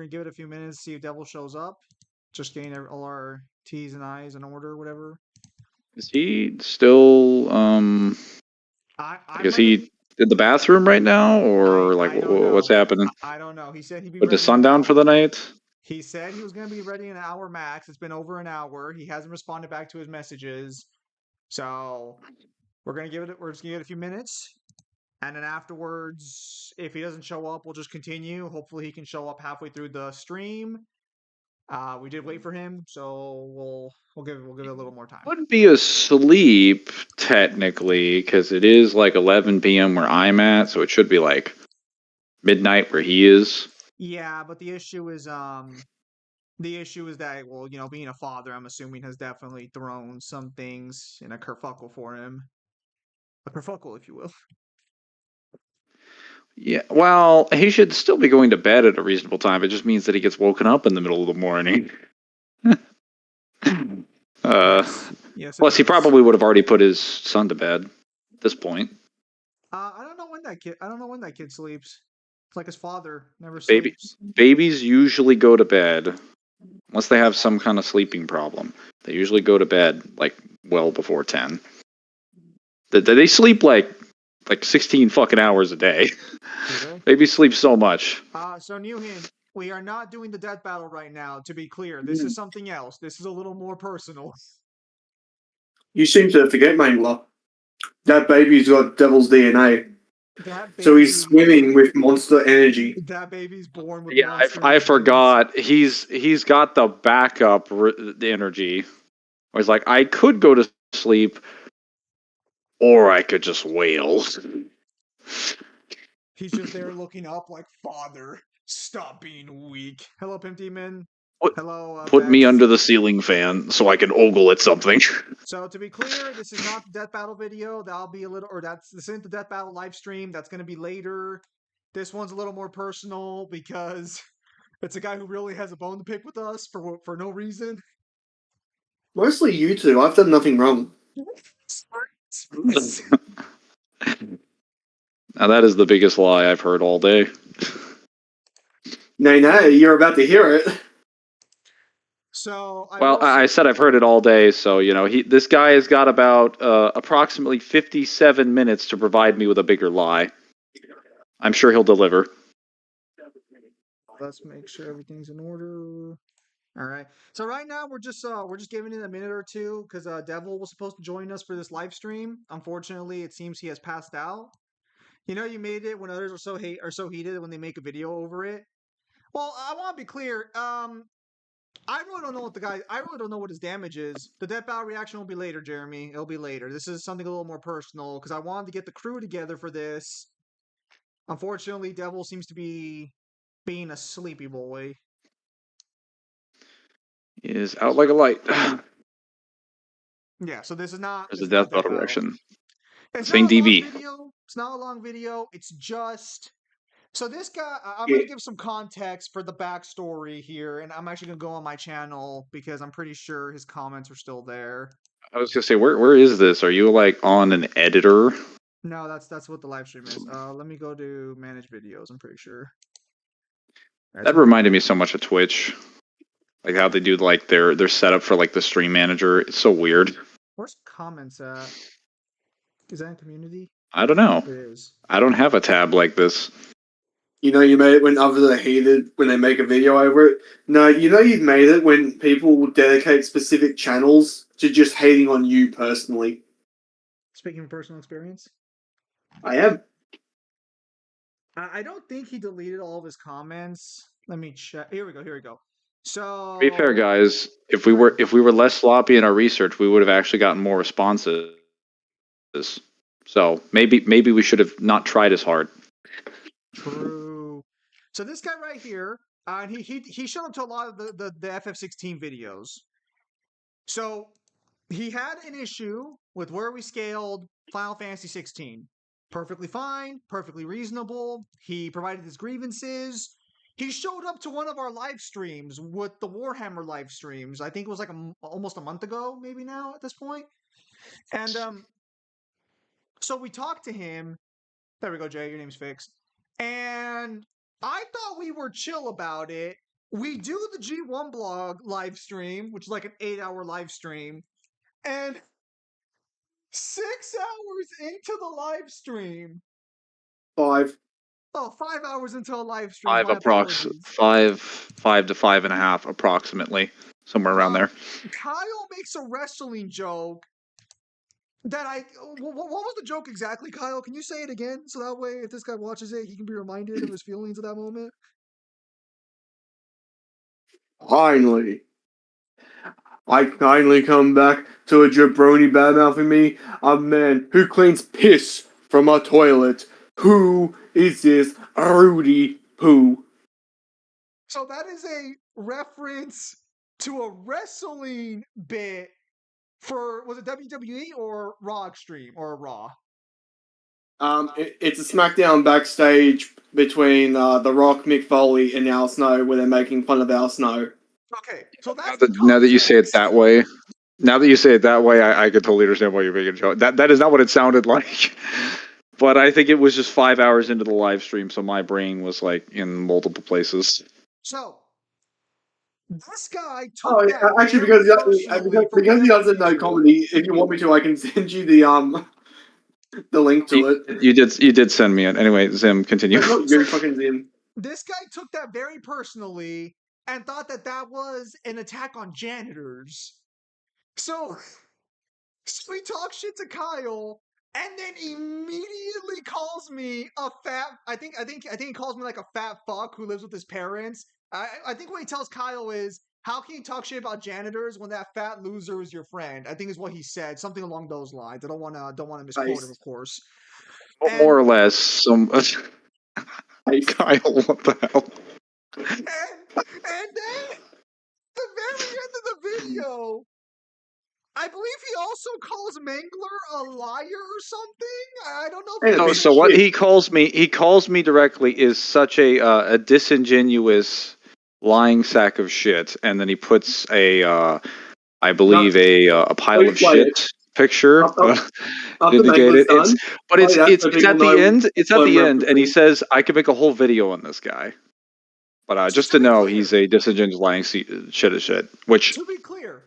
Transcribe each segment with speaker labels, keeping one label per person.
Speaker 1: give it a few minutes, see if Devil shows up. Just getting all our T's and I's in order, whatever.
Speaker 2: Is he still
Speaker 1: I
Speaker 2: is
Speaker 1: might have.
Speaker 2: he in the bathroom right now, or like
Speaker 1: I don't
Speaker 2: what's
Speaker 1: know.
Speaker 2: happening?
Speaker 1: I don't know. He said he'd be
Speaker 2: With the
Speaker 1: ready in an
Speaker 2: sundown
Speaker 1: hour.
Speaker 2: for the night?
Speaker 1: He said he was going to be ready in an hour max. It's been over an hour. He hasn't responded back to his messages. So we're just gonna give it a few minutes. And then afterwards, if he doesn't show up, we'll just continue. Hopefully he can show up halfway through the stream. We did wait for him, so we'll give it a little more time.
Speaker 2: Would be asleep technically, because it is like 11 p.m. where I'm at, so it should be like midnight where he is.
Speaker 1: Yeah, but the issue is that, well, being a father, I'm assuming has definitely thrown some things in a kerfuckle for him. A kerfuckle, if you will.
Speaker 2: Yeah, well, he should still be going to bed at a reasonable time. It just means that he gets woken up in the middle of the morning.
Speaker 1: Yes,
Speaker 2: Plus, he probably would have already put his son to bed at this point.
Speaker 1: I don't know when that kid sleeps. It's like his father never
Speaker 2: Baby,
Speaker 1: sleeps.
Speaker 2: babies usually go to bed unless they have some kind of sleeping problem. They usually go to bed like well before 10. They sleep like 16 fucking hours a day. Baby sleeps so much.
Speaker 1: So new hint. We are not doing the death battle right now, to be clear. This is something else. This is a little more personal.
Speaker 3: You seem to forget, Mangler. That baby's got devil's DNA. So he's swimming with monster energy.
Speaker 1: That baby's born with
Speaker 2: monster I forgot. He's got the backup energy. Where he's like, I could go to sleep, or I could just wail.
Speaker 1: He's just there looking up like, Father, stop being weak. Hello, Pimp Demon. Hello,
Speaker 2: Put me under the ceiling fan so I can ogle at something.
Speaker 1: So to be clear, this is not the death battle video. That'll be a little, this isn't the death battle live stream. That's going to be later. This one's a little more personal because it's a guy who really has a bone to pick with us for no reason.
Speaker 3: Mostly you two. I've done nothing wrong.
Speaker 2: Now that is the biggest lie I've heard all day.
Speaker 3: No, you're about to hear it.
Speaker 1: So
Speaker 2: I said I've heard it all day. So this guy has got about approximately 57 minutes to provide me with a bigger lie. I'm sure he'll deliver.
Speaker 1: Let's make sure everything's in order. All right. So right now we're just giving it a minute or two because Devil was supposed to join us for this live stream. Unfortunately, it seems he has passed out. You made it when others are so heated when they make a video over it. Well, I want to be clear. I really don't know what his damage is. The death battle reaction will be later, Jeremy. It'll be later. This is something a little more personal because I wanted to get the crew together for this. Unfortunately, Devil seems to be being a sleepy boy.
Speaker 2: He is out like a light.
Speaker 1: Yeah, so this is not.
Speaker 2: There's a death battle reaction.
Speaker 1: It's
Speaker 2: Same DB.
Speaker 1: It's not a long video. It's just. So this guy, I'm going to give some context for the backstory here, and I'm actually going to go on my channel because I'm pretty sure his comments are still there.
Speaker 2: I was going to say, where is this? Are you like on an editor?
Speaker 1: No, that's what the live stream is. Let me go to manage videos. I'm pretty sure.
Speaker 2: That reminded me so much of Twitch, like how they do like their setup for like the stream manager. It's so weird.
Speaker 1: Where's comments at? Is that in community?
Speaker 2: I don't know.
Speaker 1: It is.
Speaker 2: I don't have a tab like this.
Speaker 3: You made it when others are heated when they make a video over it. No, you've made it when people will dedicate specific channels to just hating on you personally.
Speaker 1: Speaking of personal experience?
Speaker 3: I am.
Speaker 1: I don't think he deleted all of his comments. Let me check. Here we go. So
Speaker 2: to be fair, guys, if we were less sloppy in our research, we would have actually gotten more responses. So maybe we should have not tried as hard.
Speaker 1: True. So this guy right here, he showed up to a lot of the FF16 videos. So he had an issue with where we scaled Final Fantasy 16. Perfectly fine, perfectly reasonable. He provided his grievances. He showed up to one of our live streams with the Warhammer live streams. I think it was like almost a month ago, maybe now at this point. And so we talked to him. There we go, Jay. Your name's fixed. And I thought we were chill about it we do the G1 blog live stream, which is like an 8-hour live stream, and 6 hours into the live stream,
Speaker 3: 5.
Speaker 1: 5 hours into a live stream.
Speaker 2: Five
Speaker 1: My
Speaker 2: approx
Speaker 1: apologies.
Speaker 2: 5 to 5.5 approximately, somewhere around there.
Speaker 1: Kyle makes a wrestling joke that what was the joke exactly, Kyle? Can you say it again so that way if this guy watches it, he can be reminded of his feelings at that moment?
Speaker 3: Finally. I kindly come back to a jabroni badmouthing me, a man who cleans piss from a toilet. Who is this Rudy Poo?
Speaker 1: So that is a reference to a wrestling bit for, was it WWE or Raw Extreme or Raw?
Speaker 3: It's a SmackDown backstage between The Rock, Mick Foley, and Al Snow, where they're making fun of Al Snow.
Speaker 1: Okay, so that's
Speaker 2: Now that you say it that way, I could totally understand why you're making a joke. That is not what it sounded like. But I think it was just 5 hours into the live stream, so my brain was like in multiple places.
Speaker 1: So this guy took that
Speaker 3: Actually,
Speaker 1: very
Speaker 3: because
Speaker 1: personally for
Speaker 3: he doesn't
Speaker 1: whatever
Speaker 3: know
Speaker 1: reason.
Speaker 3: comedy, if you want me to, I can send you the link to it.
Speaker 2: You did send me it. Anyway, Zim, continue.
Speaker 3: Not you, fucking Zim.
Speaker 1: This guy took that very personally and thought that that was an attack on janitors. So he talks shit to Kyle and then immediately calls me a fat. I think he calls me like a fat fuck who lives with his parents. I think what he tells Kyle is, how can you talk shit about janitors when that fat loser is your friend? I think is what he said, something along those lines. I don't want to misquote him, of course.
Speaker 2: More or less, some. Kyle, what the hell?
Speaker 1: And then the very end of the video, I believe he also calls Mangler a liar or something. I don't know. If
Speaker 2: No, so what he calls me directly is such a disingenuous lying sack of shit, and then he puts I believe a pile of shit picture indicated. It's at the end. It's at the end, and he says I could make a whole video on this guy. But just to know, he's a disingenuous lying shit. Which
Speaker 1: to be clear,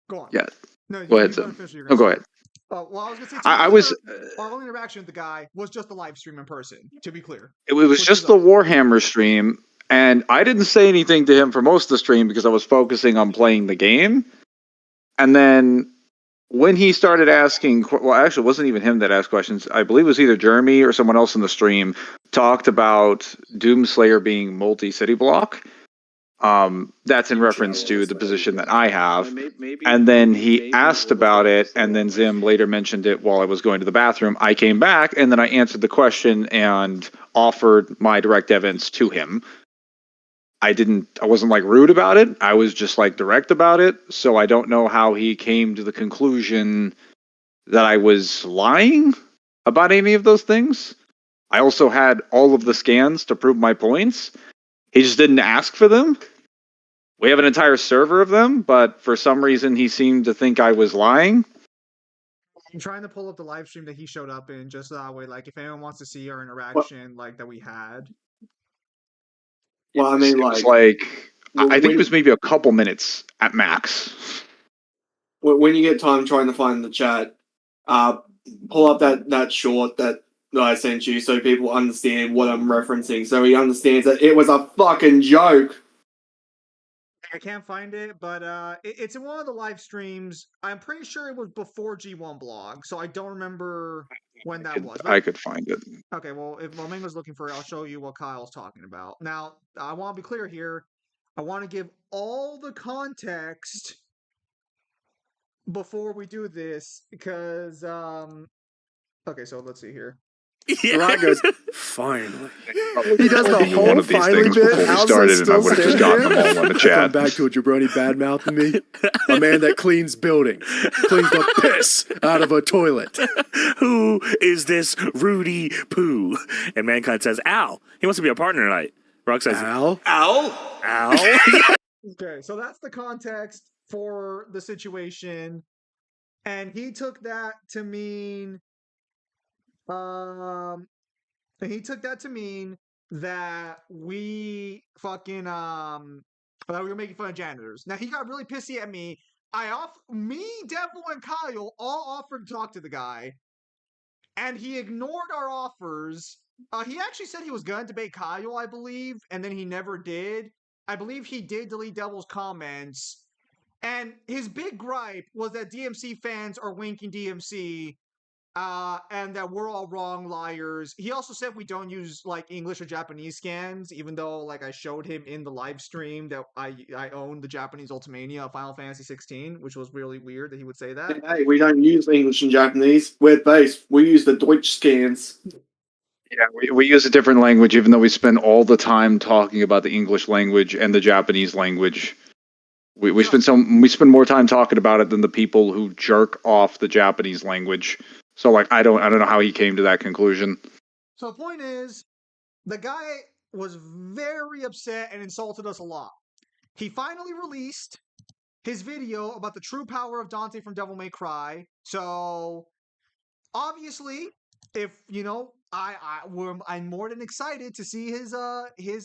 Speaker 1: go on.
Speaker 2: Yeah.
Speaker 1: No,
Speaker 2: go ahead, Zim. No, go ahead.
Speaker 1: Well, I was gonna say.
Speaker 2: I was.
Speaker 1: Our only interaction with the guy was just the live stream in person. To be clear,
Speaker 2: it was just the Warhammer stream, and I didn't say anything to him for most of the stream because I was focusing on playing the game. And then when he started asking, well, actually, it wasn't even him that asked questions. I believe it was either Jeremy or someone else in the stream talked about Doomslayer being multi-city block. That's in reference to the position that I have. And then he asked about it, and then Zim later mentioned it while I was going to the bathroom. I came back, and then I answered the question and offered my direct evidence to him. I wasn't like rude about it. I was just like direct about it. So I don't know how he came to the conclusion that I was lying about any of those things. I also had all of the scans to prove my points. He just didn't ask for them. We have an entire server of them, but for some reason he seemed to think I was lying.
Speaker 1: I'm trying to pull up the live stream that he showed up in, just that way, like, if anyone wants to see our interaction, like, that we had.
Speaker 3: Well, I mean,
Speaker 2: I think it was maybe a couple minutes at max.
Speaker 3: When you get time trying to find the chat, pull up that short that I sent you so people understand what I'm referencing, so he understands that it was a fucking joke.
Speaker 1: I can't find it, but it's in one of the live streams. I'm pretty sure it was before G1 blog, so I don't remember when that was.
Speaker 2: I could find it.
Speaker 1: Okay, well, if Ming was looking for it, I'll show you what Kyle's talking about. Now, I want to be clear here. I want to give all the context before we do this, because, okay, so let's see here.
Speaker 4: Rod goes, finally.
Speaker 2: He does the whole finally bit.
Speaker 4: We started, and I would have just gotten them all in the chat. Come back to a jabroni bad mouthing me. A man that cleans buildings, cleans the piss out of a toilet.
Speaker 5: Who is this Rudy Poo? And Mankind says, Al. He wants to be a partner tonight. Rock says,
Speaker 4: Al.
Speaker 1: Okay, so that's the context for the situation, and he took that to mean. that we fucking that we were making fun of janitors. Now he got really pissy at me. Me, Devil, and Kyle all offered to talk to the guy, and he ignored our offers. He actually said he was going to debate Kyle, I believe, and then he never did. I believe he did delete Devil's comments. And his big gripe was that DMC fans are winking DMC, and that we're all wrong liars. He also said we don't use like English or Japanese scans, even though like I showed him in the live stream that I own the Japanese Ultimania of Final Fantasy 16, which was really weird that he would say that.
Speaker 3: Hey, we don't use English and Japanese. We're based. We use the Deutsch scans.
Speaker 2: Yeah, we use a different language, even though we spend all the time talking about the English language and the Japanese language. We spend more time talking about it than the people who jerk off the Japanese language. So like I don't know how he came to that conclusion.
Speaker 1: So the point is, the guy was very upset and insulted us a lot. He finally released his video about the true power of Dante from Devil May Cry. So obviously, if you know, I'm more than excited to see his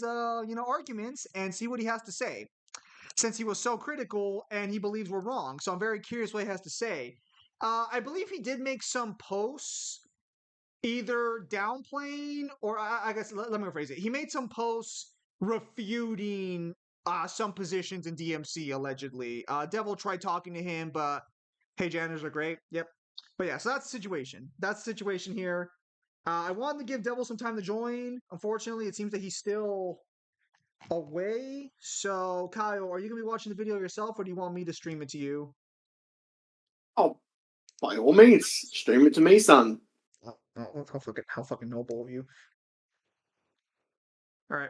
Speaker 1: arguments and see what he has to say, since he was so critical and he believes we're wrong. So I'm very curious what he has to say. I believe he did make some posts either downplaying or I guess let me rephrase it. He made some posts refuting some positions in DMC allegedly. Devil tried talking to him, but hey, janitors are great. Yep. But yeah, so that's the situation. That's the situation here. I wanted to give Devil some time to join. Unfortunately, it seems that he's still away. So, Kyle, are you gonna be watching the video yourself, or do you want me to stream it to you?
Speaker 3: Oh, by all means, stream it to me, son.
Speaker 1: How fucking noble of you. All right.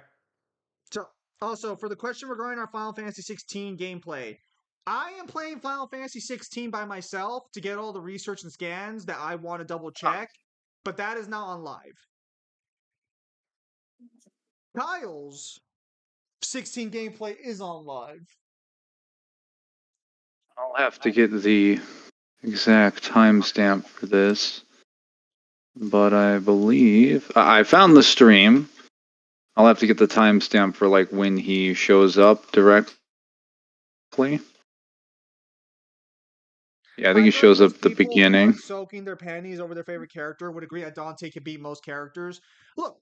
Speaker 1: So, also for the question regarding our Final Fantasy 16 gameplay, I am playing Final Fantasy 16 by myself to get all the research and scans that I want to double check, but that is not on live. Kyle's 16 gameplay is on live.
Speaker 2: I'll have to get the exact timestamp for this, but I believe I found the stream. I'll have to get the timestamp for like when he shows up directly. Yeah, I think he shows up at the beginning.
Speaker 1: Soaking their panties over their favorite character would agree that Dante can beat most characters. Look.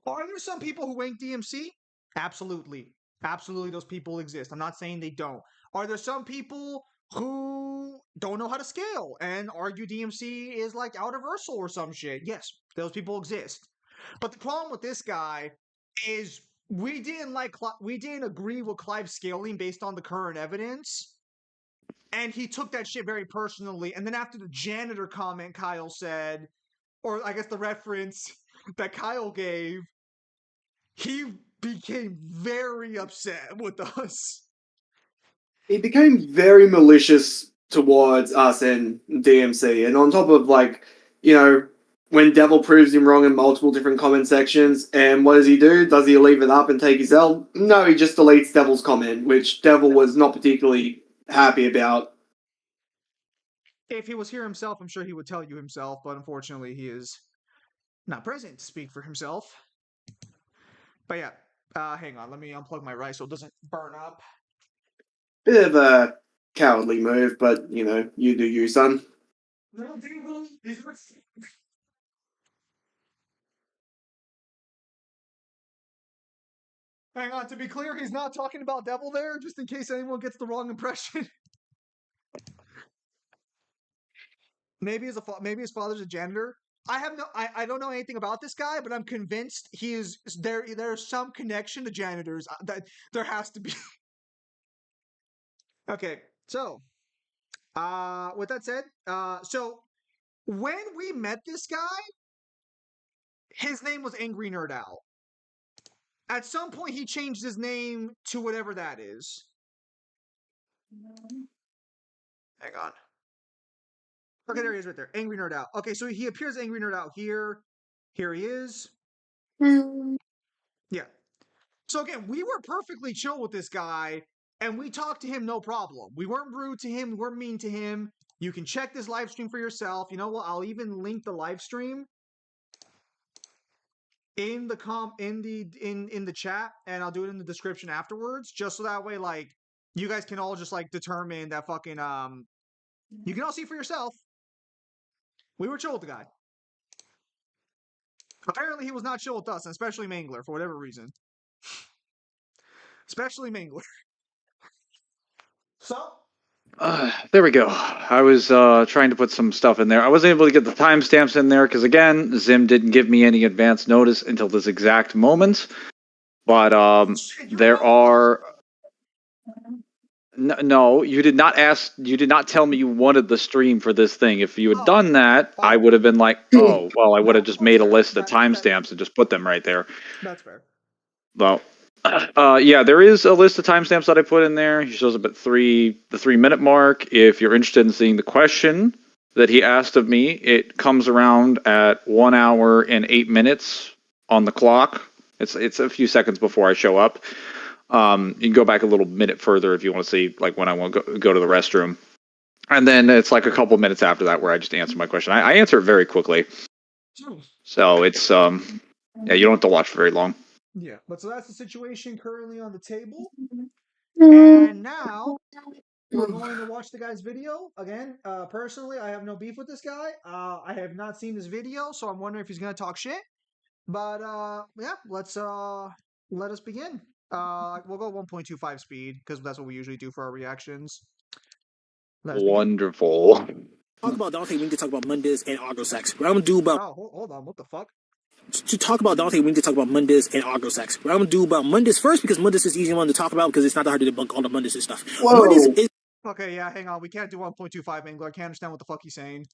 Speaker 1: Are there some people who rank DMC? Absolutely. Absolutely, those people exist. I'm not saying they don't. Are there some people who don't know how to scale and argue DMC is like out of Ursel or some shit? Yes, those people exist. But the problem with this guy is we didn't agree with Clive's scaling based on the current evidence. And he took that shit very personally. And then after the janitor comment Kyle said, or I guess the reference that Kyle gave, he became very upset with us.
Speaker 3: He became very malicious towards us and DMC. And on top of, like, you know, when Devil proves him wrong in multiple different comment sections, and what does he do? Does he leave it up and take his L? No, he just deletes Devil's comment, which Devil was not particularly happy about.
Speaker 1: If he was here himself, I'm sure he would tell you himself, but unfortunately he is not present to speak for himself. But yeah, hang on, let me unplug my rice so it doesn't burn up.
Speaker 3: Bit of a cowardly move, but, you know, you do you, son.
Speaker 1: Hang on, to be clear, he's not talking about Devil there, just in case anyone gets the wrong impression. Maybe his father's a janitor. I don't know anything about this guy, but I'm convinced he is there. There's some connection to janitors. That there has to be. Okay, so with that said, so when we met this guy, his name was Angry Nerdout. At some point, he changed his name to whatever that is. Hang on. Okay, there he is right there. Angry Nerdout. Okay, so he appears Angry Nerdout here. Here he is. Yeah. So again, we were perfectly chill with this guy, and we talked to him no problem. We weren't rude to him. We weren't mean to him. You can check this live stream for yourself. You know what? I'll even link the live stream. in the chat, and I'll do it in the description afterwards, just so that way, like, you guys can all just like determine that fucking you can all see for yourself. We were chill with the guy. Apparently, he was not chill with us, and especially Mangler for whatever reason. Especially Mangler. So.
Speaker 2: There we go. I was trying to put some stuff in there. I wasn't able to get the timestamps in there because, again, Zim didn't give me any advance notice until this exact moment. But there are... No, you did not ask. You did not tell me you wanted the stream for this thing. If you had done that, I would have been like, oh, well, I would have just made a list of timestamps and just put them right there.
Speaker 1: That's fair.
Speaker 2: Well, yeah, there is a list of timestamps that I put in there. He shows up at the 3-minute mark. If you're interested in seeing the question that he asked of me, it comes around at 1 hour and 8 minutes on the clock. It's a few seconds before I show up. You can go back a little minute further if you want to see like when I want to go to the restroom. And then it's like a couple minutes after that where I just answer my question. I answer it very quickly. So it's yeah, you don't have to watch for very long.
Speaker 1: Yeah, but so that's the situation currently on the table. And now we're going to watch the guy's video. Again, personally, I have no beef with this guy. I have not seen this video, so I'm wondering if he's going to talk shit. But yeah, let us begin. We'll go 1.25 speed because that's what we usually do for our reactions.
Speaker 2: Wonderful.
Speaker 6: Talk about Dante, we need to talk about Mundus and Argosax. What I'm gonna do about
Speaker 1: hold on, what the fuck?
Speaker 6: To talk about Dante, we need to talk about Mundus and Argosax. What I'm gonna do about Mundus first because Mundus is the easy one to talk about because it's not that hard to debunk all the Mundus and stuff.
Speaker 3: Whoa.
Speaker 6: Mundus is
Speaker 1: Okay, yeah, hang on. We can't do 1.25 Angler. I can't understand what the fuck he's saying.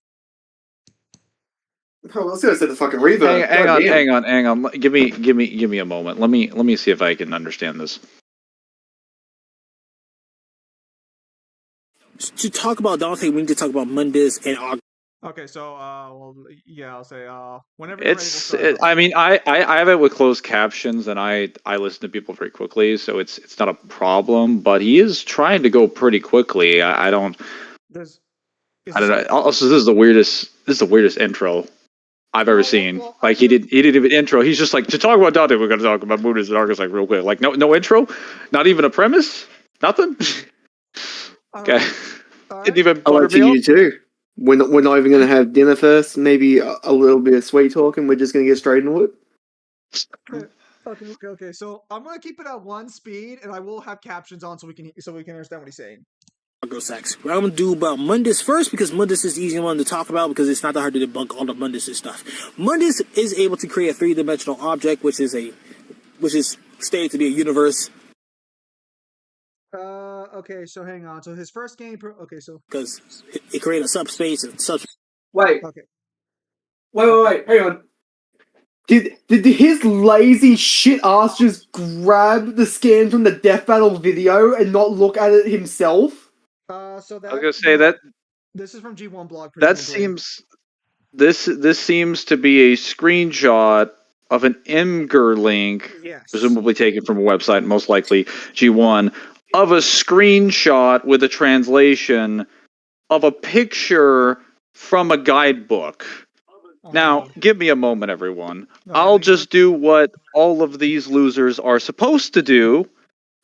Speaker 3: Oh, let's go to the fucking reverb.
Speaker 2: Hang on. Give me a moment. Let me see if I can understand this.
Speaker 6: to talk about Dante, we need to talk about Mundus and Argosax.
Speaker 1: Okay, so well, yeah, I'll say whenever
Speaker 2: It's.
Speaker 1: you're ready,
Speaker 2: I mean, I have it with closed captions, and I listen to people very quickly, so it's not a problem. But he is trying to go pretty quickly. I don't. I don't know. Also, this is the weirdest intro I've ever seen. Like he didn't even intro. He's just like, to talk about Dante, we're gonna talk about Mundus and Argus like real quick. Like no intro, not even a premise, nothing. Okay. Didn't even.
Speaker 3: I like to you too. We're not even going to have dinner first. Maybe a little bit of sweet talk, and we're just going to get straight into it.
Speaker 1: Okay. So I'm going to keep it at 1 speed, and I will have captions on so we can understand what he's saying.
Speaker 6: Argosax. What I'm gonna do about Mundus first because Mundus is the easy one to talk about because it's not that hard to debunk all the Mundus and stuff. Mundus is able to create a 3-dimensional object, which is stated to be a universe.
Speaker 1: Okay, so hang on. So his first game,
Speaker 6: because it created a subspace and
Speaker 3: Wait.
Speaker 1: Okay.
Speaker 3: Wait. Hang on. Did his lazy shit ass just grab the scan from the Death Battle video and not look at it himself?
Speaker 1: So that
Speaker 2: I was gonna say that
Speaker 1: this is from G1 blog.
Speaker 2: That seems this seems to be a screenshot of an Imgur link,
Speaker 1: yes,
Speaker 2: presumably taken from a website, most likely G1, of a screenshot with a translation of a picture from a guidebook. Now, give me a moment, everyone. I'll just do what all of these losers are supposed to do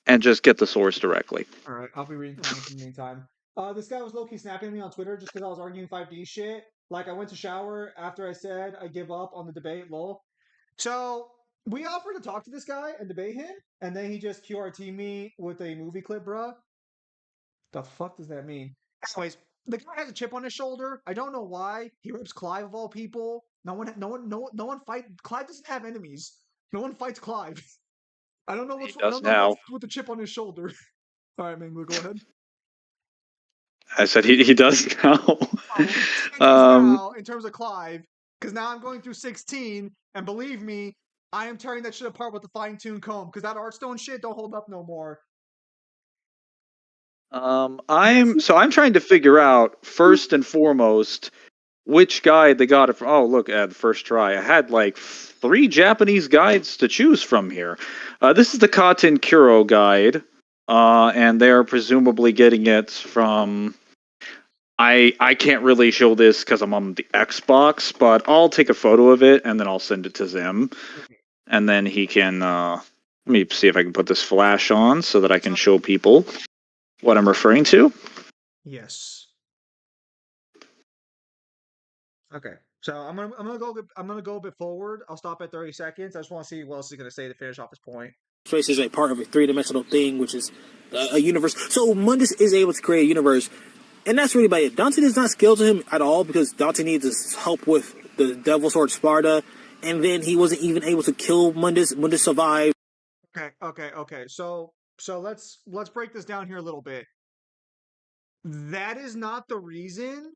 Speaker 2: and just get the source directly.
Speaker 1: Alright, I'll be reading comments in the meantime. This guy was low-key snapping at me on Twitter just because I was arguing 5D shit. Like, I went to shower after I said I give up on the debate, lol. So, we offered to talk to this guy and debate him, and then he just QRT me with a movie clip, bruh. The fuck does that mean? Anyways, the guy has a chip on his shoulder. I don't know why. He rips Clive of all people. No one fight. Clive doesn't have enemies. No one fights Clive. I don't know what's with the chip on his shoulder. All right, Mangler, go ahead.
Speaker 2: I said he does now.
Speaker 1: Now, in terms of Clive, because now I'm going through 16, and believe me, I am tearing that shit apart with the fine-tuned comb, because that Artstone shit don't hold up no more.
Speaker 2: I'm trying to figure out first and foremost which guide they got it from. Oh, look at the first try. I had like 3 Japanese guides to choose from here. This is the Katen Kuro guide, and they're presumably getting it from. I can't really show this because I'm on the Xbox, but I'll take a photo of it and then I'll send it to Zim. and then he can. Let me see if I can put this flash on so that I can show people what I'm referring to.
Speaker 1: Yes. Okay. So I'm gonna go a bit forward. I'll stop at 30 seconds. I just want to see what else he's gonna say to finish off his point.
Speaker 6: Space is a part of a three-dimensional thing, which is a universe. So Mundus is able to create a universe, and that's really about it. Dante does not scale to him at all because Dante needs his help with the Devil Sword Sparta, and then he wasn't even able to kill Mundus. Mundus survived.
Speaker 1: Okay. So let's break this down here a little bit. That is not the reason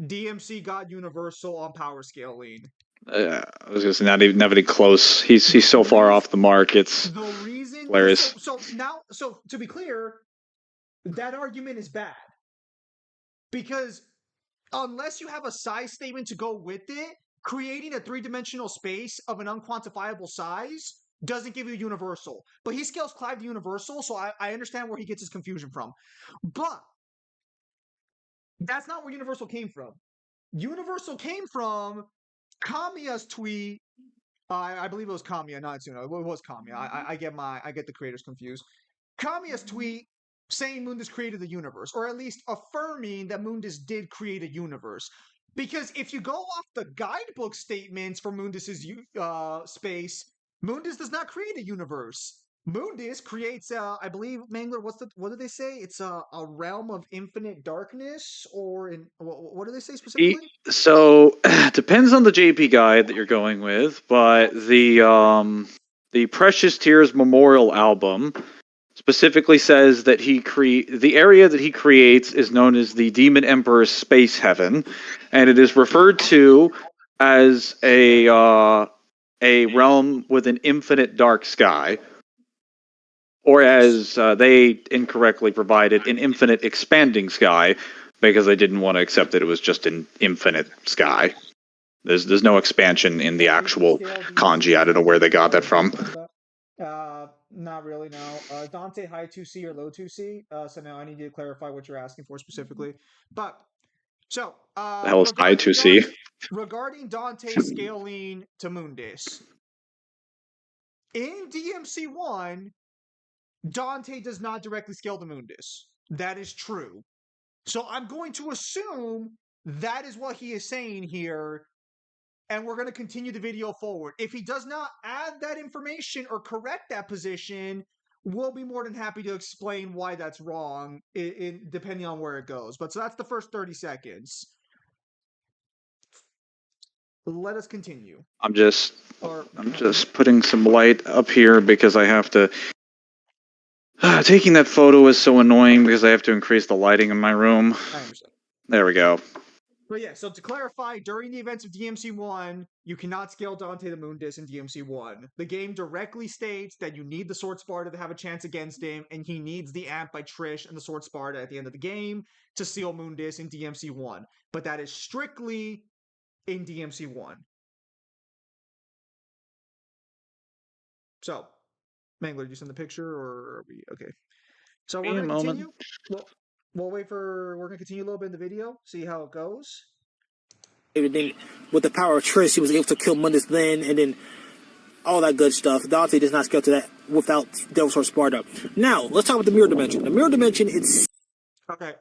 Speaker 1: DMC got universal on power scaling.
Speaker 2: I was gonna say not even close. He's so far off the mark. It's
Speaker 1: the reason.
Speaker 2: hilarious.
Speaker 1: So to be clear, that argument is bad because unless you have a size statement to go with it, creating a three-dimensional space of an unquantifiable size doesn't give you universal. But he scales Clive to universal, so I understand where he gets his confusion from. But that's not where universal came from. Universal came from Kamiya's tweet. I believe it was Kamiya, not Tsuno. It was Kamiya. I get the creators confused. Kamiya's tweet saying Mundus created the universe, or at least affirming that Mundus did create a universe. Because if you go off the guidebook statements for Mundus's space, Mundus does not create a universe. Mundus creates, I believe, Mangler. What do they say? It's a realm of infinite darkness, or what do they say specifically?
Speaker 2: So depends on the JP guide that you're going with, but the Precious Tears Memorial album specifically says that the area that he creates is known as the Demon Emperor's Space Heaven, and it is referred to as a realm with an infinite dark sky. Or as they incorrectly provided, an infinite expanding sky, because they didn't want to accept that it was just an infinite sky. There's no expansion in the actual kanji. I don't know where they got that from.
Speaker 1: Not really, no. Dante high 2C or low 2C? So now I need you to clarify what you're asking for specifically. But, so...
Speaker 2: the hell is high 2C?
Speaker 1: Regarding Dante scaling to Mundus, in DMC1... Dante does not directly scale to Mundus. That is true. So I'm going to assume that is what he is saying here, and we're going to continue the video forward. If he does not add that information or correct that position, we'll be more than happy to explain why that's wrong, depending on where it goes. But so that's the first 30 seconds. Let us continue.
Speaker 2: I'm just putting some light up here because I have to... taking that photo is so annoying because I have to increase the lighting in my room.
Speaker 1: I understand.
Speaker 2: There we go.
Speaker 1: But yeah, so to clarify, during the events of DMC1, you cannot scale Dante to Mundus in DMC1. The game directly states that you need the Sword Sparta to have a chance against him, and he needs the amp by Trish and the Sword Sparta at the end of the game to seal Mundus in DMC1. But that is strictly in DMC1. So... Mangler, did you send the picture, or are we okay? So we're gonna continue. We're gonna continue a little bit in the video, see how it goes.
Speaker 6: Everything with the power of Triss, he was able to kill Mundus then, and then all that good stuff. Dante does not scale to that without Devil Sword Sparta. Now, let's talk about the mirror dimension. The mirror dimension, it's...
Speaker 1: Okay,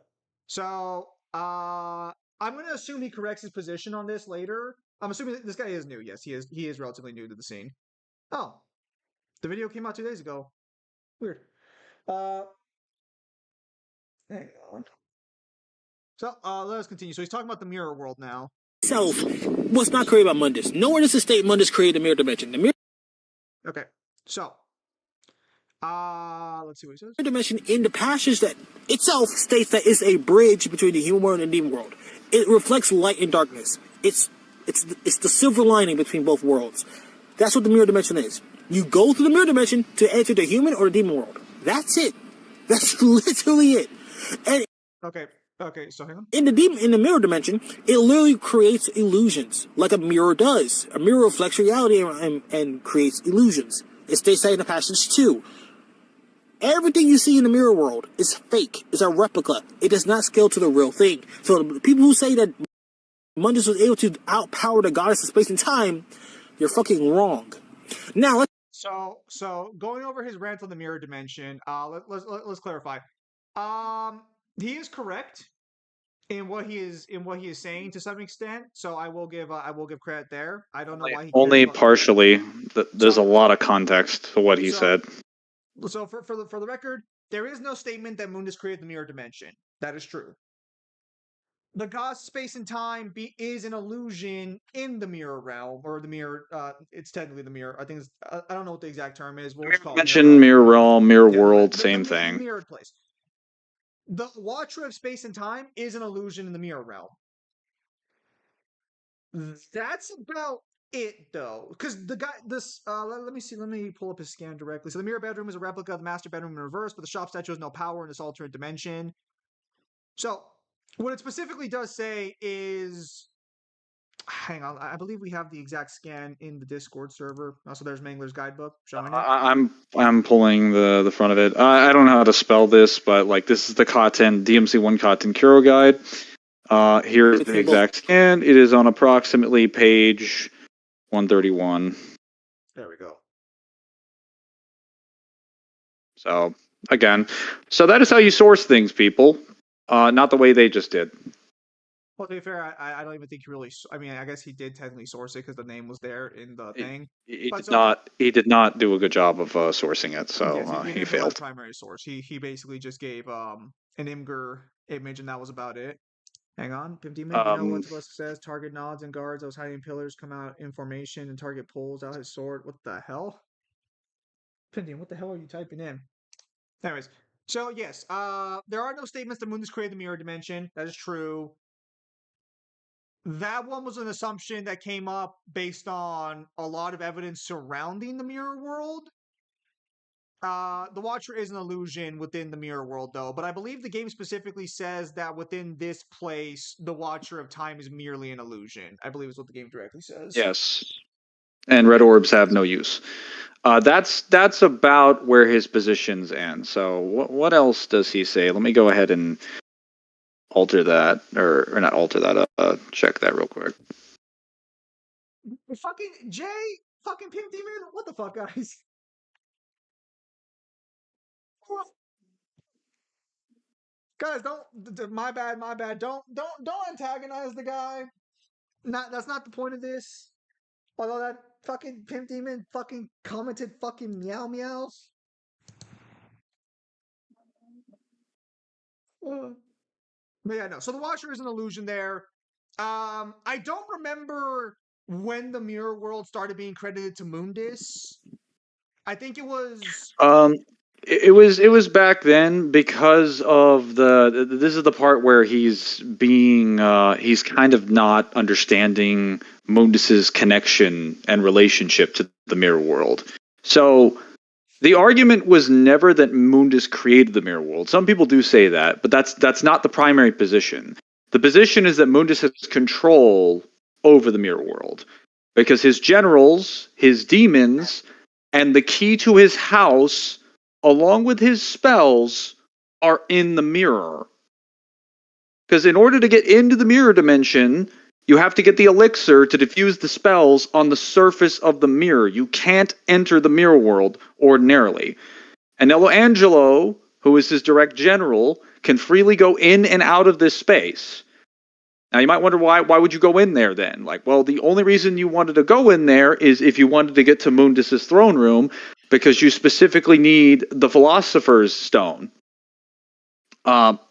Speaker 1: so I'm gonna assume he corrects his position on this later. I'm assuming this guy is new. Yes, he is relatively new to the scene. Oh. The video came out 2 days ago. Weird. Hang on. So, let us continue. So he's talking about the mirror world now.
Speaker 6: Itself was not created by Mundus. Nowhere does it state Mundus created the mirror dimension. The mirror...
Speaker 1: Okay. So, let's see what he says.
Speaker 6: Mirror dimension in the passage that itself states that it's a bridge between the human world and the demon world. It reflects light and darkness. It's the silver lining between both worlds. That's what the mirror dimension is. You go through the mirror dimension to enter the human or the demon world. That's it. That's literally it. And
Speaker 1: okay, so hang on.
Speaker 6: In the mirror dimension, it literally creates illusions, like a mirror does. A mirror reflects reality and creates illusions. It states that in the passage too. Everything you see in the mirror world is fake. It's a replica. It does not scale to the real thing. So the people who say that Mundus was able to outpower the goddess of space and time, you're fucking wrong. Now let's
Speaker 1: So going over his rant on the mirror dimension, let's clarify. He is correct in what he is saying to some extent. So I will give credit there. I don't know why he cares
Speaker 2: Only
Speaker 1: about
Speaker 2: partially. There's
Speaker 1: So-
Speaker 2: a lot of context to what he said.
Speaker 1: So for the record, there is no statement that Mundus created the mirror dimension. That is true. The God's space and time is an illusion in the mirror realm, or the mirror. It's technically the mirror. I think it's, I don't know what the exact term is. We'll just call it
Speaker 2: Mention mirror realm, mirror world,
Speaker 1: the
Speaker 2: same thing.
Speaker 1: mirrored place. The Watcher of space and time is an illusion in the mirror realm. That's about it, though, because the guy. Let me see. Let me pull up his scan directly. So the mirror bedroom is a replica of the master bedroom in reverse, but the shop statue has no power in this alternate dimension. So what it specifically does say is, hang on, I believe we have the exact scan in the Discord server. Also, there's Mangler's guidebook showing it.
Speaker 2: I'm pulling the front of it. I don't know how to spell this, but like this is the Cotton DMC1 Cotton Curo guide. Here's the exact scan. It is on approximately page 131.
Speaker 1: There we go.
Speaker 2: So again, that is how you source things, people. Not the way they just did.
Speaker 1: Well, to be fair, I don't even think he really. I mean, I guess he did technically source it because the name was there in the thing.
Speaker 2: He did not do a good job of sourcing it, so
Speaker 1: yes,
Speaker 2: he failed.
Speaker 1: Primary source. He basically just gave an Imgur image, and that was about it. Hang on, Pimp Demon. You know what the list says? Target nods and guards. Those hiding pillars come out in formation, and target pulls out his sword. What the hell? Pimp Demon, what the hell are you typing in? Anyways, so yes, there are no statements that Mundus created the mirror dimension. That is true. That one was an assumption that came up based on a lot of evidence surrounding the mirror world. The Watcher is an illusion within the mirror world, though, but I believe the game specifically says that within this place, the Watcher of Time is merely an illusion. I believe is what the game directly says.
Speaker 2: Yes, and red orbs have no use. That's about where his positions end. So what else does he say? Let me go ahead and alter that, or not alter that. Check that real quick.
Speaker 1: Fucking Jay, fucking Pimp Demon, what the fuck, guys? Guys, don't. My bad. Don't antagonize the guy. That's not the point of this. Although that fucking Pimp Demon fucking commented fucking meow meows. But yeah, no. So the Watcher is an illusion there. I don't remember when the mirror world started being credited to Mundus. I think it was.
Speaker 2: It was back then because of this is the part where he's kind of not understanding Mundus's connection and relationship to the mirror world. So the argument was never that Mundus created the mirror world. Some people do say that, but that's not the primary position. The position is that Mundus has control over the mirror world because his generals, his demons, and the key to his house, along with his spells, are in the mirror. Because in order to get into the mirror dimension, you have to get the elixir to diffuse the spells on the surface of the mirror. You can't enter the mirror world ordinarily. Anello Angelo, who is his direct general, can freely go in and out of this space. Now you might wonder why would you go in there then? Like, well, the only reason you wanted to go in there is if you wanted to get to Mundus's throne room, because you specifically need the Philosopher's Stone,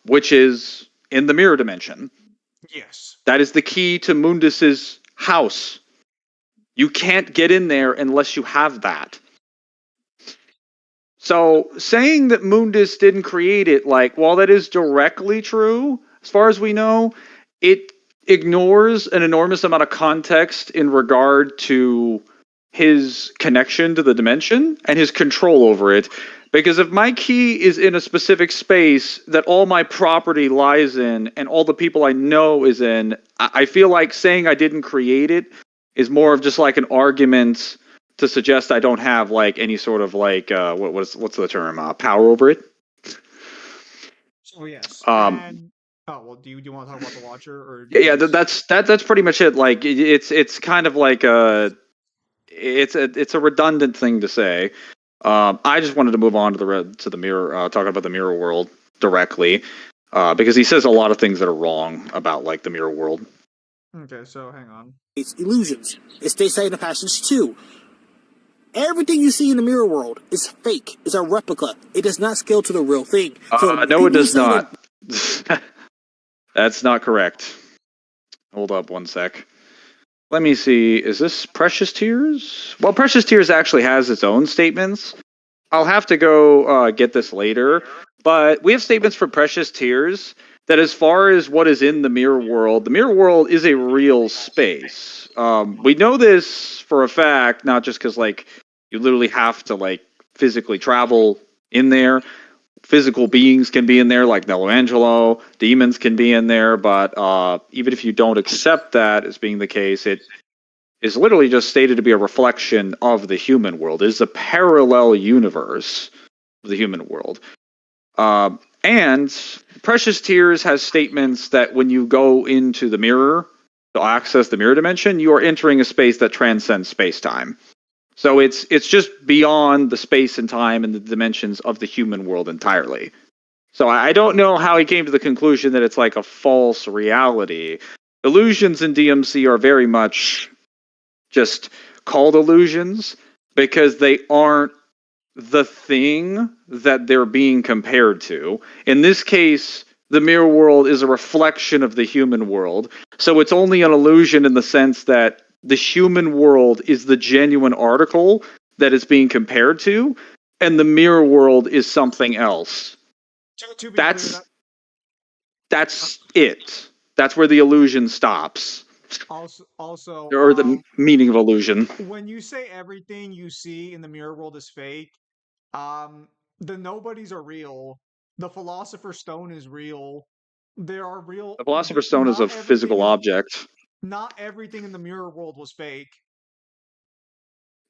Speaker 2: which is in the mirror dimension.
Speaker 1: Yes.
Speaker 2: That is the key to Mundus's house. You can't get in there unless you have that. So saying that Mundus didn't create it, like, while that is directly true, as far as we know, it ignores an enormous amount of context in regard to his connection to the dimension and his control over it. Because if my key is in a specific space that all my property lies in and all the people I know is in, I feel like saying I didn't create it is more of just like an argument to suggest I don't have like any sort of like what's the term, power over it.
Speaker 1: Oh yes. Well, do you want to talk about the Watcher or?
Speaker 2: Yeah, that's pretty much it. Like it's kind of like it's a redundant thing to say. I just wanted to move on to the mirror, talk about the mirror world directly, because he says a lot of things that are wrong about like the mirror world.
Speaker 1: Okay, so hang on.
Speaker 6: It's illusions. It states that in the passage too. Everything you see in the mirror world is fake. It's a replica. It does not scale to the real thing. So
Speaker 2: no, it does not. That's not correct. Hold up one sec. Let me see. Is this Precious Tears? Well, Precious Tears actually has its own statements. I'll have to go get this later. But we have statements for Precious Tears that as far as what is in the mirror world is a real space. We know this for a fact, not just because like you literally have to like physically travel in there. Physical beings can be in there, like Nello. Demons can be in there, but even if you don't accept that as being the case, it is literally just stated to be a reflection of the human world. It is a parallel universe of the human world. And Precious Tears has statements that when you go into the mirror to access the mirror dimension, you are entering a space that transcends space-time. So it's just beyond the space and time and the dimensions of the human world entirely. So I don't know how he came to the conclusion that it's like a false reality. Illusions in DMC are very much just called illusions because they aren't the thing that they're being compared to. In this case, the mirror world is a reflection of the human world. So it's only an illusion in the sense that the human world is the genuine article that it's being compared to, and the mirror world is something else.
Speaker 1: To be
Speaker 2: That's
Speaker 1: clear,
Speaker 2: that's it. That's where the illusion stops.
Speaker 1: also,
Speaker 2: Or the meaning of illusion.
Speaker 1: when you say everything you see in the mirror world is fake, the nobodies are real. The Philosopher's Stone is real. There are real.
Speaker 2: The Philosopher's Stone is
Speaker 1: Not
Speaker 2: a physical object.
Speaker 1: Not everything in the mirror world was fake.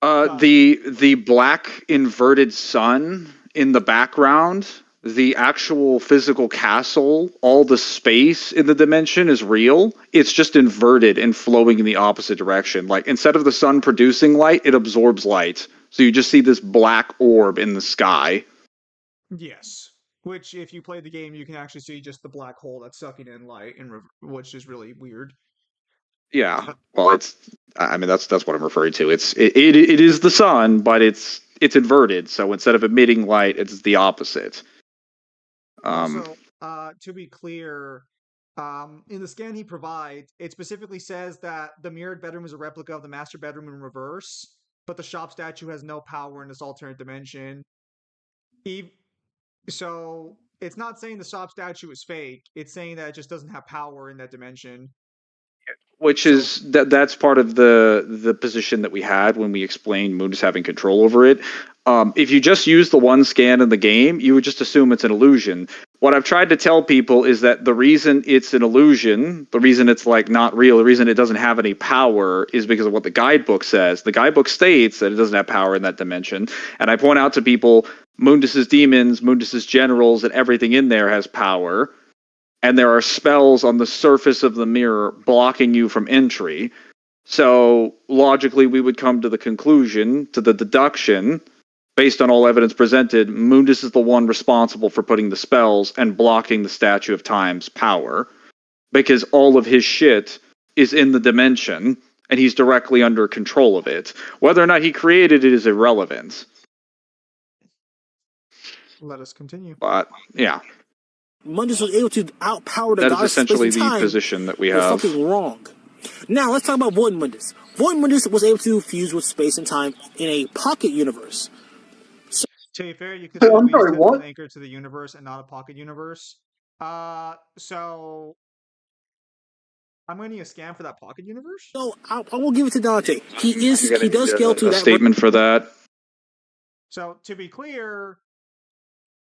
Speaker 2: The black inverted sun in the background, the actual physical castle, all the space in the dimension is real. It's just inverted and flowing in the opposite direction. Like instead of the sun producing light, it absorbs light. So you just see this black orb in the sky.
Speaker 1: Yes. Which, if you play the game, you can actually see just the black hole that's sucking in light, which is really weird.
Speaker 2: Yeah. Well, I mean that's what I'm referring to. It is the sun, but it's inverted. So instead of emitting light, it's the opposite.
Speaker 1: Also, to be clear, in the scan he provides, it specifically says that the mirrored bedroom is a replica of the master bedroom in reverse, but the shop statue has no power in this alternate dimension. So it's not saying the shop statue is fake. It's saying that it just doesn't have power in that dimension.
Speaker 2: Which is that's part of the position that we had when we explained Moon is having control over it. If you just use the one scan in the game, you would just assume it's an illusion. What I've tried to tell people is that the reason it's an illusion, the reason it's like not real, the reason it doesn't have any power is because of what the guidebook says. The guidebook states that it doesn't have power in that dimension. And I point out to people, Mundus's demons, Mundus's generals, and everything in there has power. And there are spells on the surface of the mirror blocking you from entry. So logically, we would come to the conclusion, to the deduction, based on all evidence presented, Mundus is the one responsible for putting the spells and blocking the Statue of Time's power. Because all of his shit is in the dimension, and he's directly under control of it. Whether or not he created it is irrelevant.
Speaker 1: Let us continue.
Speaker 2: But, yeah.
Speaker 6: Mundus was able to outpower the
Speaker 2: That is
Speaker 6: goddess of
Speaker 2: essentially
Speaker 6: space and
Speaker 2: the
Speaker 6: time.
Speaker 2: position that we
Speaker 6: There's
Speaker 2: have.
Speaker 6: something wrong. Now let's talk about Void Mundus. Void Mundus was able to fuse with space and time in a pocket universe.
Speaker 1: To be fair, you could still
Speaker 3: I'm
Speaker 1: use
Speaker 3: sorry,
Speaker 1: him as
Speaker 3: what?
Speaker 1: an anchor to the universe and not a pocket universe. So I'm going to need a scan for that pocket universe.
Speaker 6: So I will give it to Dante. He does scale to
Speaker 2: A
Speaker 6: that.
Speaker 2: statement for that.
Speaker 1: So to be clear,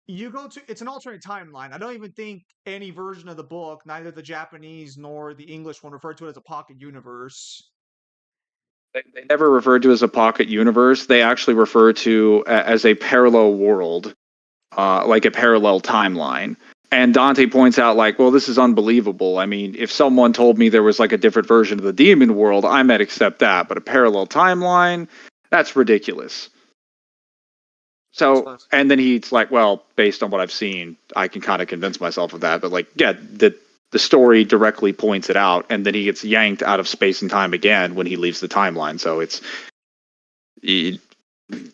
Speaker 1: it's an alternate timeline. I don't even think any version of the book, neither the Japanese nor the English one, referred to it as a pocket universe.
Speaker 2: They never referred to as a pocket universe. They actually refer to as a parallel world, like a parallel timeline. And Dante points out, like, well, this is unbelievable. I mean, if someone told me there was like a different version of the demon world, I might accept that. But a parallel timeline, that's ridiculous. So, and then he's like, well, based on what I've seen, I can kind of convince myself of that. But like, yeah, the story directly points it out, and then he gets yanked out of space and time again when he leaves the timeline. So it's you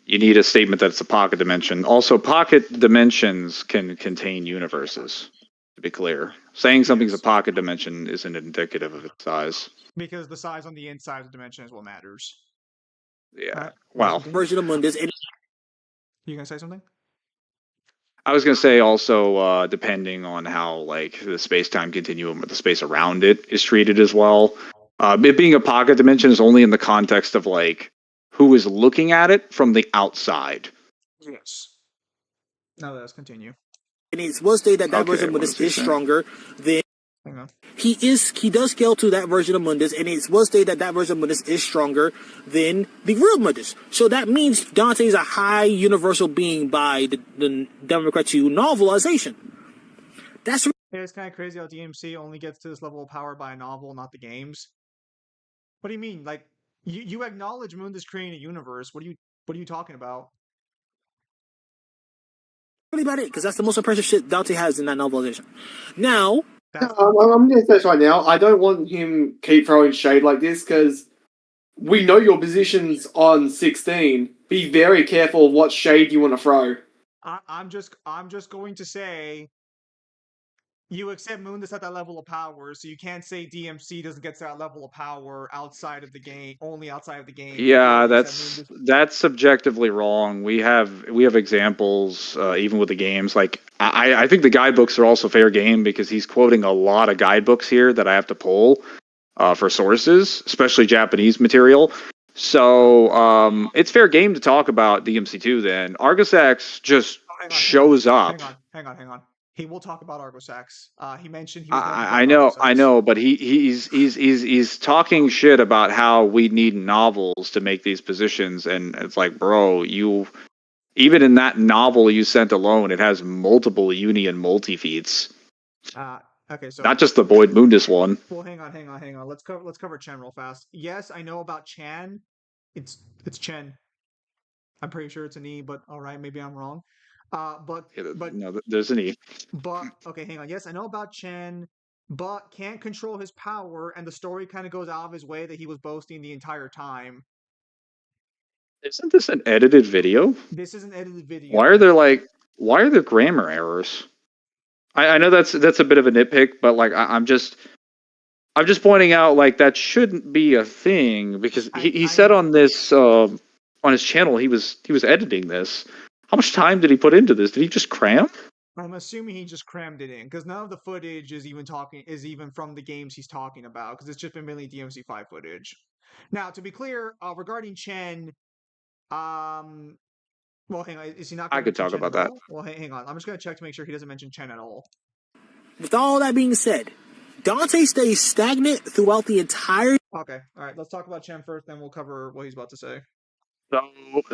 Speaker 2: need a statement that it's a pocket dimension. Also, pocket dimensions can contain universes, to be clear. Saying something's a pocket dimension isn't indicative of its size.
Speaker 1: Because the size on the inside of the dimension is what matters.
Speaker 2: Yeah.
Speaker 1: Right.
Speaker 2: Well,
Speaker 6: version of Mundus. And
Speaker 1: you gonna say something?
Speaker 2: I was going to say also, depending on how like the space-time continuum or the space around it is treated as well. It being a pocket dimension is only in the context of like who is looking at it from the outside.
Speaker 1: Yes. Now let's continue.
Speaker 6: and it was stated that
Speaker 2: Okay,
Speaker 6: version of
Speaker 2: what
Speaker 6: Mundus
Speaker 2: does he
Speaker 6: is
Speaker 2: say?
Speaker 6: stronger than
Speaker 1: Hang on.
Speaker 6: he does scale to that version of Mundus, and it was stated that version of Mundus is stronger than the real Mundus. So that means Dante is a high universal being by the Devil May Cry 2 novelization. That's
Speaker 1: It's kind of crazy how DMC only gets to this level of power by a novel, not the games. What do you mean? Like, you acknowledge Mundus creating a universe. What are you talking about?
Speaker 6: really about it, because that's the most impressive shit Dante has in that novelization. Now,
Speaker 1: That's
Speaker 3: I'm going to say this right now. I don't want him keep throwing shade like this because we know your positions on 16. Be very careful of what shade you want to throw.
Speaker 1: I'm just going to say you accept Mundus at that level of power, so you can't say DMC doesn't get to that level of power outside of the game, only outside of the game.
Speaker 2: Yeah,
Speaker 1: You accept Mundus-
Speaker 2: that's subjectively wrong. We have examples even with the games. Like I think the guidebooks are also fair game because he's quoting a lot of guidebooks here that I have to pull for sources, especially Japanese material. So it's fair game to talk about DMC2. Then Argus X just shows up.
Speaker 1: Hang on. He will talk about Argus X. He mentioned he was going to talk
Speaker 2: I
Speaker 1: about Argus X.
Speaker 2: know, but he's talking shit about how we need novels to make these positions, and it's like, bro, you even in that novel you sent alone, it has multiple uni and multi feats,
Speaker 1: Okay, so
Speaker 2: not just the Void Mundus one.
Speaker 1: well, hang on. Let's cover Chen real fast. Yes, I know about Chan. It's Chen. I'm pretty sure it's an E, but all right, maybe I'm wrong. But
Speaker 2: No, there's an E.
Speaker 1: But okay, hang on. Yes, I know about Chen, but can't control his power, and the story kind of goes out of his way that he was boasting the entire time.
Speaker 2: Isn't this an edited video?
Speaker 1: This is an edited video.
Speaker 2: Why are there grammar errors? I know that's a bit of a nitpick, but like I'm just pointing out like that shouldn't be a thing because he said on this on his channel he was editing this. How much time did he put into this? Did he just cram?
Speaker 1: I'm assuming he just crammed it in because none of the footage is even from the games he's talking about because it's just been mainly DMC5 footage. Now, to be clear, regarding Chen, well, hang on, is he not?
Speaker 2: I could talk
Speaker 1: Chen
Speaker 2: about
Speaker 1: at
Speaker 2: that.
Speaker 1: all? Well, hang on, I'm just gonna check to make sure he doesn't mention Chen at all.
Speaker 6: with all that being said, Dante stays stagnant throughout the entire.
Speaker 1: Okay, all right, let's talk about Chen first, then we'll cover what he's about to say.
Speaker 2: So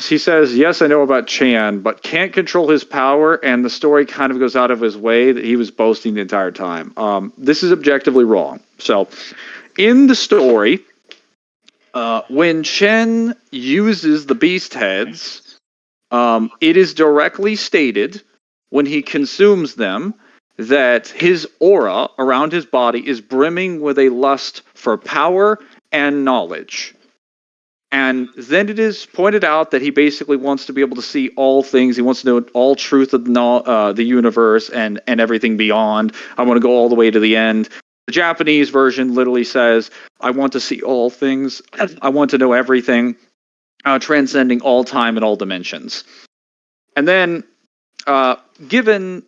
Speaker 2: he says, yes, I know about Chan, but can't control his power, and the story kind of goes out of his way that he was boasting the entire time. This is objectively wrong. So in the story, when Chen uses the beast heads, it is directly stated when he consumes them that his aura around his body is brimming with a lust for power and knowledge. And then it is pointed out that he basically wants to be able to see all things. He wants to know all truth of the universe and everything beyond. I want to go all the way to the end. The Japanese version literally says, I want to see all things. I want to know everything, transcending all time and all dimensions. And then, given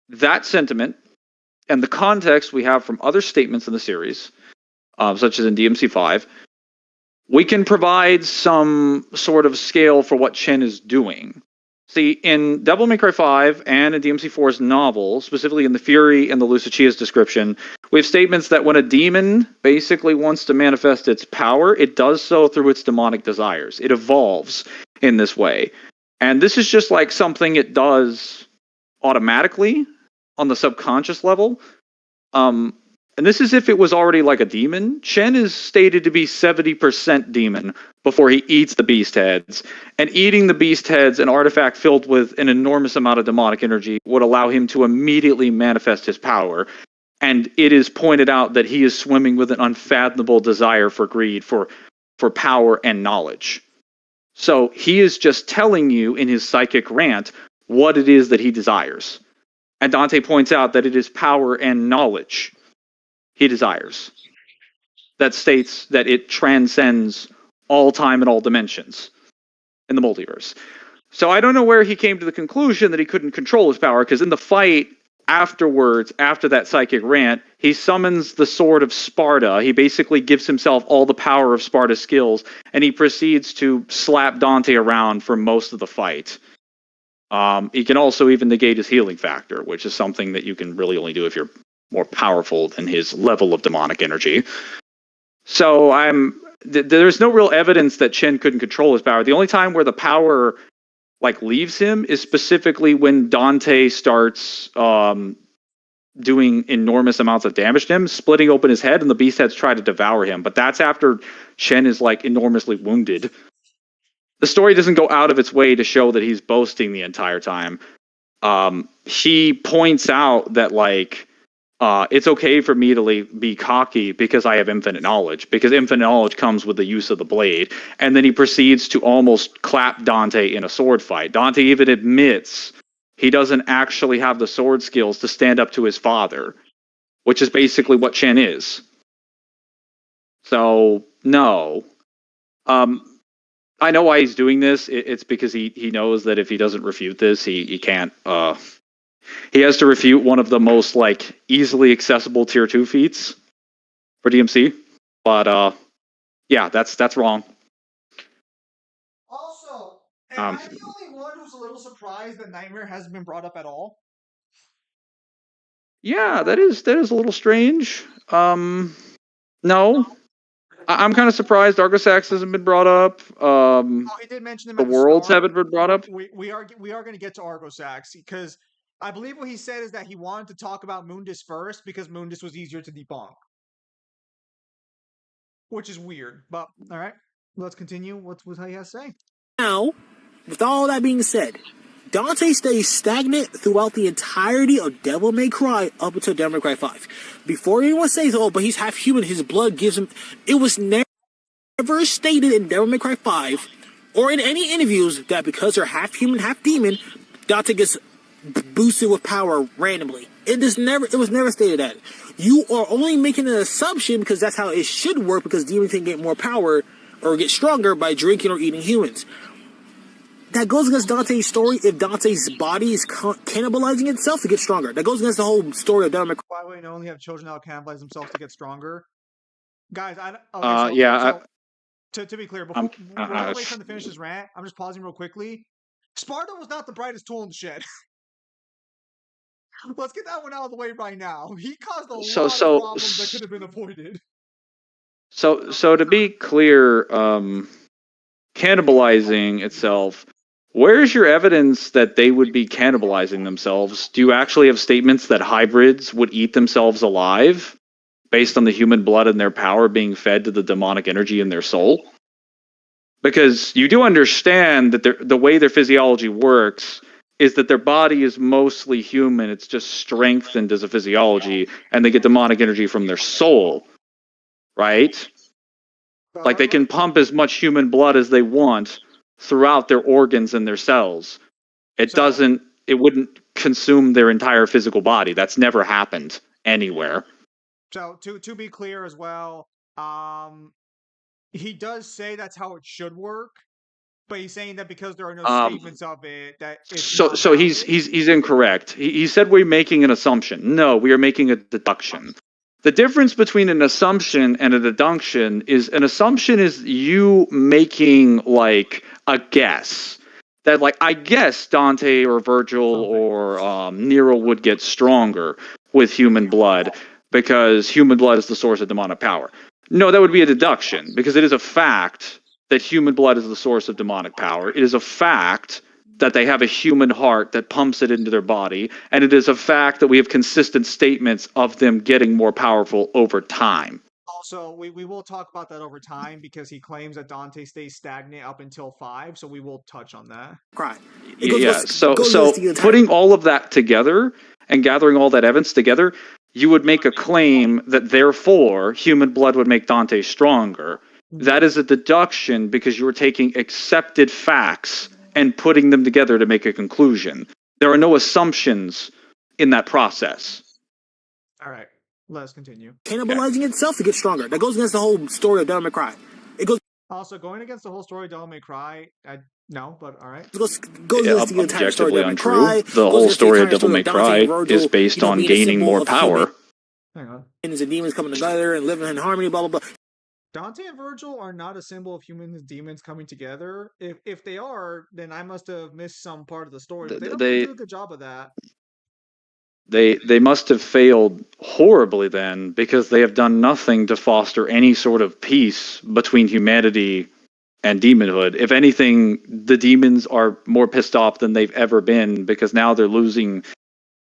Speaker 2: that sentiment and the context we have from other statements in the series, such as in DMC5, we can provide some sort of scale for what Chen is doing. See, in Devil May Cry 5 and in DMC4's novel, specifically in the Fury and the Lucichia's description, we have statements that when a demon basically wants to manifest its power, it does so through its demonic desires. It evolves in this way. And this is just like something it does automatically. on the subconscious level. And this is if it was already like a demon. Chen is stated to be 70% demon before he eats the beast heads. And eating the beast heads, an artifact filled with an enormous amount of demonic energy, would allow him to immediately manifest his power. And it is pointed out that he is swimming with an unfathomable desire for greed, for power and knowledge. So he is just telling you in his psychic rant what it is that he desires. And Dante points out that it is power and knowledge he desires. That states that it transcends all time and all dimensions in the multiverse. So I don't know where he came to the conclusion that he couldn't control his power, because in the fight afterwards, after that psychic rant, he summons the Sword of Sparta. He basically gives himself all the power of Sparta's skills, and he proceeds to slap Dante around for most of the fight. He can also even negate his healing factor, which is something that you can really only do if you're more powerful than his level of demonic energy. So there's no real evidence that Chen couldn't control his power. The only time where the power leaves him is specifically when Dante starts doing enormous amounts of damage to him, splitting open his head, and the beast heads try to devour him. But that's after Chen is enormously wounded. The story doesn't go out of its way to show that he's boasting the entire time. He points out that it's okay for me to be cocky because I have infinite knowledge, because infinite knowledge comes with the use of the blade. And then he proceeds to almost clap Dante in a sword fight. Dante even admits he doesn't actually have the sword skills to stand up to his father, which is basically what Chen is. So, no. I know why he's doing this. It's because he knows that if he doesn't refute this, he can't... He has to refute one of the most easily accessible tier 2 feats for DMC. But yeah, that's wrong.
Speaker 1: Also, am I the only one who's a little surprised that Nightmare hasn't been brought up at all?
Speaker 2: Yeah, that is a little strange. No. I'm kind of surprised Argosax hasn't been brought up.
Speaker 1: He did mention them
Speaker 2: the
Speaker 1: at the
Speaker 2: worlds
Speaker 1: start.
Speaker 2: haven't been brought up.
Speaker 1: We are going to get to Argosax, because I believe what he said is that he wanted to talk about Mundus first because Mundus was easier to debunk. Which is weird, but all right. Let's continue. What's how he has to say?
Speaker 6: Now, with all that being said, Dante stays stagnant throughout the entirety of Devil May Cry up until Devil May Cry 5. Before anyone says, oh, but he's half human, his blood gives him... It was never stated in Devil May Cry 5 or in any interviews that because they're half human, half demon, Dante gets boosted with power randomly. It was never stated that. You are only making an assumption because that's how it should work, because demons can get more power or get stronger by drinking or eating humans. That goes against Dante's story. If Dante's body is cannibalizing itself to get stronger, that goes against the whole story of Devil May Cry.
Speaker 1: Why would you only have children that cannibalize themselves to get stronger? Guys, to be clear, before I wait for him to finish his rant, I'm just pausing real quickly. Sparta was not the brightest tool in the shed. Let's get that one out of the way right now. He caused a lot of problems that could have been avoided.
Speaker 2: So to be clear, cannibalizing itself, where's your evidence that they would be cannibalizing themselves? Do you actually have statements that hybrids would eat themselves alive based on the human blood and their power being fed to the demonic energy in their soul? Because you do understand that the way their physiology works is that their body is mostly human. It's just strengthened as a physiology, and they get demonic energy from their soul, right? They can pump as much human blood as they want throughout their organs and their cells. It wouldn't consume their entire physical body. That's never happened anywhere.
Speaker 1: So to be clear as well, he does say that's how it should work, but he's saying that because there are no statements of it, that it's
Speaker 2: so he's incorrect. He said we're making an assumption. No, we are making a deduction. The difference between an assumption and a deduction is an assumption is you making a guess that I guess Dante or Virgil or Nero would get stronger with human blood because human blood is the source of demonic power. No, that would be a deduction, because it is a fact that human blood is the source of demonic power. It is a fact that they have a human heart that pumps it into their body, and it is a fact that we have consistent statements of them getting more powerful over time.
Speaker 1: Also, we will talk about that over time because he claims that Dante stays stagnant up until 5, so we will touch on that.
Speaker 6: Cry.
Speaker 2: So putting all of that together and gathering all that evidence together, you would make a claim that therefore human blood would make Dante stronger. That is a deduction because you are taking accepted facts and putting them together to make a conclusion. There are no assumptions in that process.
Speaker 1: All right, let's continue.
Speaker 6: Cannibalizing itself to get stronger. That goes against the whole story of Devil May Cry. It goes.
Speaker 1: Also, going against the whole story of Devil May Cry, no, but all right.
Speaker 6: It goes against the entire story of Devil May
Speaker 2: untrue.
Speaker 6: Cry.
Speaker 2: The whole story of Devil May Cry is based on gaining more power.
Speaker 1: Hang on.
Speaker 6: And demons coming together and living in harmony, blah, blah, blah.
Speaker 1: Dante and Virgil are not a symbol of humans and demons coming together. If they are, then I must have missed some part of the story. But they don't do a good job of that.
Speaker 2: They must have failed horribly then, because they have done nothing to foster any sort of peace between humanity and demonhood. If anything, the demons are more pissed off than they've ever been, because now they're losing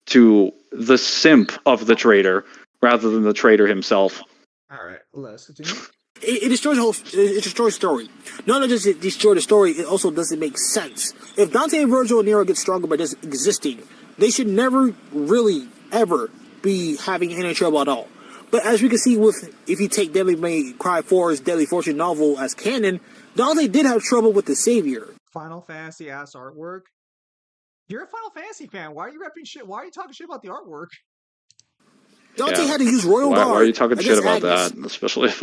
Speaker 2: to the simp of the traitor rather than the traitor himself.
Speaker 1: All right, let's continue.
Speaker 6: It destroys the whole. It destroys story. Not only does it destroy the story, it also doesn't make sense. If Dante and Virgil and Nero get stronger by just existing, they should never really ever be having any trouble at all. But as we can see, if you take Devil May Cry 4's Deadly Fortune novel as canon, Dante did have trouble with the Savior.
Speaker 1: Final Fantasy ass artwork. You're a Final Fantasy fan. Why are you repping shit? Why are you talking shit about the artwork?
Speaker 6: Dante had to use Royal Guard.
Speaker 2: Why are you talking shit about that? Especially if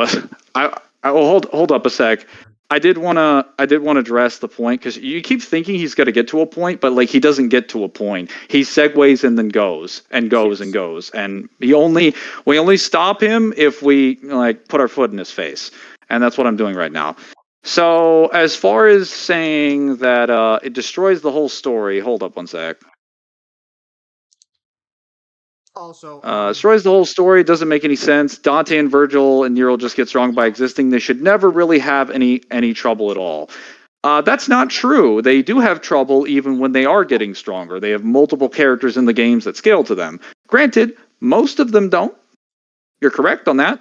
Speaker 2: I will hold up a sec. I did want to address the point, because you keep thinking he's going to get to a point, but like he doesn't get to a point. He segues and then goes and goes and goes, and we only stop him if we like put our foot in his face, and that's what I'm doing right now. So as far as saying that it destroys the whole story, hold up one sec.
Speaker 1: Also,
Speaker 2: destroys the whole story. Doesn't make any sense. Dante and Virgil and Nero just get strong by existing. They should never really have any trouble at all. That's not true. They do have trouble even when they are getting stronger. They have multiple characters in the games that scale to them. Granted, most of them don't. You're correct on that.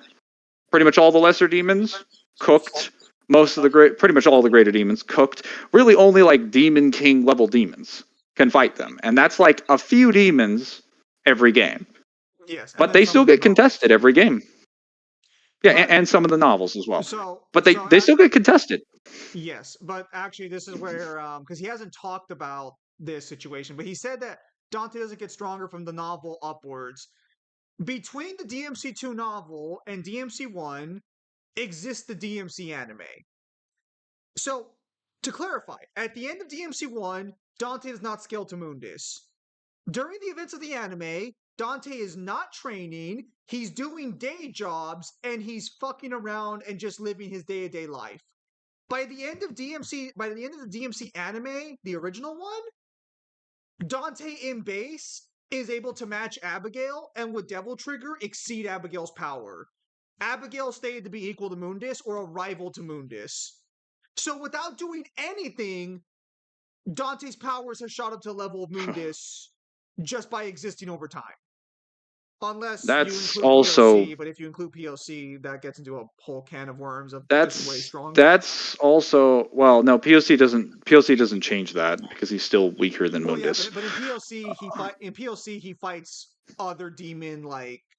Speaker 2: Pretty much all the lesser demons cooked. Pretty much all the greater demons cooked. Really, only like Demon King level demons can fight them, and that's like a few demons every game.
Speaker 1: Yes,
Speaker 2: but they still get contested every game. Yeah, and some of the novels as well. But they still get contested.
Speaker 1: Yes, but actually this is where, because he hasn't talked about this situation, but he said that Dante doesn't get stronger from the novel upwards. Between the DMC2 novel and DMC1 exists the DMC anime. So, to clarify, at the end of DMC1, Dante does not scale to Mundus. During the events of the anime, Dante is not training, he's doing day jobs, and he's fucking around and just living his day-to-day life. By the end of the DMC anime, the original one, Dante in base is able to match Abigail, and with Devil Trigger, exceed Abigail's power. Abigail stated to be equal to Mundus, or a rival to Mundus. So without doing anything, Dante's powers have shot up to the level of Mundus just by existing over time. Unless
Speaker 2: that's
Speaker 1: you include
Speaker 2: also
Speaker 1: POC, but if you include POC, that gets into a whole can of worms of
Speaker 2: that's
Speaker 1: way strong.
Speaker 2: That's also no, POC doesn't change that because he's still weaker than Mundus.
Speaker 1: Yeah, but in POC he fights other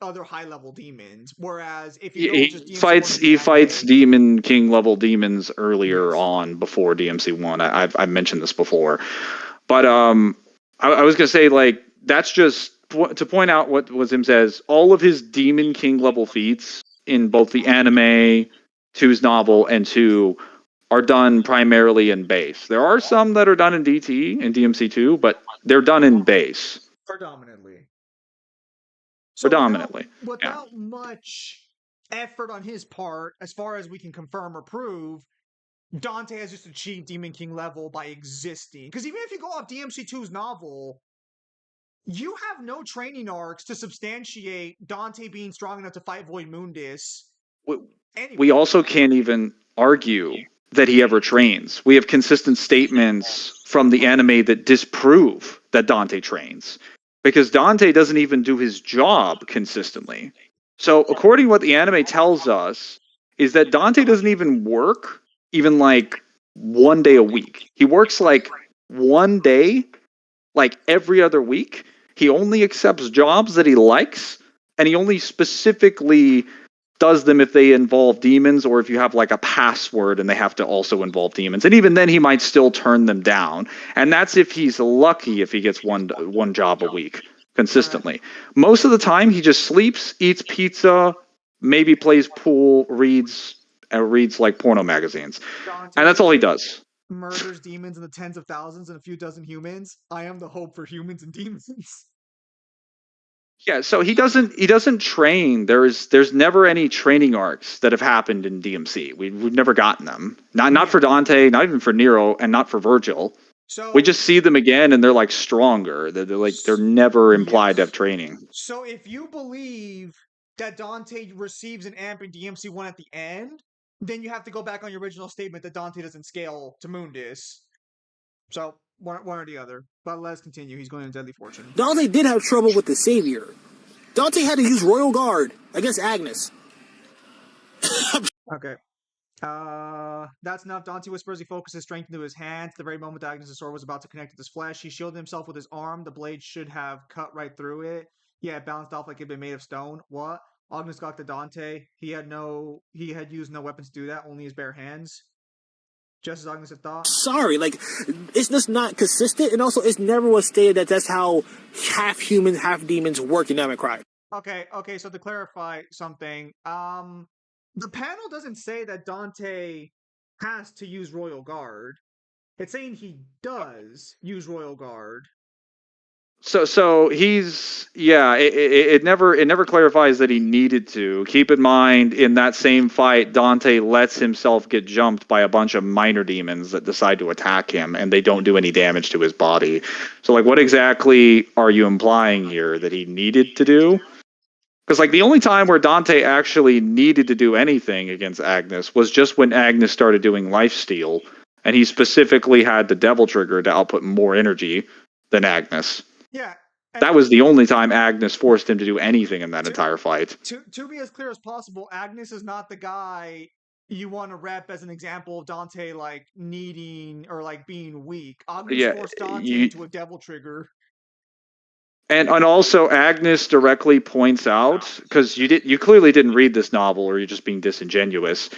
Speaker 1: other high level demons. Whereas if you
Speaker 2: he fights Demon King level demons earlier on before DMC1. I've mentioned this before, but I was gonna say like that's just to point out what Wazim says. All of his Demon King level feats in both the anime, 2's novel, and 2 are done primarily in base. There are some that are done in DT and DMC2, but they're done in base.
Speaker 1: Predominantly. Without much effort on his part, as far as we can confirm or prove, Dante has just achieved Demon King level by existing. Because even if you go off DMC2's novel, you have no training arcs to substantiate Dante being strong enough to fight Void Mundus.
Speaker 2: We also can't even argue that he ever trains. We have consistent statements from the anime that disprove that Dante trains, because Dante doesn't even do his job consistently. So according to what the anime tells us is that Dante doesn't even work even like 1 day a week. He works like 1 day like every other week. He only accepts jobs that he likes, and he only specifically does them if they involve demons, or if you have like a password and they have to also involve demons. And even then he might still turn them down. And that's if he's lucky, if he gets one job a week consistently. Most of the time he just sleeps, eats pizza, maybe plays pool, reads like porno magazines.
Speaker 1: Dante
Speaker 2: And that's all he does.
Speaker 1: murders demons in the tens of thousands and a few dozen humans. I am the hope for humans and demons.
Speaker 2: Yeah, so he doesn't train. There's never any training arcs that have happened in DMC. We've never gotten them. Not for Dante, not even for Nero, and not for Virgil.
Speaker 1: So
Speaker 2: We just see them again, and they're like stronger. They're never implied to have training.
Speaker 1: So if you believe that Dante receives an amp in DMC1 at the end, then you have to go back on your original statement that Dante doesn't scale to Mundus. So one or the other. But let's continue. He's going to Deadly Fortune.
Speaker 6: Dante did have trouble with the Savior. Dante had to use Royal Guard against Agnes.
Speaker 1: Okay. That's enough. Dante whispers. He focuses his strength into his hand. The very moment that Agnes' sword was about to connect with his flesh, he shielded himself with his arm. The blade should have cut right through it. Yeah, it bounced off like it had been made of stone. What? Agnes got to Dante. He had used no weapons to do that, only his bare hands. Just as Agnes had thought.
Speaker 6: Sorry, like, it's just not consistent, and also it never was stated that that's how half human, half demons work in Democrat.
Speaker 1: Okay, so to clarify something, the panel doesn't say that Dante has to use Royal Guard. It's saying he does use Royal Guard.
Speaker 2: So it never clarifies that he needed to. Keep in mind, in that same fight, Dante lets himself get jumped by a bunch of minor demons that decide to attack him, and they don't do any damage to his body. So, like, what exactly are you implying here that he needed to do? Because, like, the only time where Dante actually needed to do anything against Agnes was just when Agnes started doing lifesteal, and he specifically had the Devil Trigger to output more energy than Agnes.
Speaker 1: Yeah.
Speaker 2: That was the only time Agnes forced him to do anything in that entire fight.
Speaker 1: To be as clear as possible, Agnes is not the guy you want to rep as an example of Dante, like, needing or, like, being weak. Agnes forced Dante into a Devil Trigger.
Speaker 2: And also, Agnes directly points out, because you clearly didn't read this novel, or you're just being disingenuous.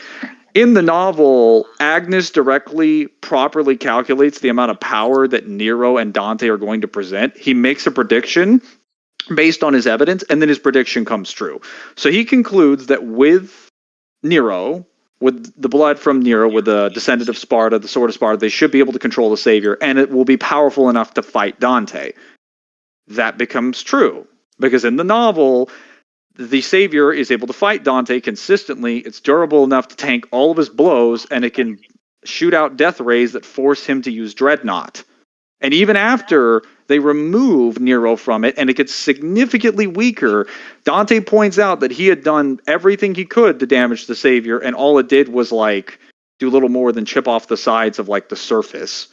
Speaker 2: In the novel, Agnes directly, properly calculates the amount of power that Nero and Dante are going to present. He makes a prediction based on his evidence, and then his prediction comes true. So he concludes that with Nero, with the blood from Nero, with the descendant of Sparta, the sword of Sparta, they should be able to control the Savior, and it will be powerful enough to fight Dante. That becomes true, because in the novel, the Savior is able to fight Dante consistently. It's durable enough to tank all of his blows, and it can shoot out death rays that force him to use Dreadnought. And even after they remove Nero from it, and it gets significantly weaker, Dante points out that he had done everything he could to damage the Savior, and all it did was, like, do little more than chip off the sides of, like, the surface.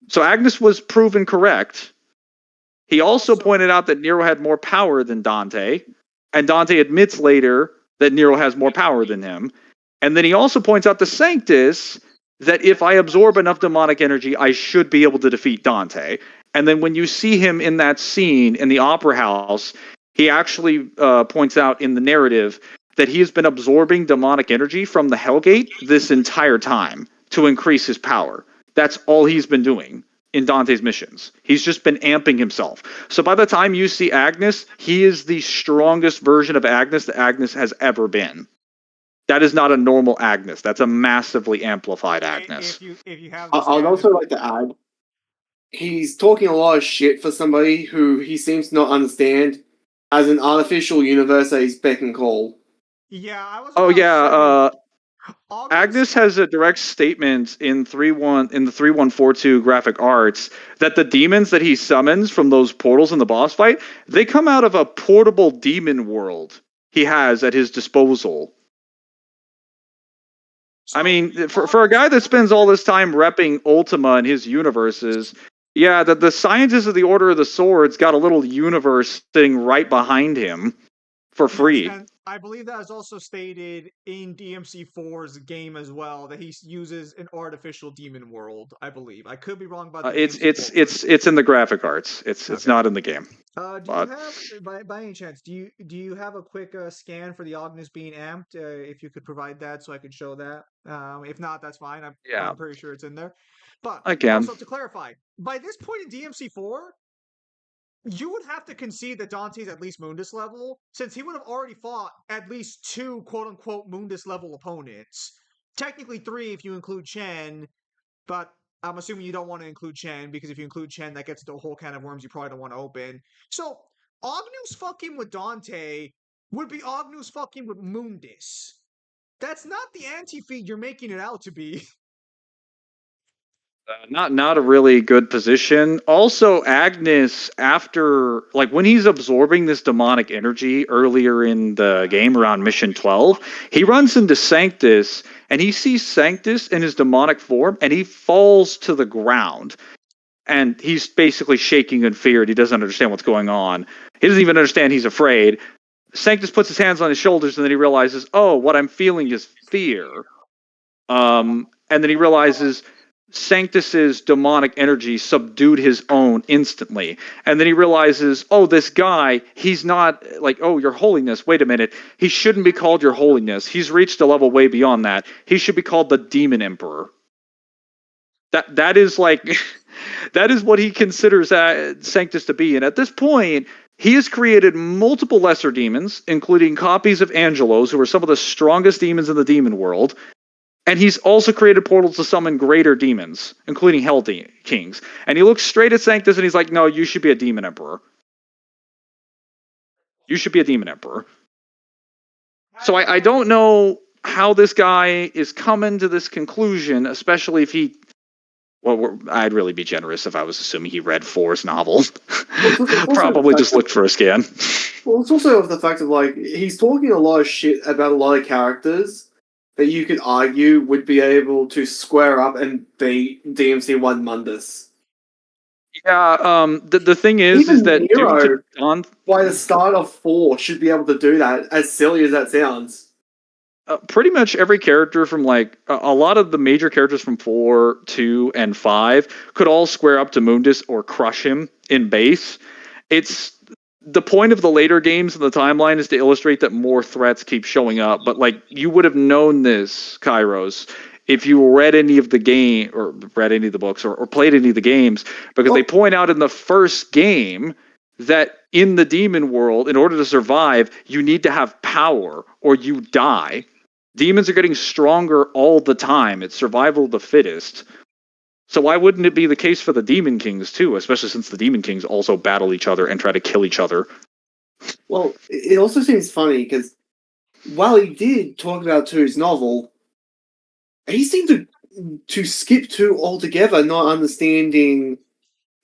Speaker 2: So Agnes was proven correct. He also pointed out that Nero had more power than Dante, and Dante admits later that Nero has more power than him. And then he also points out to Sanctus that if I absorb enough demonic energy, I should be able to defeat Dante. And then when you see him in that scene in the opera house, he actually points out in the narrative that he has been absorbing demonic energy from the Hellgate this entire time to increase his power. That's all he's been doing in Dante's missions. He's just been amping himself. So by the time you see Agnes, he is the strongest version of Agnes that Agnes has ever been. That is not a normal Agnes. That's a massively amplified Agnes.
Speaker 1: If you have
Speaker 3: I'd also like to add, he's talking a lot of shit for somebody who he seems to not understand as an artificial universe that he's beck and call.
Speaker 1: Yeah, I was.
Speaker 2: Oh yeah,
Speaker 1: August-
Speaker 2: Agnes has a direct statement in the 3142 graphic arts that the demons that he summons from those portals in the boss fight, they come out of a portable demon world he has at his disposal. I mean, for a guy that spends all this time repping Ultima and his universes, yeah, the scientists of the Order of the Swords got a little universe sitting right behind him for free.
Speaker 1: Yes, and I believe that is also stated in DMC4's game as well, that he uses an artificial demon world. I believe. I could be wrong about the
Speaker 2: it's in the graphic arts. It's
Speaker 1: Okay.
Speaker 2: not in the game.
Speaker 1: Do you have, by any chance, do you have a quick scan for the Agnus being amped? If you could provide that, so I could show that. If not, that's fine. I'm pretty sure it's in there. But
Speaker 2: I can.
Speaker 1: Also, to clarify, by this point in DMC4, you would have to concede that Dante's at least Mundus level, since he would have already fought at least 2 quote-unquote Mundus level opponents. Technically 3 if you include Chen, but I'm assuming you don't want to include Chen, because if you include Chen, that gets into a whole can of worms you probably don't want to open. So, Agnus fucking with Dante would be Agnus fucking with Mundus. That's not the anti-feed you're making it out to be.
Speaker 2: Not a really good position. Also, Agnes, after when he's absorbing this demonic energy earlier in the game around mission 12, he runs into Sanctus and he sees Sanctus in his demonic form and he falls to the ground. And he's basically shaking in fear. He doesn't understand what's going on. He doesn't even understand he's afraid. Sanctus puts his hands on his shoulders and then he realizes, oh, what I'm feeling is fear. And then he realizes Sanctus's demonic energy subdued his own instantly. And then he realizes, oh, this guy, he's not oh, your holiness, wait a minute. He shouldn't be called your holiness. He's reached a level way beyond that. He should be called the Demon Emperor. That is that is what he considers Sanctus to be. And at this point, he has created multiple lesser demons, including copies of Angelos, who are some of the strongest demons in the demon world. And he's also created portals to summon greater demons, including Hell Kings. And he looks straight at Sanctus and he's like, no, you should be a Demon Emperor. You should be a Demon Emperor. So I don't know how this guy is coming to this conclusion, especially if he... Well, I'd really be generous if I was assuming he read 4's novels. Probably just looked for a scan.
Speaker 3: Well, it's also of the fact of, he's talking a lot of shit about a lot of characters that you could argue would be able to square up and beat DMC1 Mundus.
Speaker 2: Yeah, the thing is that
Speaker 3: Nero, by the start of 4, should be able to do that, as silly as that sounds.
Speaker 2: Pretty much every character from, a lot of the major characters from 4, 2, and 5 could all square up to Mundus or crush him in base. It's... The point of the later games in the timeline is to illustrate that more threats keep showing up. But you would have known this, Kairos, if you read any of the game or read any of the books or played any of the games, because they point out in the first game that in the demon world, in order to survive, you need to have power or you die. Demons are getting stronger all the time. It's survival of the fittest. So why wouldn't it be the case for the Demon Kings, too? Especially since the Demon Kings also battle each other and try to kill each other.
Speaker 3: Well, it also seems funny, because while he did talk about 2's novel, he seemed to skip 2 altogether, not understanding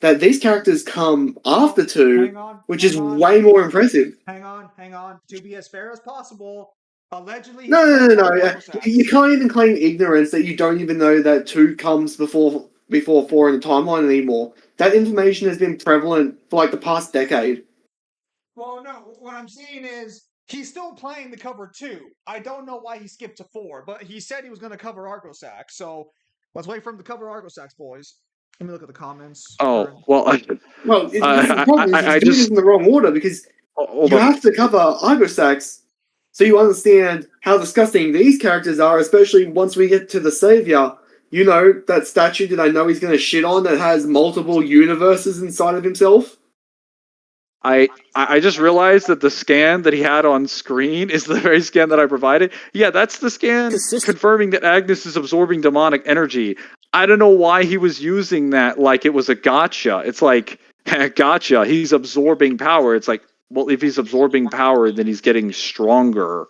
Speaker 3: that these characters come after 2, which is way more impressive.
Speaker 1: Hang on. To be as fair as possible, allegedly...
Speaker 3: No. You can't even claim ignorance that you don't even know that 2 comes before 4 in the timeline anymore. That information has been prevalent for the past decade.
Speaker 1: Well, no, what I'm saying is he's still playing the cover 2. I don't know why he skipped to 4, but he said he was going to cover Argosax, so let's wait for him to cover Argosax, boys. Let me look at the comments.
Speaker 2: Oh, well...
Speaker 3: The problem is he's doing this in the wrong order, because you have to cover Argosax so you understand how disgusting these characters are, especially once we get to the Savior. You know, that statue that I know he's going to shit on that has multiple universes inside of himself?
Speaker 2: I just realized that the scan that he had on screen is the very scan that I provided. Yeah, that's the scan confirming that Agnes is absorbing demonic energy. I don't know why he was using that like it was a gotcha. It's like, gotcha, he's absorbing power. It's like, well, if he's absorbing power, then he's getting stronger.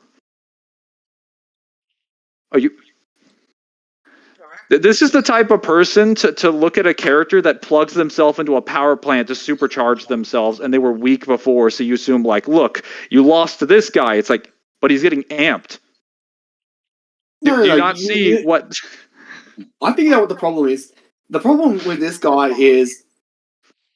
Speaker 2: Are you... This is the type of person to look at a character that plugs themselves into a power plant to supercharge themselves, and they were weak before, so you assume, look, you lost to this guy. It's like, but he's getting amped.
Speaker 3: No,
Speaker 2: Do
Speaker 3: no,
Speaker 2: you
Speaker 3: no.
Speaker 2: not see what?
Speaker 3: I figured out what the problem is. The problem with this guy is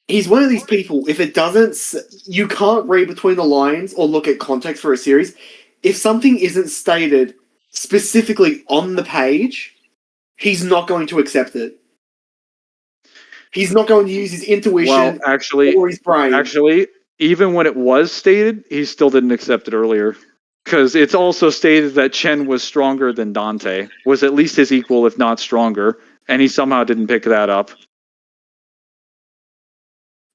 Speaker 3: he's one of these people. If it doesn't, you can't read between the lines or look at context for a series. If something isn't stated specifically on the page, he's not going to accept it. He's not going to use his intuition or his brain.
Speaker 2: Actually, even when it was stated, he still didn't accept it earlier. Because it's also stated that Chen was stronger than Dante, was at least his equal, if not stronger, and he somehow didn't pick that up.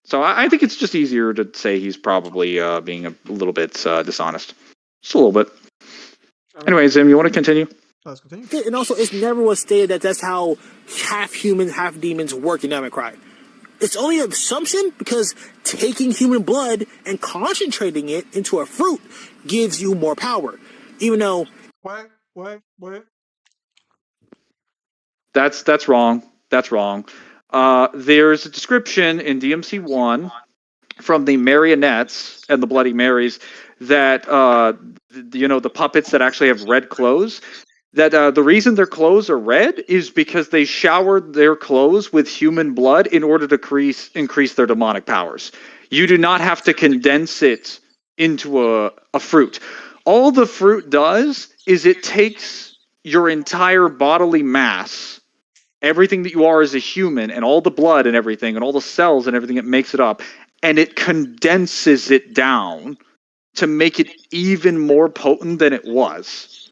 Speaker 2: So I think it's just easier to say he's probably being a little bit dishonest. Just a little bit. Anyway, Zim, you want to continue?
Speaker 1: Let's continue.
Speaker 6: Yeah, and also, it never was stated that that's how half humans, half demons work in Democrat. It's only an assumption because taking human blood and concentrating it into a fruit gives you more power. Even though...
Speaker 1: What?
Speaker 2: That's wrong. That's wrong. There's a description in DMC 1 from the marionettes and the Bloody Marys that, the puppets that actually have red clothes, that the reason their clothes are red is because they showered their clothes with human blood in order to increase their demonic powers. You do not have to condense it into a fruit. All the fruit does is it takes your entire bodily mass, everything that you are as a human, and all the blood and everything, and all the cells and everything that makes it up, and it condenses it down to make it even more potent than it was.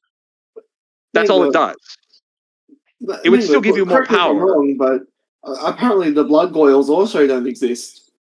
Speaker 2: That's all it does. It would still give you more power.
Speaker 3: I'm wrong, but apparently the blood goils also don't exist.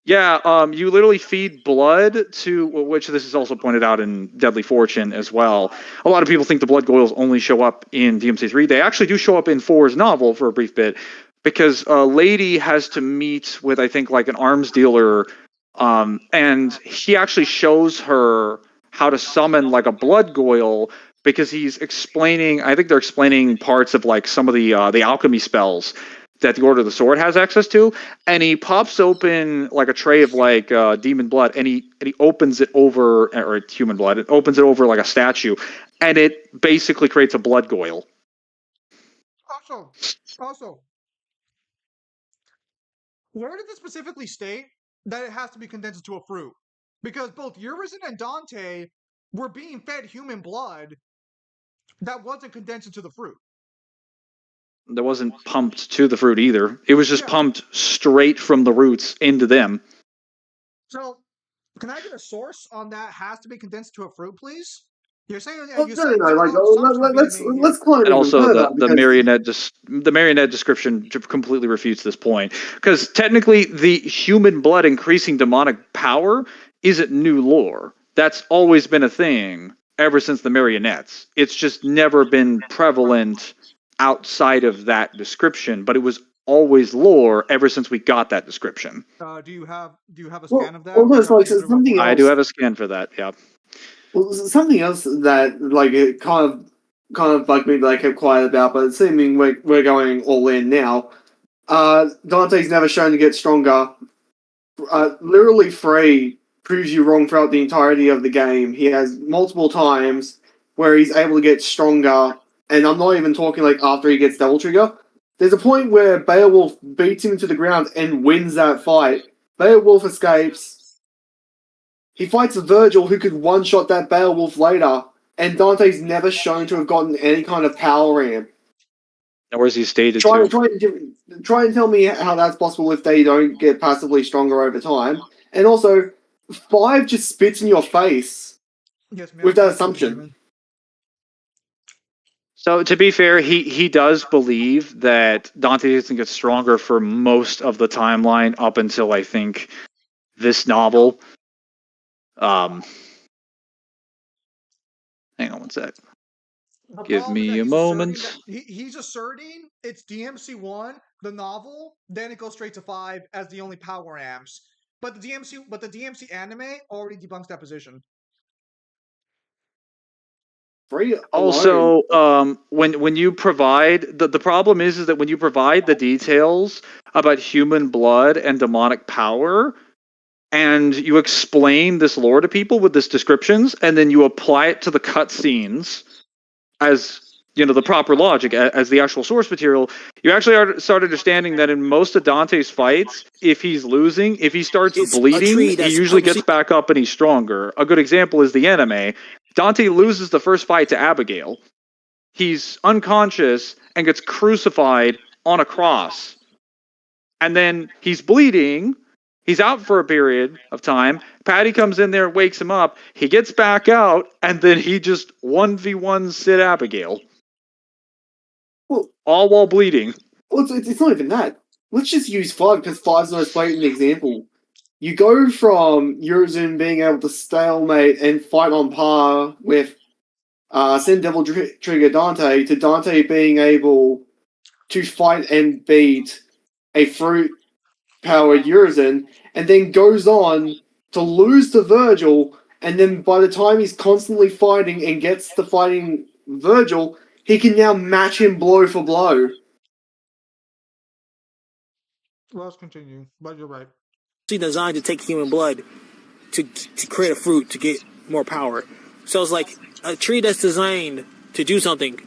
Speaker 2: Yeah, you literally feed blood to, which this is also pointed out in Deadly Fortune as well. A lot of people think the blood goils only show up in DMC3. They actually do show up in 4's novel for a brief bit, because a lady has to meet with, I think, like an arms dealer, and he actually shows her how to summon like a blood goil, because he's explaining, I think they're explaining parts of like some of the alchemy spells that the Order of the Sword has access to, and he pops open like a tray of like demon blood, and he opens it over, or human blood, it opens it over like a statue, and it basically creates a blood goil.
Speaker 1: Also, where did it specifically state that it has to be condensed into a fruit? Because both Urizen and Dante were being fed human blood that wasn't condensed into the fruit.
Speaker 2: That wasn't pumped to the fruit either. It was just pumped straight from the roots into them.
Speaker 1: So, can I get a source on that has to be condensed to a fruit, please? You're saying
Speaker 3: Let's climb
Speaker 2: and also the marionette description completely refutes this point, because technically the human blood increasing demonic power isn't new lore. That's always been a thing ever since the marionettes. It's just never been prevalent outside of that description, but it was always lore ever since we got that description.
Speaker 1: Do you have a scan of that?
Speaker 2: I do have a scan for that. Yeah.
Speaker 3: Well, something else that like it kind of bugged me that I kept quiet about, but it's seeming we're going all in now. Dante's never shown to get stronger. Literally free proves you wrong throughout the entirety of the game. He has multiple times where he's able to get stronger, and I'm not even talking like after he gets Devil Trigger. There's a point where Beowulf beats him into the ground and wins that fight. Beowulf escapes. He fights Virgil, who could one-shot that Beowulf later, and Dante's never shown to have gotten any kind of power ramp.
Speaker 2: Nor is he stated
Speaker 3: try and tell me how that's possible if they don't get passively stronger over time. And also, 5 just spits in your face with that assumption.
Speaker 2: So to be fair, he does believe that Dante doesn't get stronger for most of the timeline up until I think this novel. Hang on one sec. Give me a moment.
Speaker 1: He's asserting it's DMC1, the novel, then it goes straight to 5 as the only power amps. But the DMC anime already debunks that position.
Speaker 2: Also, when you provide the problem is that when you provide the details about human blood and demonic power, and you explain this lore to people with these descriptions, and then you apply it to the cutscenes, as the proper logic, as the actual source material, you actually start understanding that in most of Dante's fights, if he's losing, if he starts bleeding, he usually gets back up and he's stronger. A good example is the anime. Dante loses the first fight to Abigail. He's unconscious and gets crucified on a cross. And then he's bleeding. He's out for a period of time. Patty comes in there, wakes him up. He gets back out, and then he just 1v1 Sid Abigail.
Speaker 3: Well,
Speaker 2: all while bleeding.
Speaker 3: Well, it's not even that. Let's just use 5 because 5's the most blatant example. You go from Urizen being able to stalemate and fight on par with Sin Devil Trigger Dante to Dante being able to fight and beat a fruit-powered Urizen, and then goes on to lose to Virgil, and then by the time he's constantly fighting and gets to fighting Virgil, he can now match him blow for blow.
Speaker 1: Well, let's continue, but you're right.
Speaker 6: Designed to take human blood to create a fruit to get more power. So it's like a tree that's designed to do something.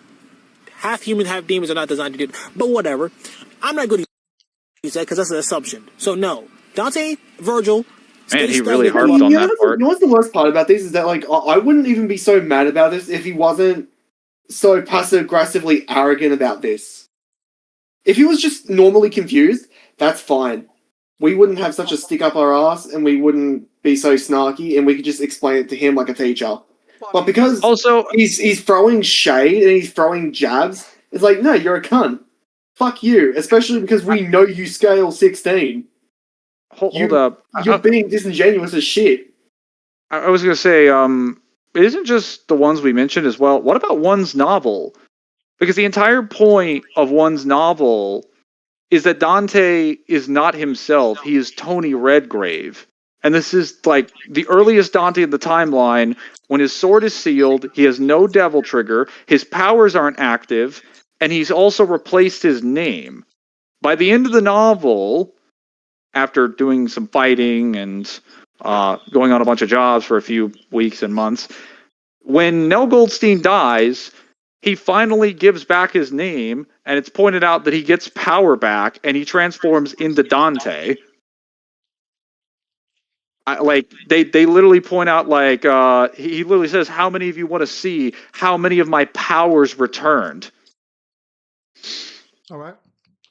Speaker 6: Half human, half demons are not designed to do it. But whatever. I'm not going to use that because that's an assumption. So no. Dante, Virgil.
Speaker 2: Man, he really harped on that part.
Speaker 3: You know what's the worst part about this is that, like, I wouldn't even be so mad about this if he wasn't so passive-aggressively arrogant about this. If he was just normally confused, that's fine. We wouldn't have such a stick up our ass, and we wouldn't be so snarky, and we could just explain it to him like a teacher. But because
Speaker 2: also
Speaker 3: he's throwing shade and he's throwing jabs, it's like, no, you're a cunt. Fuck you. Especially because we know you scale 16.
Speaker 2: Hold up.
Speaker 3: You're being disingenuous as shit.
Speaker 2: I was going to say, it isn't just the ones we mentioned as well. What about one's novel? Because the entire point of one's novel is that Dante is not himself. He is Tony Redgrave. And this is like the earliest Dante in the timeline. When his sword is sealed, he has no devil trigger, his powers aren't active, and he's also replaced his name. By the end of the novel, after doing some fighting and going on a bunch of jobs for a few weeks and months, when Nell Goldstein dies, he finally gives back his name, and it's pointed out that he gets power back, and he transforms into Dante. They literally point out, like, he literally says, how many of you want to see how many of my powers returned?
Speaker 1: All right.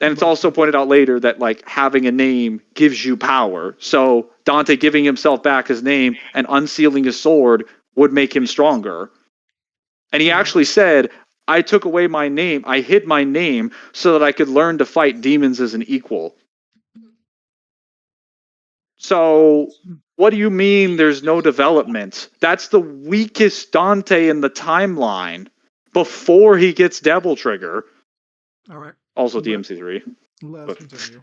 Speaker 2: And it's also pointed out later that, like, having a name gives you power. So Dante giving himself back his name and unsealing his sword would make him stronger. And he actually said, I took away my name, I hid my name so that I could learn to fight demons as an equal. So, what do you mean there's no development? That's the weakest Dante in the timeline before he gets Devil Trigger.
Speaker 1: All right.
Speaker 2: Also DMC3.
Speaker 1: Let's continue.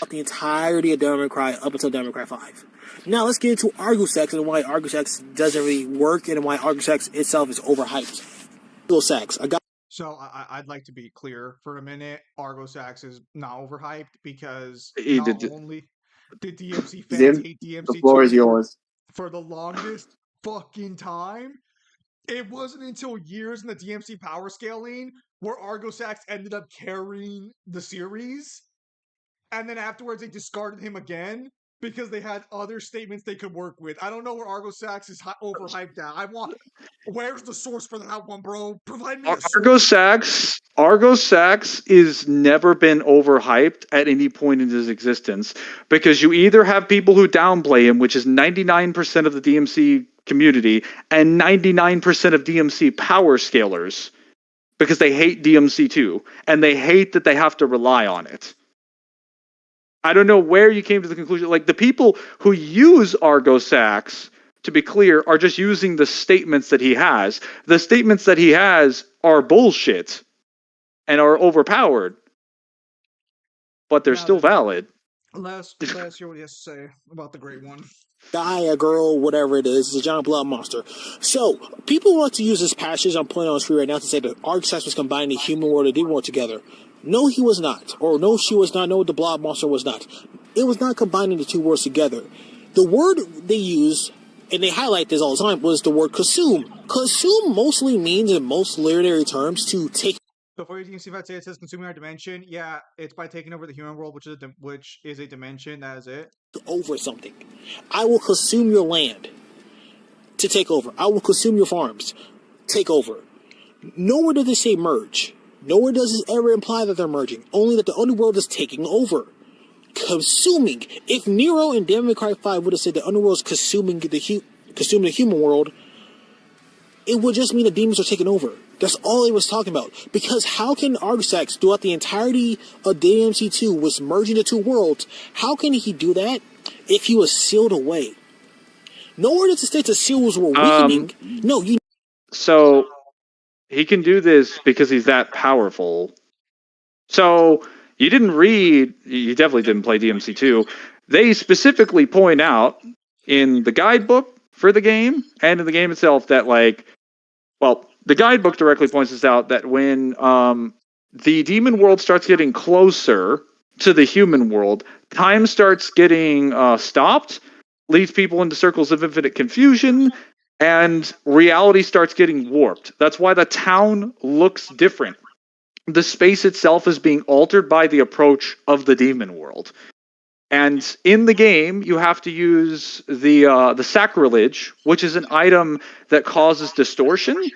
Speaker 6: The entirety of Devil May Cry up until Devil May Cry 5. Now let's get into Argosax and why Argosax doesn't really work and why Argosax itself is overhyped. Argosax,
Speaker 1: So I'd like to be clear for a minute. Argosax is not overhyped because only did DMC fans hate DMC2,
Speaker 3: the floor is yours.
Speaker 1: For the longest fucking time, it wasn't until years in the DMC power scaling where Argosax ended up carrying the series. And then afterwards, they discarded him again because they had other statements they could work with. I don't know where Argosax is overhyped at. Where's the source for that one, bro? Provide me a source.
Speaker 2: Argosax is never been overhyped at any point in his existence because you either have people who downplay him, which is 99% of the DMC community, and 99% of DMC power scalers because they hate DMC2 and they hate that they have to rely on it. I don't know where you came to the conclusion. Like, the people who use Argosax, to be clear, are just using the statements that he has. The statements that he has are bullshit and are overpowered, but they're still valid.
Speaker 1: Let's hear what he has to say about the Great One.
Speaker 6: Gaia, girl, whatever it is, it's a giant blood monster. So, people want to use this passage I'm putting on the screen right now to say that Argosax was combining the human world and demon world together. No, he was not. Or no, she was not. No, the blob monster was not. It was not combining the two worlds together. The word they use and they highlight this all the time, was the word consume. Consume mostly means, in most literary terms, to take.
Speaker 1: Before you can see if I say it says consuming our dimension, yeah, it's by taking over the human world, which is a dimension. That is it.
Speaker 6: Over something. I will consume your land to take over. I will consume your farms. Take over. Nowhere does it say merge. Nowhere does it ever imply that they're merging. Only that the underworld is taking over. Consuming. If Nero in Devil May Cry 5 would have said the underworld is consuming the human world, it would just mean the demons are taking over. That's all he was talking about. Because how can Arsax, throughout the entirety of DMC2, was merging the two worlds, how can he do that if he was sealed away? Nowhere does it state the seals were weakening. No, you.
Speaker 2: So he can do this because he's that powerful. So you definitely didn't play DMC2. They specifically point out in the guidebook for the game and in the game itself that, like, well, the guidebook directly points us out that when the demon world starts getting closer to the human world, time starts getting stopped, leads people into circles of infinite confusion, and reality starts getting warped. That's why the town looks different. The space itself is being altered by the approach of the demon world. And in the game, you have to use the sacrilege, which is an item that causes distortion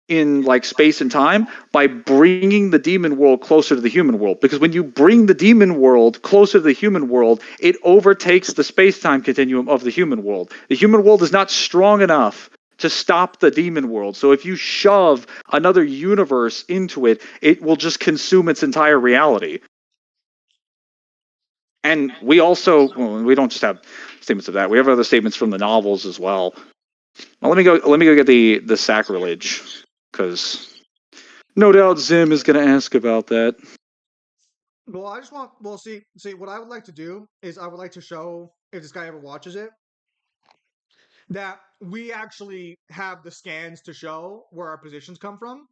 Speaker 2: in like space and time, by bringing the demon world closer to the human world. Because when you bring the demon world closer to the human world, it overtakes the space-time continuum of the human world. The human world is not strong enough to stop the demon world. So if you shove another universe into it, it will just consume its entire reality. And we we don't just have statements of that. We have other statements from the novels as well. Well, let me go get the sacrilege, because no doubt Zim is going to ask about that.
Speaker 1: Well, I just want. Well, see, what I would like to do is I would like to show, if this guy ever watches it, that we actually have the scans to show where our positions come from,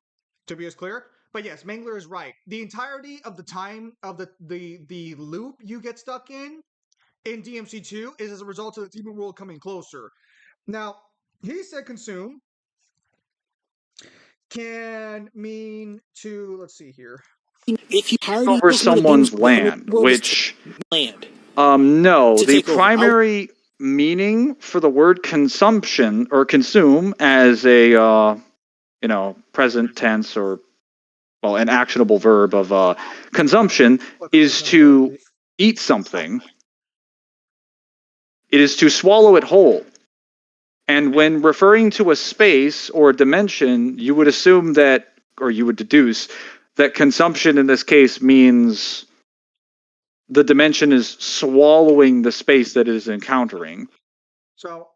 Speaker 1: to be as clear. But yes, Mangler is right. The entirety of the time of the loop you get stuck in DMC2 is as a result of the demon world coming closer. Now, he said consume can mean to, let's see here.
Speaker 6: If you
Speaker 2: over someone's land, which no, the primary meaning for the word consumption or consume as a present tense or an actionable verb of consumption is to eat something. It is to swallow it whole. And when referring to a space or a dimension, you would assume that, or you would deduce that consumption in this case means the dimension is swallowing the space that it is encountering.
Speaker 1: So,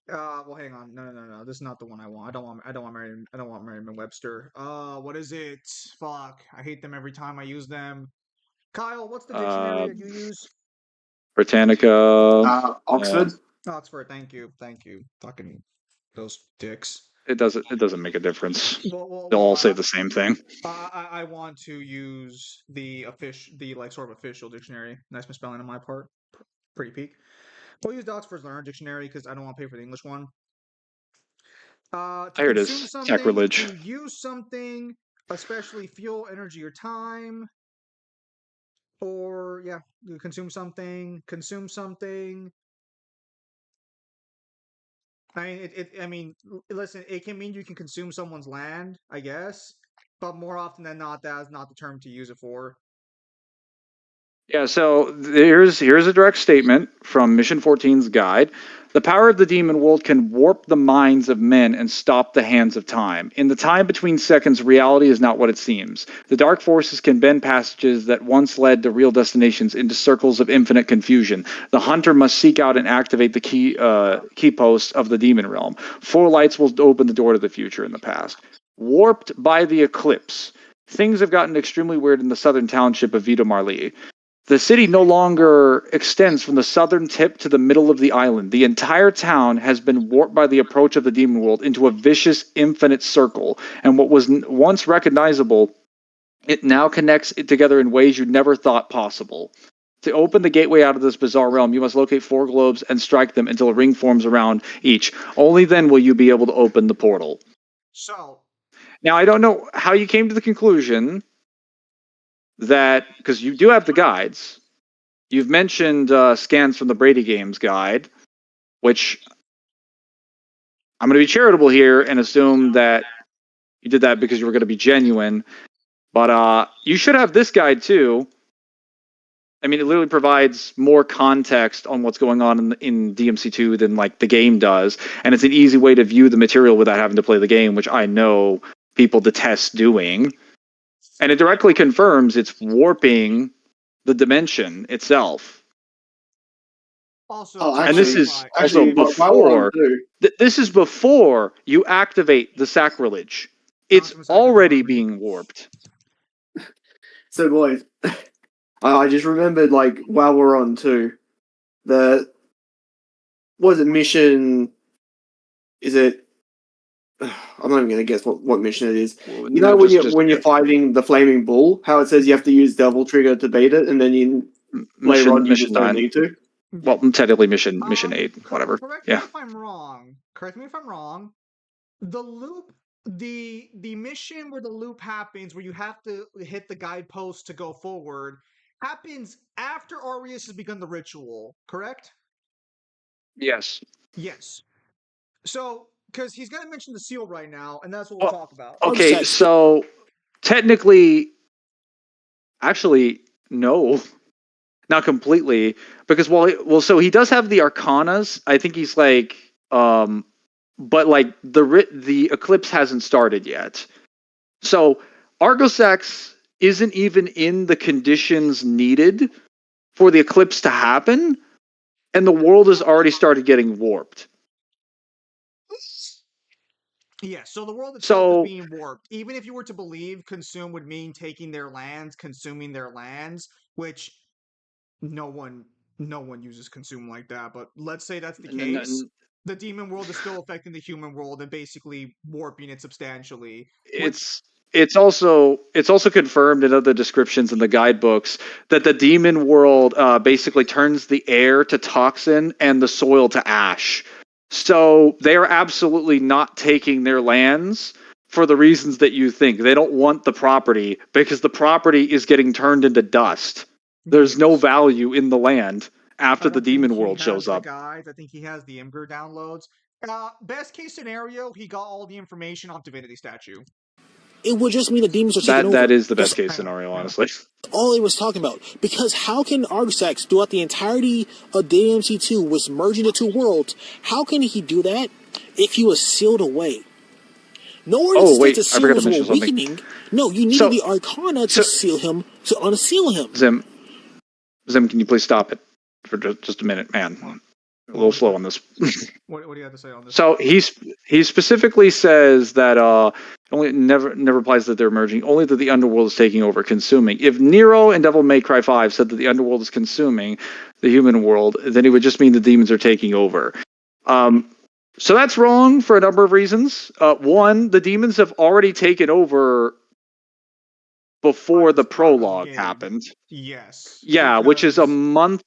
Speaker 1: well, hang on. No. This is not the one I want. I don't want Merriam-Webster. What is it? Fuck. I hate them every time I use them. Kyle, what's the dictionary that you use?
Speaker 2: Britannica.
Speaker 3: Oxford.
Speaker 1: Oxford. Thank you. Fucking those dicks.
Speaker 2: It doesn't make a difference. They'll all say the same thing.
Speaker 1: I want to use the sort of official dictionary. Nice misspelling on my part. Pretty peak. We'll use Oxford's Learner Dictionary because I don't want to pay for the English one.
Speaker 2: Here it is. Sacrilege.
Speaker 1: To use something, especially fuel, energy, or time. Or, yeah, you consume something. Listen, it can mean you can consume someone's land, I guess. But more often than not, that is not the term to use it for.
Speaker 2: Yeah, so here's a direct statement from Mission 14's guide. The power of the demon world can warp the minds of men and stop the hands of time. In the time between seconds, reality is not what it seems. The dark forces can bend passages that once led to real destinations into circles of infinite confusion. The hunter must seek out and activate the key post of the demon realm. 4 lights will open the door to the future and the past. Warped by the eclipse. Things have gotten extremely weird in the southern township of Vito Marley. The city no longer extends from the southern tip to the middle of the island. The entire town has been warped by the approach of the demon world into a vicious, infinite circle. And what was once recognizable, it now connects it together in ways you never thought possible. To open the gateway out of this bizarre realm, you must locate 4 globes and strike them until a ring forms around each. Only then will you be able to open the portal.
Speaker 1: So,
Speaker 2: Now, I don't know how you came to the conclusion that, because you do have the guides. You've mentioned scans from the Brady Games guide, which I'm going to be charitable here and assume that you did that because you were going to be genuine. But you should have this guide too. I mean, it literally provides more context on what's going on in DMC2 than like the game does, and it's an easy way to view the material without having to play the game, which I know people detest doing. And it directly confirms it's warping the dimension itself.
Speaker 1: also,
Speaker 3: Oh,
Speaker 2: And this is
Speaker 3: actually,
Speaker 2: also
Speaker 3: while we're on
Speaker 2: before.
Speaker 3: too,
Speaker 2: This is before you activate the sacrilege. It's already being warped.
Speaker 3: so boys, I just remembered, like, while we're on too, the was it mission? Is it? I'm not even gonna guess what mission it is.
Speaker 2: Well,
Speaker 3: You know
Speaker 2: no,
Speaker 3: when you're fighting the flaming bull, how it says you have to use Devil Trigger to beat it, and then you later on you
Speaker 2: mission
Speaker 3: just don't
Speaker 2: 9.
Speaker 3: need to.
Speaker 2: Well, technically mission 8, whatever.
Speaker 1: Correct
Speaker 2: Yeah.
Speaker 1: me if I'm wrong. Correct me if I'm wrong. The loop, the mission where the loop happens, where you have to hit the guidepost to go forward, happens after Arius has begun the ritual. Correct?
Speaker 2: Yes.
Speaker 1: Yes. So, because he's going to mention the seal right now, and that's what
Speaker 2: Well,
Speaker 1: we'll talk about.
Speaker 2: Okay, so technically, actually, no, not completely, because so he does have the Arcanas. I think he's like, but like the eclipse hasn't started yet. So Argosax isn't even in the conditions needed for the eclipse to happen, and the world has already started getting warped.
Speaker 1: Yeah, so the world itself
Speaker 2: So-
Speaker 1: is being warped. Even if you were to believe consume would mean taking their lands, consuming their lands, which no one uses consume like that, but let's say that's the case. The demon world is still affecting the human world and basically warping it substantially.
Speaker 2: It's also confirmed in other descriptions in the guidebooks that the demon world basically turns the air to toxin and the soil to ash. So they are absolutely not taking their lands for the reasons that you think. They don't want the property because the property is getting turned into dust. There's no value in the land after the demon world shows up.
Speaker 1: Guys, I think he has the Imgur downloads. Best case scenario, he got all the information off Divinity Statue.
Speaker 6: It would just mean the demons are taking over.
Speaker 2: That is the best case scenario, honestly.
Speaker 6: All it was talking about. Because how can Argosax, throughout the entirety of DMC2, was merging the two worlds, how can he do that if he was sealed away? Nowhere does it state the seal was weakening. No, you needed the Arcana to seal him, to unseal him.
Speaker 2: Zim, can you please stop it for just a minute, man? A little slow on this.
Speaker 1: What do you have to say on this?
Speaker 2: So he specifically says that only never implies that they're merging, only that the underworld is taking over, consuming. If Nero and Devil May Cry 5 said that the underworld is consuming the human world, then it would just mean the demons are taking over. So that's wrong for a number of reasons. One, the demons have already taken over before the prologue happened.
Speaker 1: Yes.
Speaker 2: Yeah, which is a month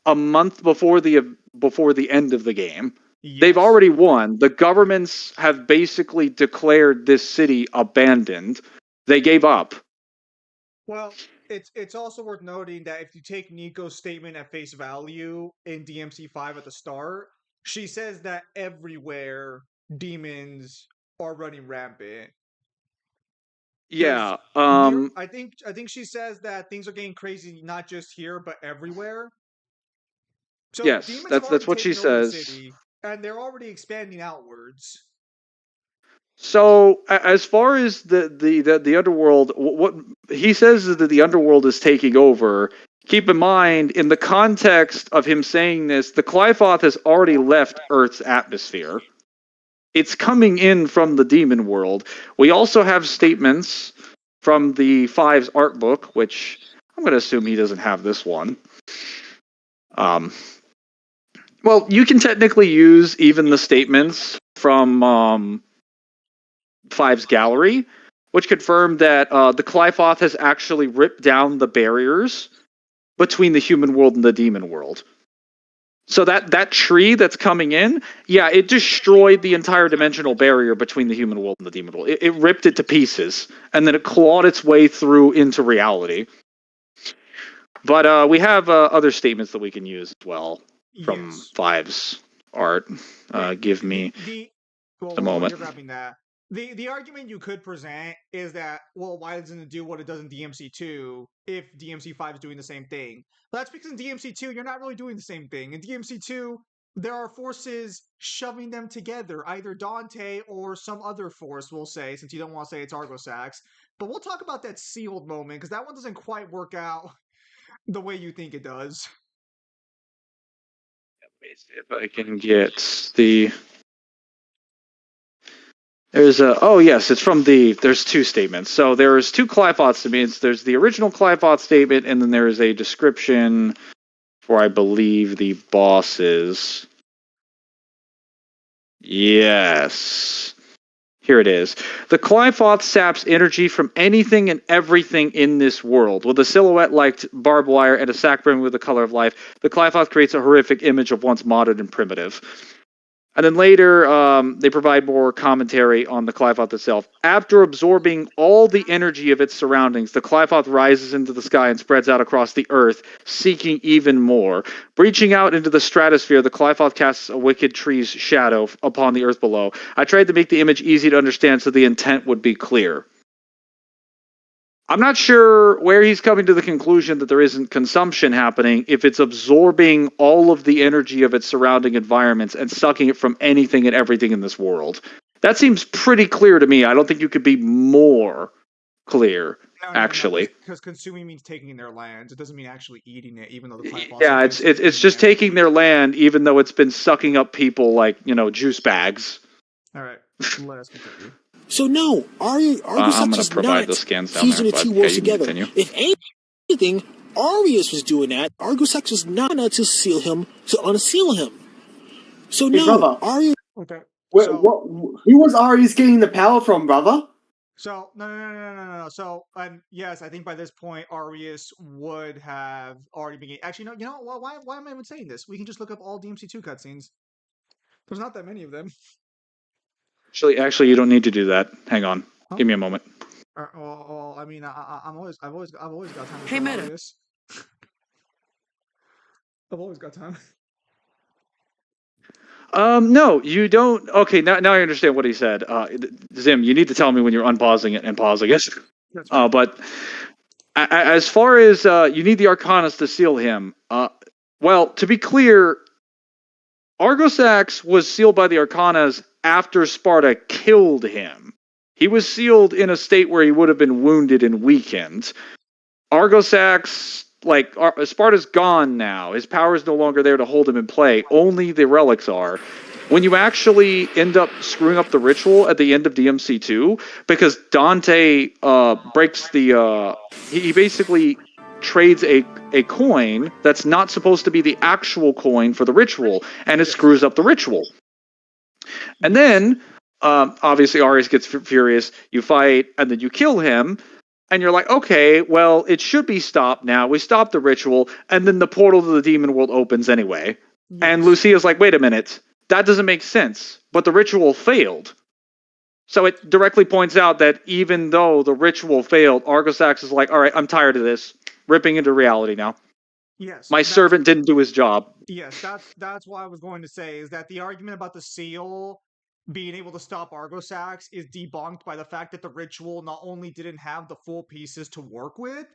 Speaker 2: before the end of the game. Yes. They've already won. The governments have basically declared this city abandoned. They gave up.
Speaker 1: Well, it's also worth noting that if you take Nico's statement at face value in DMC5 at the start, she says that everywhere demons are running rampant.
Speaker 2: Yeah.
Speaker 1: I think she says that things are getting crazy not just here but everywhere. So
Speaker 2: yes, that's what she says.
Speaker 1: City, and they're already expanding outwards.
Speaker 2: So, as far as the underworld, what he says is that the underworld is taking over. Keep in mind, in the context of him saying this, the Qliphoth has already left Earth's atmosphere. It's coming in from the demon world. We also have statements from the Five's art book, which I'm going to assume he doesn't have this one. Well, you can technically use even the statements from Five's gallery, which confirmed that the Qliphoth has actually ripped down the barriers between the human world and the demon world. So that tree that's coming in, yeah, it destroyed the entire dimensional barrier between the human world and the demon world. It ripped it to pieces, and then it clawed its way through into reality. But we have other statements that we can use as well from Five's art. Give me a moment.
Speaker 1: You're grabbing that. The argument you could present is that, well, why doesn't it do what it does in DMC2 if DMC5 is doing the same thing? But that's because in DMC2, you're not really doing the same thing. In DMC2, there are forces shoving them together, either Dante or some other force, we'll say, since you don't want to say it's Argosax. But we'll talk about that sealed moment, because that one doesn't quite work out the way you think it does.
Speaker 2: Let me see if I can get the... There's it's from there's two statements. So there's two Qliphoth statements. There's the original Qliphoth statement, and then there is a description for, I believe, the bosses. Yes. Here it is. The Qliphoth saps energy from anything and everything in this world. With a silhouette like barbed wire and a sack brimming with the color of life, the Qliphoth creates a horrific image of once modern and primitive. And then later, they provide more commentary on the Qliphoth itself. After absorbing all the energy of its surroundings, the Qliphoth rises into the sky and spreads out across the earth, seeking even more. Breaching out into the stratosphere, the Qliphoth casts a wicked tree's shadow upon the earth below. I tried to make the image easy to understand so the intent would be clear. I'm not sure where he's coming to the conclusion that there isn't consumption happening if it's absorbing all of the energy of its surrounding environments and sucking it from anything and everything in this world. That seems pretty clear to me. I don't think you could be more clear, actually.
Speaker 1: Because consuming means taking in their land. It doesn't mean actually eating it, even though the Qliphoth...
Speaker 2: Yeah, it's just taking their land, even though it's been sucking up people like, juice bags.
Speaker 1: All right, let us continue.
Speaker 6: So no, Argosax is not fusing the two worlds together.
Speaker 2: Continue.
Speaker 6: If anything, Arius was doing that. Argosax was not to seal him, to unseal him. So
Speaker 3: hey,
Speaker 6: no,
Speaker 3: brother.
Speaker 6: Arius...
Speaker 1: Okay.
Speaker 3: Wait, who was Arius getting the power from, brother?
Speaker 1: So, no. So, yes, I think by this point, Arius would have already been... Actually, no, why am I even saying this? We can just look up all DMC2 cutscenes. There's not that many of them.
Speaker 2: Actually, you don't need to do that. Hang on. Huh? Give me a moment.
Speaker 1: Well, I mean, I've always got time.
Speaker 7: Hey, Meta.
Speaker 1: I've always got time.
Speaker 2: No, you don't. Okay, now I understand what he said. Zim, you need to tell me when you're unpausing it and pausing it.
Speaker 1: That's right.
Speaker 2: But as far as you need the Arcanas to seal him, well, to be clear, Argosax was sealed by the Arcanas after Sparta killed him. He was sealed in a state where he would have been wounded and weakened. Argosax, Sparta's gone now. His power is no longer there to hold him in play. Only the relics are. When you actually end up screwing up the ritual at the end of DMC2, because Dante breaks the... he basically trades a coin that's not supposed to be the actual coin for the ritual, and it screws up the ritual. And then, obviously, Arius gets furious. You fight, and then you kill him. And you're like, okay, well, it should be stopped now. We stopped the ritual, and then the portal to the demon world opens anyway. Yes. And Lucia's like, wait a minute. That doesn't make sense. But the ritual failed. So it directly points out that even though the ritual failed, Argosax is like, all right, I'm tired of this. Ripping into reality now.
Speaker 1: Yes.
Speaker 2: My servant didn't do his job.
Speaker 1: Yes, that's what I was going to say, is that the argument about the seal being able to stop Argosax is debunked by the fact that the ritual not only didn't have the full pieces to work with,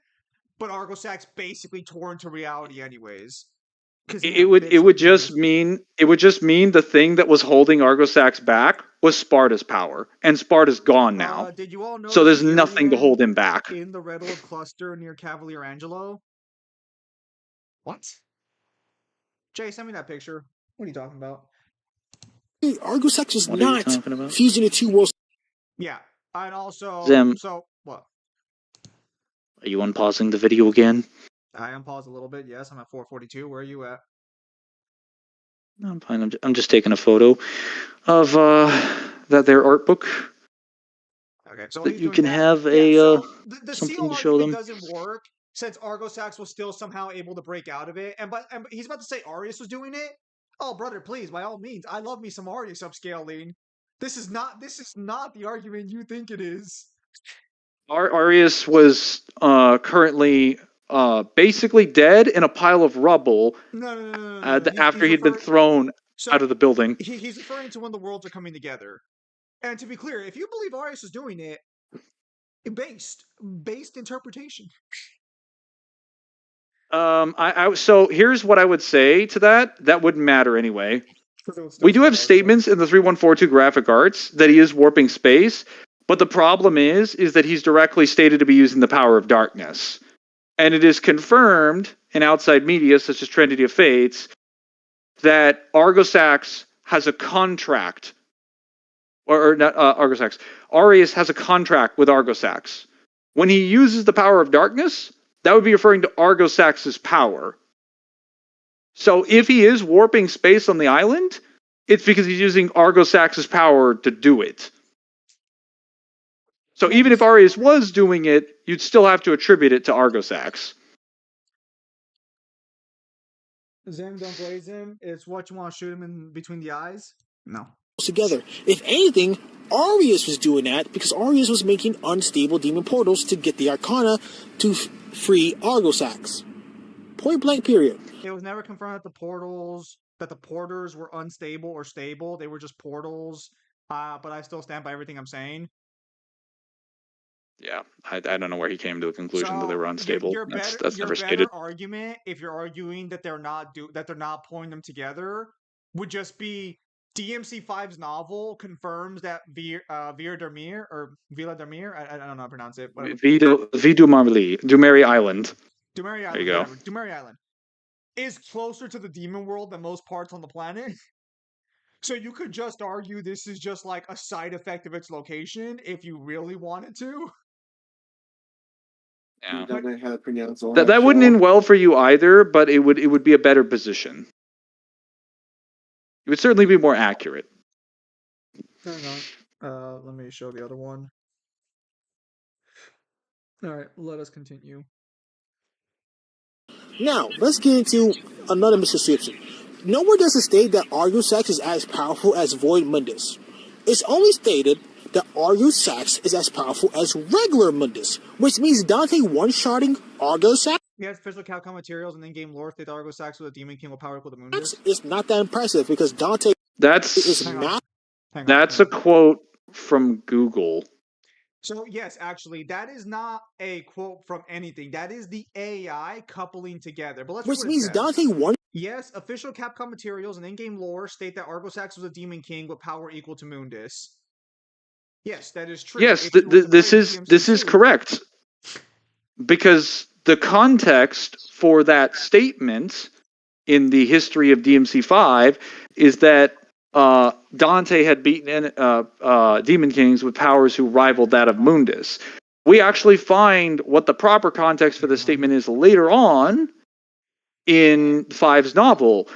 Speaker 1: but Argosax basically tore into reality anyways.
Speaker 2: It would just mean the thing that was holding Argosax back was Sparta's power, and Sparta's gone now.
Speaker 1: Did you all know
Speaker 2: so there's nothing to hold him back.
Speaker 1: In the Red Orb cluster near Cavalier Angelo? What? Jay, send me that picture. What are you talking about?
Speaker 6: Argosax is not fusing the two worlds.
Speaker 1: Yeah, and also...
Speaker 2: Zim,
Speaker 1: so, what?
Speaker 2: Are you unpausing the video again?
Speaker 1: I unpaused a little bit, yes. I'm at 442. Where are you at?
Speaker 2: No, I'm fine. I'm just taking a photo of their art book.
Speaker 1: Okay, so
Speaker 2: that you can have a
Speaker 1: the
Speaker 2: something
Speaker 1: seal
Speaker 2: to show them.
Speaker 1: Doesn't work since Argosax was still somehow able to break out of it, and he's about to say Arius was doing it. Oh, brother, please, by all means, I love me some Arius upscaling. This is not the argument you think it is.
Speaker 2: Arius was currently basically dead in a pile of rubble
Speaker 1: No.
Speaker 2: after he'd been thrown out of the building.
Speaker 1: He's referring to when the worlds are coming together. And to be clear, if you believe Arius is doing it, based interpretation.
Speaker 2: So here's what I would say to that. That wouldn't matter anyway. We do have statements in the 3142 graphic arts that he is warping space, but the problem is that he's directly stated to be using the power of darkness. And it is confirmed in outside media, such as Trinity of Fates, that Argosax has a contract, or not Argosax, Arius has a contract with Argosax. When he uses the power of darkness, that would be referring to Argosax's power. So if he is warping space on the island, it's because he's using Argosax's power to do it. So even if Arius was doing it, you'd still have to attribute it to Argosax.
Speaker 1: Zim, don't glaze him. It's what you want to shoot him in between the eyes? No.
Speaker 6: Together. If anything, Arius was doing that because Arius was making unstable demon portals to get the Arcana to free Argosax. Point blank, period.
Speaker 1: It was never confirmed that the porters were unstable or stable. They were just portals. But I still stand by everything I'm saying.
Speaker 2: Yeah, I don't know where he came to the conclusion that they were unstable. That's never stated.
Speaker 1: Your better argument, if you're arguing that they're not pulling them together, would just be DMC5's novel confirms that Villa Dermir, I don't know how to pronounce it.
Speaker 2: Dumeri Island.
Speaker 1: Dumeri Island.
Speaker 2: There you go.
Speaker 1: Dumeri Island is closer to the demon world than most parts on the planet. So you could just argue this is just like a side effect of its location if you really wanted to.
Speaker 2: Yeah.
Speaker 3: That
Speaker 2: wouldn't end well for you either, but it would be a better position. It would certainly be more accurate.
Speaker 1: Hang on. Let me show the other one. Alright, let us continue.
Speaker 6: Now, let's get into another misconception. Nowhere does it state that Argosax is as powerful as Void Mundus. It's only stated that Argosax is as powerful as regular Mundus, which means Dante one-shotting Argosax.
Speaker 1: Yes, official Capcom materials and in-game lore state that Argosax with a Demon King will power equal to Mundus.
Speaker 6: It's not that impressive because Dante
Speaker 2: is
Speaker 6: not.
Speaker 2: That's a quote from Google.
Speaker 1: So yes, actually, that is not a quote from anything. That is the AI coupling together. But let's.
Speaker 6: Which means Dante won.
Speaker 1: Yes, official Capcom materials and in-game lore state that Argosax was a Demon King with power equal to Mundus. Yes, that is true.
Speaker 2: Yes, this is correct. Because the context for that statement in the history of DMC5 is that Dante had beaten Demon Kings with powers who rivaled that of Mundus. We actually find what the proper context for the statement is later on in Five's novel,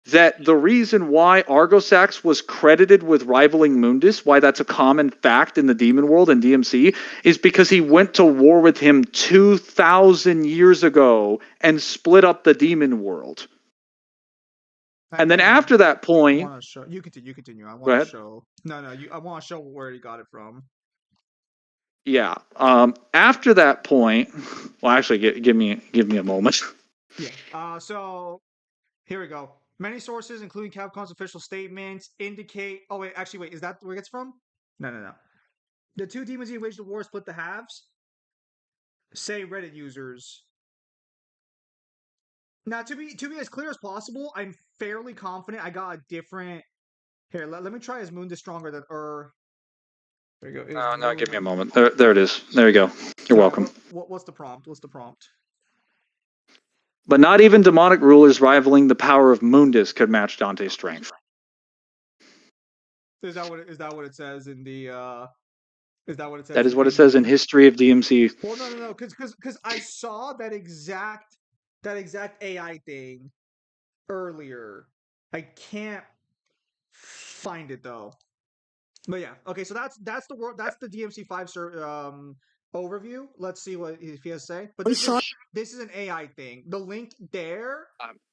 Speaker 2: that the reason why Argosax was credited with rivaling Mundus, why that's a common fact in the demon world and DMC, is because he went to war with him 2,000 years ago and split up the demon world. And then after that point,
Speaker 1: you continue. I want to show. I want to show where he got it from.
Speaker 2: Yeah. After that point, well, actually, give me a moment.
Speaker 1: Yeah. So here we go. Many sources, including Capcom's official statements, indicate. Oh wait, is that where it gets from? No. The two demons in which the war split the halves. Say Reddit users. Now, to be as clear as possible, I'm fairly confident I got a different. Here, let me try as Mundus stronger than There you go.
Speaker 2: No, give me a moment. There it is. There you go. You're welcome.
Speaker 1: What's the prompt?
Speaker 2: But not even demonic rulers rivaling the power of Mundus could match Dante's strength.
Speaker 1: Is that what it says in the? Is that what it says?
Speaker 2: That is what it says in History of DMC.
Speaker 1: Well, no, because I saw that exact AI thing earlier. I can't find it though. But yeah, okay. So that's the DMC5 overview. Let's see what if he has to say. But
Speaker 6: I'm
Speaker 1: this
Speaker 6: sorry.
Speaker 1: is an AI thing. The link there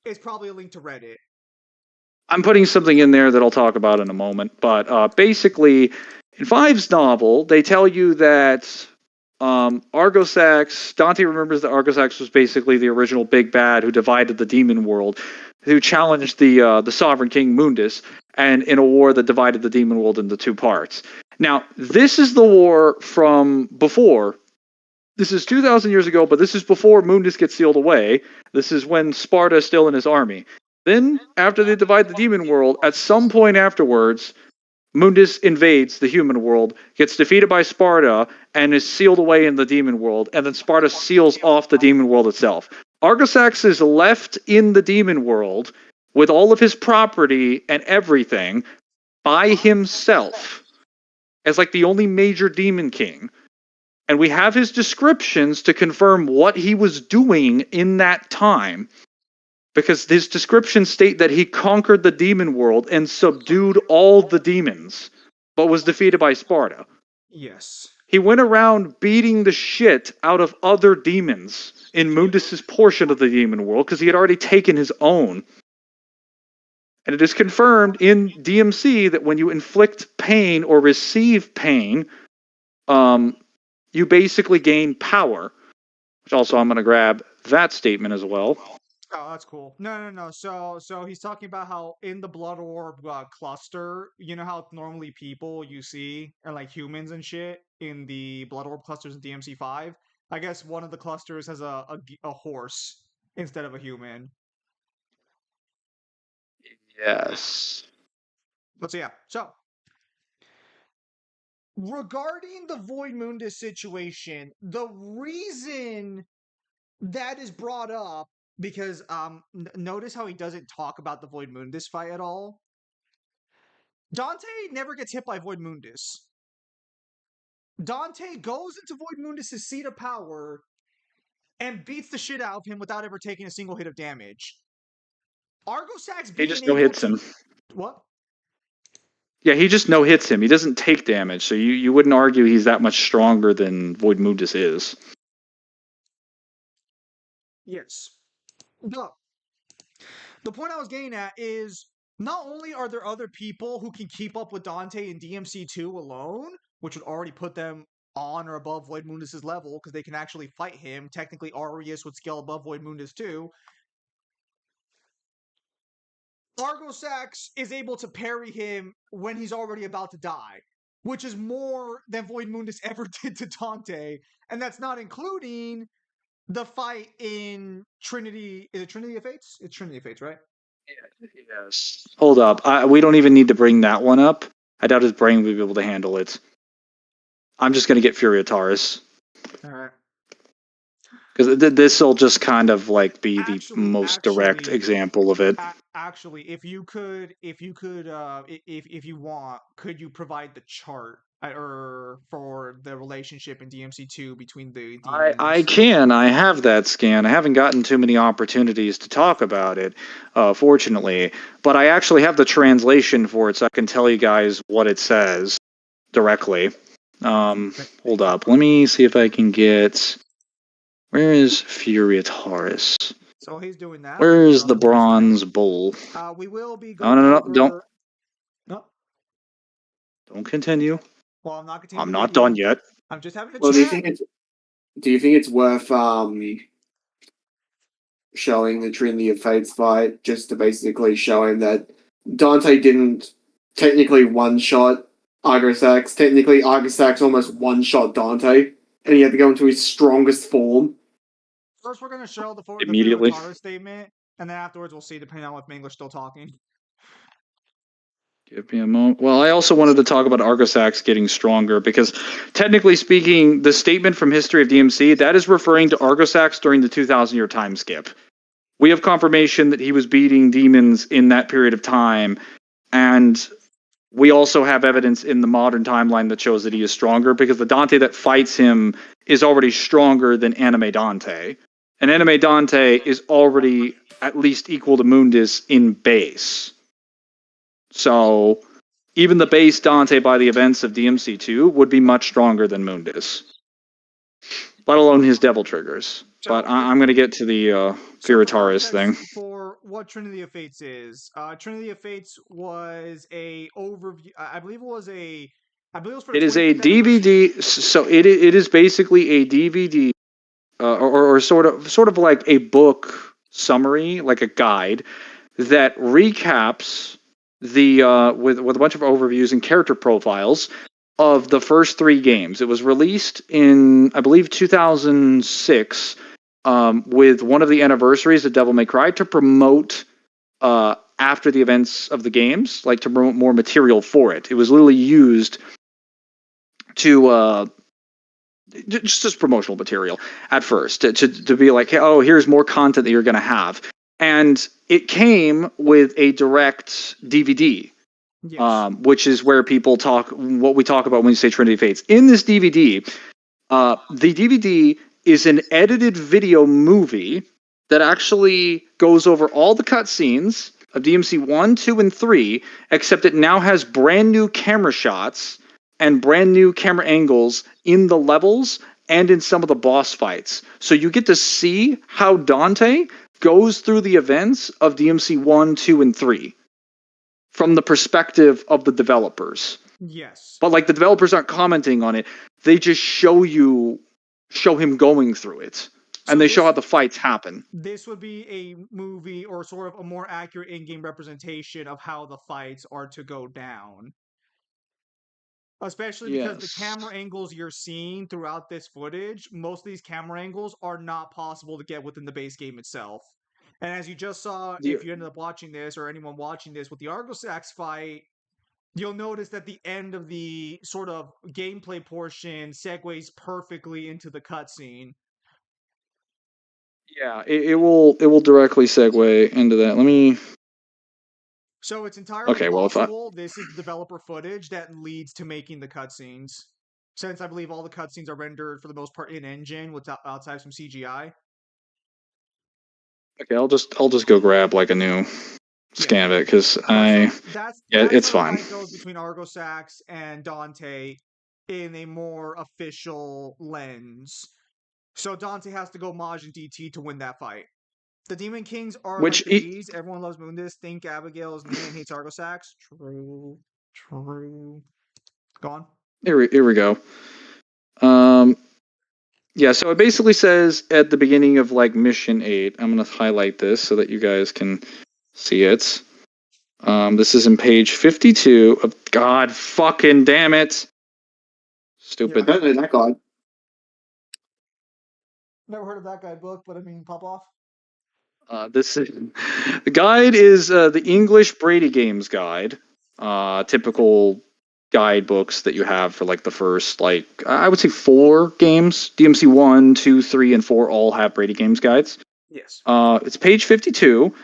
Speaker 1: is probably a link to Reddit.
Speaker 2: I'm putting something in there that I'll talk about in a moment. But basically, in Five's novel, they tell you that Argosax, Dante remembers that Argosax was basically the original big bad who divided the demon world, who challenged the sovereign king Mundus, and in a war that divided the demon world into two parts. Now, this is the war from before. This is 2,000 years ago, but this is before Mundus gets sealed away. This is when Sparta is still in his army. Then, after they divide the demon world, at some point afterwards, Mundus invades the human world, gets defeated by Sparta, and is sealed away in the demon world, and then Sparta seals off the demon world itself. Argosax is left in the demon world with all of his property and everything by himself as like the only major demon king. And we have his descriptions to confirm what he was doing in that time. Because his descriptions state that he conquered the demon world and subdued all the demons, but was defeated by Sparta.
Speaker 1: Yes.
Speaker 2: He went around beating the shit out of other demons in Mundus's portion of the demon world because he had already taken his own. And it is confirmed in DMC that when you inflict pain or receive pain, you basically gain power. Which also I'm going to grab that statement as well.
Speaker 1: Oh, that's cool. No. So he's talking about how in the blood orb cluster, you know how normally people you see are like humans and shit in the blood orb clusters in DMC5. I guess one of the clusters has a horse instead of a human.
Speaker 2: Yes.
Speaker 1: But so yeah, so regarding the Void Mundus situation, the reason that is brought up because notice how he doesn't talk about the Void Mundus fight at all. Dante never gets hit by Void Mundus. Dante goes into Void Mundus' seat of power and beats the shit out of him without ever taking a single hit of damage. Argosax
Speaker 2: He just no hits him.
Speaker 1: What?
Speaker 2: Yeah, he just no hits him. He doesn't take damage, so you wouldn't argue he's that much stronger than Void Mundus is.
Speaker 1: Yes. The point I was getting at is not only are there other people who can keep up with Dante in DMC2 alone, which would already put them on or above Void Mundus' level because they can actually fight him. Technically, Aureus would scale above Void Mundus too. Argosax is able to parry him when he's already about to die, which is more than Void Mundus ever did to Dante, and that's not including the fight in Trinity. Is it Trinity of Fates? It's Trinity of Fates, right?
Speaker 2: Yes. Hold up. We don't even need to bring that one up. I doubt his brain will be able to handle it. I'm just going to get Furiataris.
Speaker 1: All right.
Speaker 2: Because this will just kind of like be the most direct example of it.
Speaker 1: Actually, if you want, could you provide the chart or for the relationship in DMC2 between the demons?
Speaker 2: I can. I have that scan. I haven't gotten too many opportunities to talk about it, fortunately. But I actually have the translation for it, so I can tell you guys what it says directly. Hold up. Let me see if I can get... Where is Furiataris?
Speaker 1: So he's doing that.
Speaker 2: Where is the bronze bull?
Speaker 1: We will be going
Speaker 2: No, don't.
Speaker 1: No.
Speaker 2: Don't continue.
Speaker 1: Well, I'm not continuing.
Speaker 2: I'm not done yet.
Speaker 1: I'm just having a
Speaker 3: Well,
Speaker 1: chat.
Speaker 3: do you think it's worth showing the Trinity of Fates fight just to basically show him that Dante didn't technically one-shot Argosax. Technically, Argosax almost one-shot Dante, and he had to go into his strongest form.
Speaker 1: First, we're going to show the
Speaker 2: Immediately.
Speaker 1: statement, and then afterwards we'll see, depending on if Mingler's still talking.
Speaker 2: Give me a moment. Well, I also wanted to talk about Argosax getting stronger, because technically speaking, the statement from History of DMC, that is referring to Argosax during the 2,000-year time skip. We have confirmation that he was beating demons in that period of time, and we also have evidence in the modern timeline that shows that he is stronger, because the Dante that fights him is already stronger than Anime Dante. And Anime Dante is already at least equal to Mundus in base. So, even the base Dante by the events of DMC2 would be much stronger than Mundus. let alone his devil triggers. But I'm going to get to the Firataris thing.
Speaker 1: For what Trinity of Fates is, Trinity of Fates was a overview. I believe it was for.
Speaker 2: It is a DVD. So it is basically a DVD, or sort of like a book summary, like a guide that recaps the with a bunch of overviews and character profiles of the first 3 games. It was released in, I believe, 2006, with one of the anniversaries of Devil May Cry to promote after the events of the games, like to promote more material for it. It was literally used to just as promotional material at first to be like, hey, oh, here's more content that you're going to have. And it came with a direct DVD. Yes. Which is where people what we talk about when we say Trinity of Fates. In this DVD, the DVD is an edited video movie that actually goes over all the cutscenes of DMC 1, 2, and 3, except it now has brand new camera shots and brand new camera angles in the levels and in some of the boss fights. So you get to see how Dante goes through the events of DMC 1, 2, and 3. From the perspective of the developers.
Speaker 1: Yes.
Speaker 2: But like the developers aren't commenting on it. They just show him going through it. And they show how the fights happen.
Speaker 1: This would be a movie or sort of a more accurate in-game representation of how the fights are to go down. Especially because the camera angles you're seeing throughout this footage, most of these camera angles are not possible to get within the base game itself. And as you just saw, if you ended up watching this, or anyone watching this with the Argosax fight, you'll notice that the end of the sort of gameplay portion segues perfectly into the cutscene.
Speaker 2: Yeah, it will directly segue into that. Let me.
Speaker 1: So it's entirely possible this is developer footage that leads to making the cutscenes. Since I believe all the cutscenes are rendered for the most part in engine, outside of some CGI.
Speaker 2: Okay, I'll just go grab like a new scan of it because that's it's fine.
Speaker 1: It goes between Argosax and Dante in a more official lens. So Dante has to go Majin DT to win that fight. The Demon Kings are like the bees. Everyone loves Mundus. Think Abigail is mean and hates Argosax. True. Go on.
Speaker 2: Here we go. Yeah, so it basically says at the beginning of like mission 8, I'm going to highlight this so that you guys can see it. This is in page 52 of, God fucking damn it. Stupid.
Speaker 3: Yeah, that guy.
Speaker 1: Never heard of that guidebook, but I mean, pop off.
Speaker 2: The guide is the English Brady Games guide. Typical guidebooks that you have for like the first, like, I would say 4 games. DMC 1, 2, 3, and 4 all have Brady Games guides.
Speaker 1: Yes.
Speaker 2: It's page 52.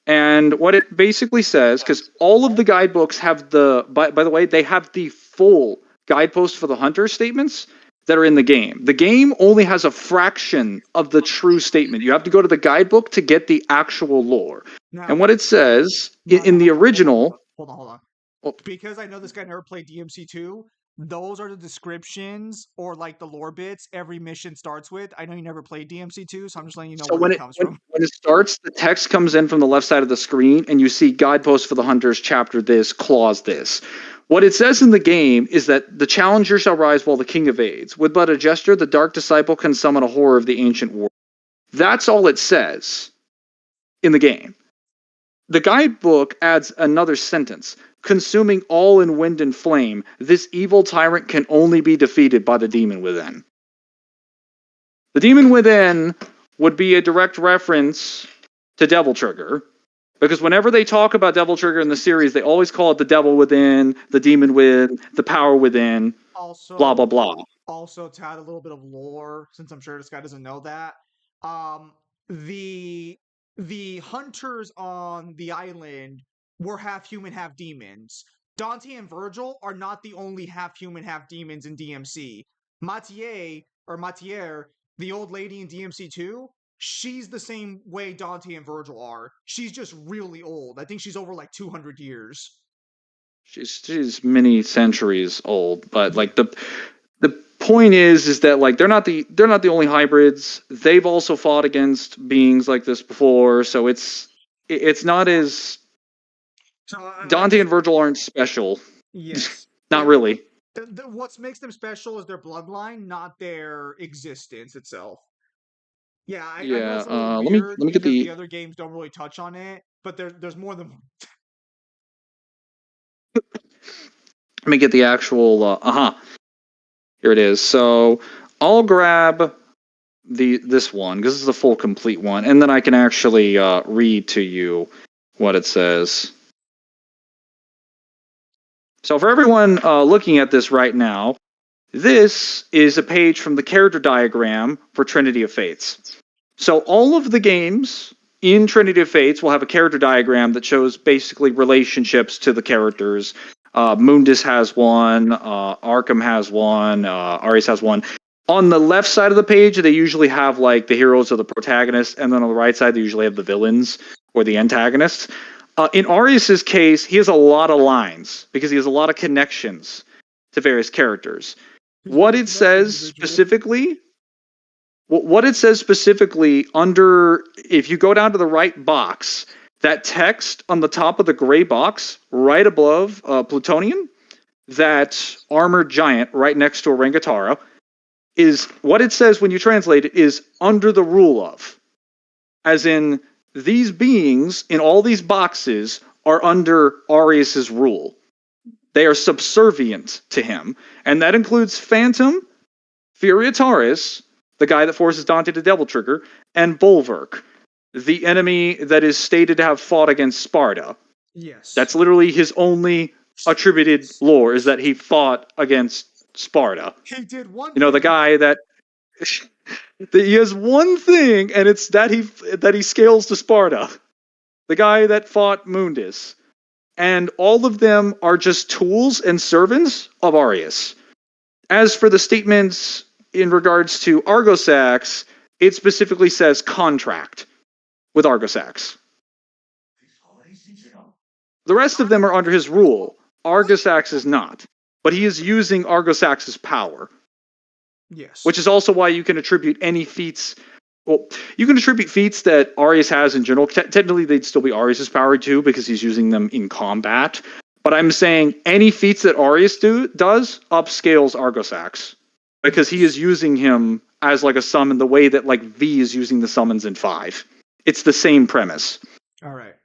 Speaker 2: And what it basically says, because all of the guidebooks have by the way, they have the full guidepost for the hunter statements that are in the game. The game only has a fraction of the true statement. You have to go to the guidebook to get the actual lore. Now, and what it says in the original...
Speaker 1: Hold on. Because I know this guy never played DMC2, those are the descriptions or like the lore bits every mission starts with. I know you never played DMC2, so I'm just letting you know where it comes from.
Speaker 2: When it starts, the text comes in from the left side of the screen, and you see guideposts for the hunters, chapter this, clause this. What it says in the game is that the challenger shall rise while the king evades. With but a gesture, the dark disciple can summon a horror of the ancient world. That's all it says in the game. The guidebook adds another sentence. Consuming all in wind and flame, this evil tyrant can only be defeated by the demon within. The demon within would be a direct reference to Devil Trigger, because whenever they talk about Devil Trigger in the series, they always call it the devil within, the demon within, the power within,
Speaker 1: also,
Speaker 2: blah, blah, blah.
Speaker 1: Also, to add a little bit of lore, since I'm sure this guy doesn't know that, the hunters on the island were half human, half demons. Dante and Virgil are not the only half human, half demons in DMC. Matiere, the old lady in DMC2, she's the same way Dante and Virgil are. She's just really old. I think she's over like 200 years.
Speaker 2: She's many centuries old, but like the point is that like they're not the only hybrids. They've also fought against beings like this before, so it's not as Dante and Virgil aren't special.
Speaker 1: Yes.
Speaker 2: Not really.
Speaker 1: What makes them special is their bloodline, not their existence itself. Yeah, I know it's a little weird
Speaker 2: let me get
Speaker 1: because
Speaker 2: the
Speaker 1: the other games don't really touch on it, but there's more than.
Speaker 2: Let me get the actual. Here it is. So I'll grab this one because this is the full complete one, and then I can actually read to you what it says. So for everyone looking at this right now, this is a page from the character diagram for Trinity of Fates. So all of the games in Trinity of Fates will have a character diagram that shows basically relationships to the characters. Mundus has one, Arkham has one, Ares has one. On the left side of the page, they usually have like the heroes or the protagonists, and then on the right side, they usually have the villains or the antagonists. In Arius's case, he has a lot of lines because he has a lot of connections to various characters. What it says specifically under, if you go down to the right box, that text on the top of the gray box, right above Plutonian, that armored giant right next to Orangatara, is what it says when you translate it is under the rule of. As in, these beings in all these boxes are under Arius's rule. They are subservient to him. And that includes Phantom, Furiataris, the guy that forces Dante to Devil Trigger, and Bulwark, the enemy that is stated to have fought against Sparta.
Speaker 1: Yes.
Speaker 2: That's literally his only attributed lore, is that he fought against Sparta.
Speaker 1: He did one.
Speaker 2: You know, the guy that he has one thing, and it's that he scales to Sparta. The guy that fought Mundus. And all of them are just tools and servants of Arius. As for the statements in regards to Argosax, it specifically says contract with Argosax. The rest of them are under his rule. Argosax is not. But he is using Argosax's power.
Speaker 1: Yes.
Speaker 2: Which is also why you can attribute any feats. Well, you can attribute feats that Arius has in general. Technically, they'd still be Arius's power too, because he's using them in combat. But I'm saying any feats that Arius does upscales Argosax, because he is using him as like a summon the way that like V is using the summons in 5. It's the same premise.
Speaker 1: All right.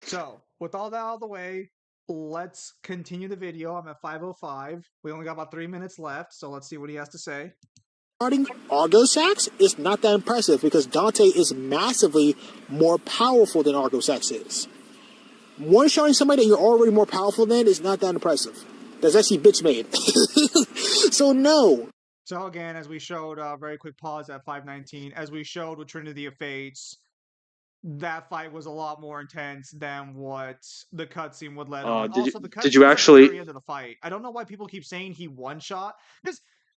Speaker 1: So with all that out of the way, let's continue the video. I'm at 5:05. We only got about 3 minutes left, so let's see what he has to say.
Speaker 6: Starting Argosax is not that impressive because Dante is massively more powerful than Argosax is. One-shotting somebody that you're already more powerful than is not that impressive. That's actually bitch made. So no.
Speaker 1: So again, as we showed, very quick pause at 5:19. As we showed with Trinity of Fates, that fight was a lot more intense than what the cutscene would let on. Also, the cutscene
Speaker 2: did you
Speaker 1: was at
Speaker 2: actually-
Speaker 1: the very end of the fight. I don't know why people keep saying he one-shot.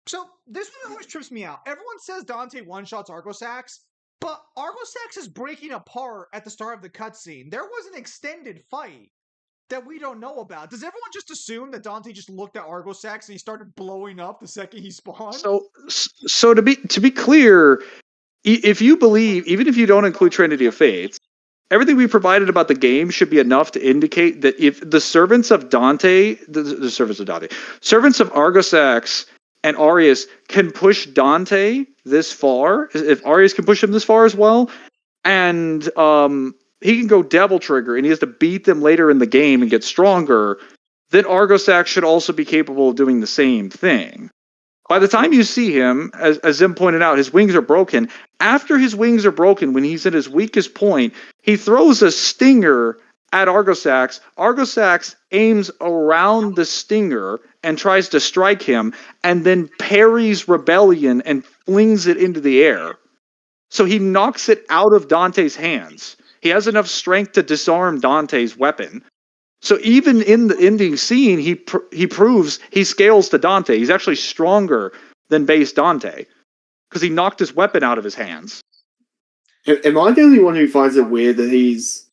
Speaker 1: So this one always trips me out. Everyone says Dante one-shots Argosax, but Argosax is breaking apart at the start of the cutscene. There was an extended fight that we don't know about. Does everyone just assume that Dante just looked at Argosax and he started blowing up the second he spawned?
Speaker 2: So to be clear, if you believe, even if you don't include Trinity of Fates, everything we provided about the game should be enough to indicate that if the servants of Dante, servants of Argosax and Arius can push Dante this far, if Arius can push him this far as well, and he can go Devil Trigger and he has to beat them later in the game and get stronger, then Argosax should also be capable of doing the same thing. By the time you see him, as Zim pointed out, his wings are broken. After his wings are broken, when he's at his weakest point, he throws a stinger at Argosax. Argosax aims around the stinger and tries to strike him, and then parries Rebellion and flings it into the air. So he knocks it out of Dante's hands. He has enough strength to disarm Dante's weapon. So even in the ending scene, he proves he scales to Dante. He's actually stronger than base Dante because he knocked his weapon out of his hands.
Speaker 3: Am I the only one who finds it weird that he's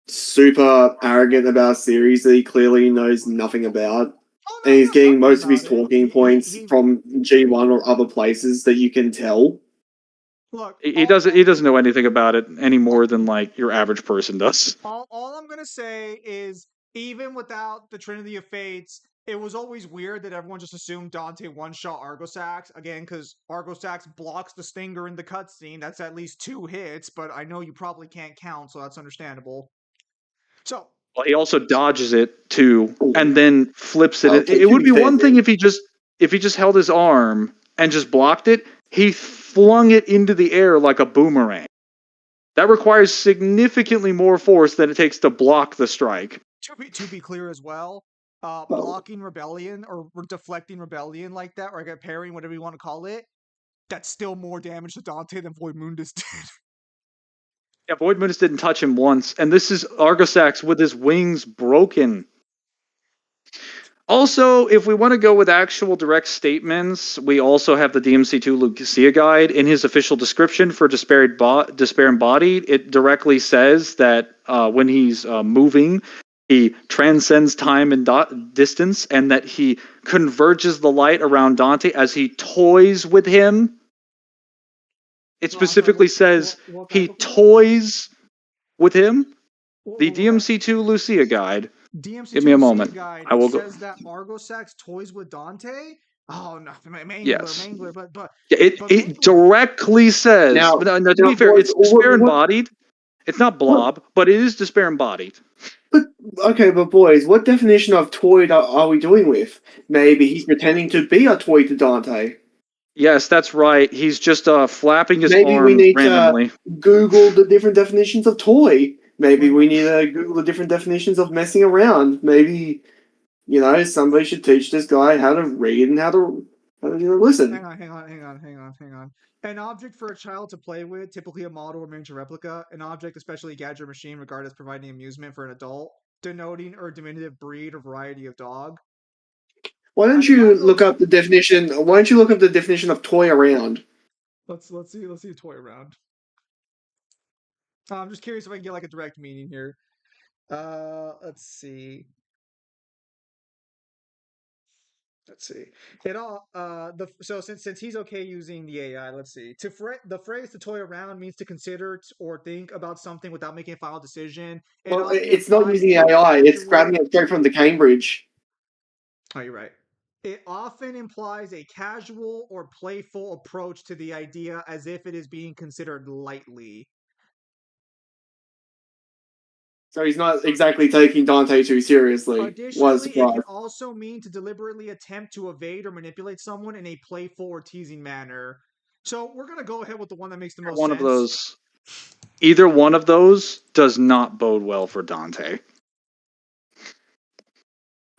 Speaker 3: super arrogant about a series that he clearly knows nothing about?
Speaker 1: Oh,
Speaker 3: and he's
Speaker 1: no,
Speaker 3: getting
Speaker 1: talking
Speaker 3: most of his
Speaker 1: about it.
Speaker 3: talking points from G1 or other places that you can tell.
Speaker 1: Look,
Speaker 2: He doesn't know anything about it any more than like your average person does.
Speaker 1: all I'm gonna say is, even without the Trinity of Fates, it was always weird that everyone just assumed Dante one-shot Argosax, again, because Argosax blocks the Stinger in the cutscene. That's at least 2 hits, but I know you probably can't count, so that's understandable. So,
Speaker 2: Well, he also dodges it too, and then flips it.
Speaker 3: Okay,
Speaker 2: It
Speaker 3: to
Speaker 2: would
Speaker 3: be
Speaker 2: be
Speaker 3: fair,
Speaker 2: one thing
Speaker 3: then.
Speaker 2: if he just held his arm and just blocked it. He flung it into the air like a boomerang. That requires significantly more force than it takes to block the strike.
Speaker 1: to be clear as well, blocking rebellion or deflecting rebellion like that, or parrying, whatever you want to call it, that's still more damage to Dante than Void Mundus did.
Speaker 2: Yeah, Void Moonus didn't touch him once, and this is Argosax with his wings broken. Also, if we want to go with actual direct statements, we also have the DMC2 Lucia guide. In his official description for Despair Embodied, it directly says that when he's moving, he transcends time and distance, and that he converges the light around Dante as he toys with him. It specifically says he toys with him. The DMC2 Lucia guide.
Speaker 1: DMC2
Speaker 2: Give me a
Speaker 1: Lucia
Speaker 2: moment.
Speaker 1: guide
Speaker 2: I will go.
Speaker 1: says that Argosax toys with Dante. Oh no,
Speaker 2: Yes.
Speaker 1: Mangler, but
Speaker 2: It
Speaker 1: Mangler,
Speaker 2: directly says.
Speaker 3: Now,
Speaker 2: No, to be fair,
Speaker 3: boys,
Speaker 2: it's Despair
Speaker 3: what,
Speaker 2: Embodied. It's not Blob, but it is Despair Embodied.
Speaker 3: but boys, what definition of toy are we doing with? Maybe he's pretending to be a toy to Dante.
Speaker 2: Yes, that's right. He's just flapping his
Speaker 3: Maybe we
Speaker 2: arm
Speaker 3: need
Speaker 2: randomly.
Speaker 3: to Google the different definitions of toy. Maybe we need to Google the different definitions of messing around. Maybe, somebody should teach this guy how to read and how to listen.
Speaker 1: hang on. An object for a child to play with, typically a model or miniature replica. An object, especially a gadget or machine, regarded as providing amusement for an adult, denoting or diminutive breed or variety of dog.
Speaker 3: Why don't you look up the definition? Why don't you look up the definition of toy around?
Speaker 1: Let's see a toy around. I'm just curious if I can get like a direct meaning here. Let's see. It all so since he's okay using the AI, let's see. The phrase "to toy around" means to consider or think about something without making a final decision.
Speaker 3: Well, it's not using AI. It's grabbing it straight from the Cambridge.
Speaker 1: Oh, you're right. It often implies a casual or playful approach to the idea, as if it is being considered lightly.
Speaker 3: So he's not exactly taking Dante too seriously.
Speaker 1: Additionally, it can also mean to deliberately attempt to evade or manipulate someone in a playful or teasing manner. So we're going to go ahead with the one that makes the most sense.
Speaker 2: Either one of those does not bode well for Dante.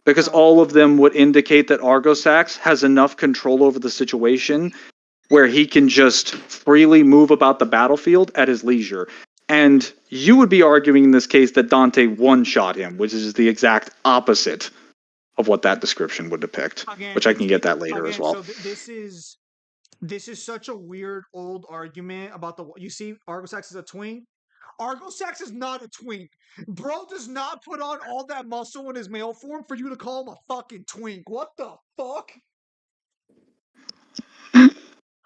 Speaker 2: Because all of them would indicate that Argosax has enough control over the situation where he can just freely move about the battlefield at his leisure. And you would be arguing in this case that Dante one-shot him, which is the exact opposite of what that description would depict, which I can get that later as well.
Speaker 1: So this is such a weird old argument about you see Argosax is a twink. Argosax is not a twink. Bro does not put on all that muscle in his male form for you to call him a fucking twink. What the fuck?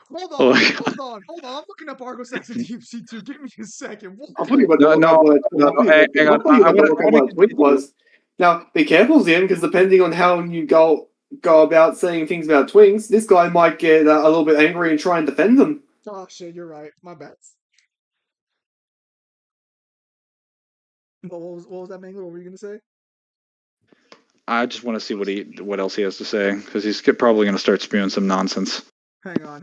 Speaker 1: Hold on. I'm looking up Argosax and DMC2. Give me a second.
Speaker 3: I'll put you about to look up what twink was. Now, be careful, Zim, because depending on how you go about saying things about twinks, this guy might get a little bit angry and try and defend them.
Speaker 1: Oh shit, you're right. My bad. What was that, Mangler? What were you gonna say?
Speaker 2: I just want to see what else he has to say, because he's probably going to start spewing some nonsense.
Speaker 1: Hang on.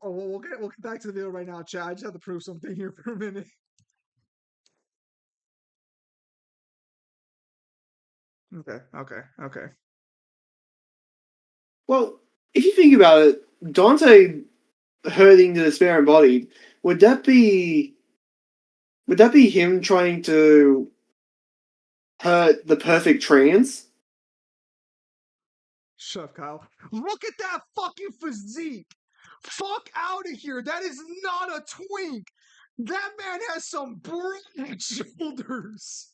Speaker 1: We'll get back to the video right now, chat. I just have to prove something here for a minute. Okay.
Speaker 3: Well, if you think about it, Dante hurting the Despair Embodied, would that be him trying to hurt the perfect trans?
Speaker 1: Shut up, Kyle. Look at that fucking physique! Fuck out of here! That is not a twink! That man has some broad shoulders!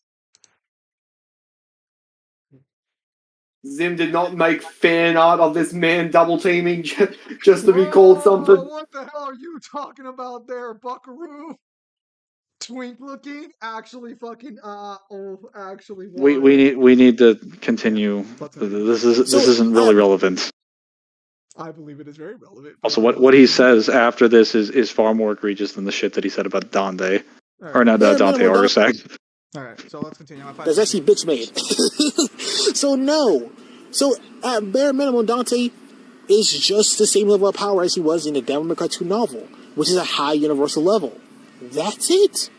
Speaker 3: Zim did not make fan art of this man double teaming just to be called something.
Speaker 1: What the hell are you talking about there, Buckaroo? Twink looking? Actually fucking actually
Speaker 2: We need to continue. This isn't really relevant.
Speaker 1: I believe it is very relevant.
Speaker 2: Also, what he says after this is far more egregious than the shit that he said about Dante. Or not Dante, Argosac.
Speaker 1: Alright, so let's continue.
Speaker 6: That's actually bitch made. So no. So at bare minimum, Dante is just the same level of power as he was in the Devil May Cry 2 novel, which is a high universal level. That's it.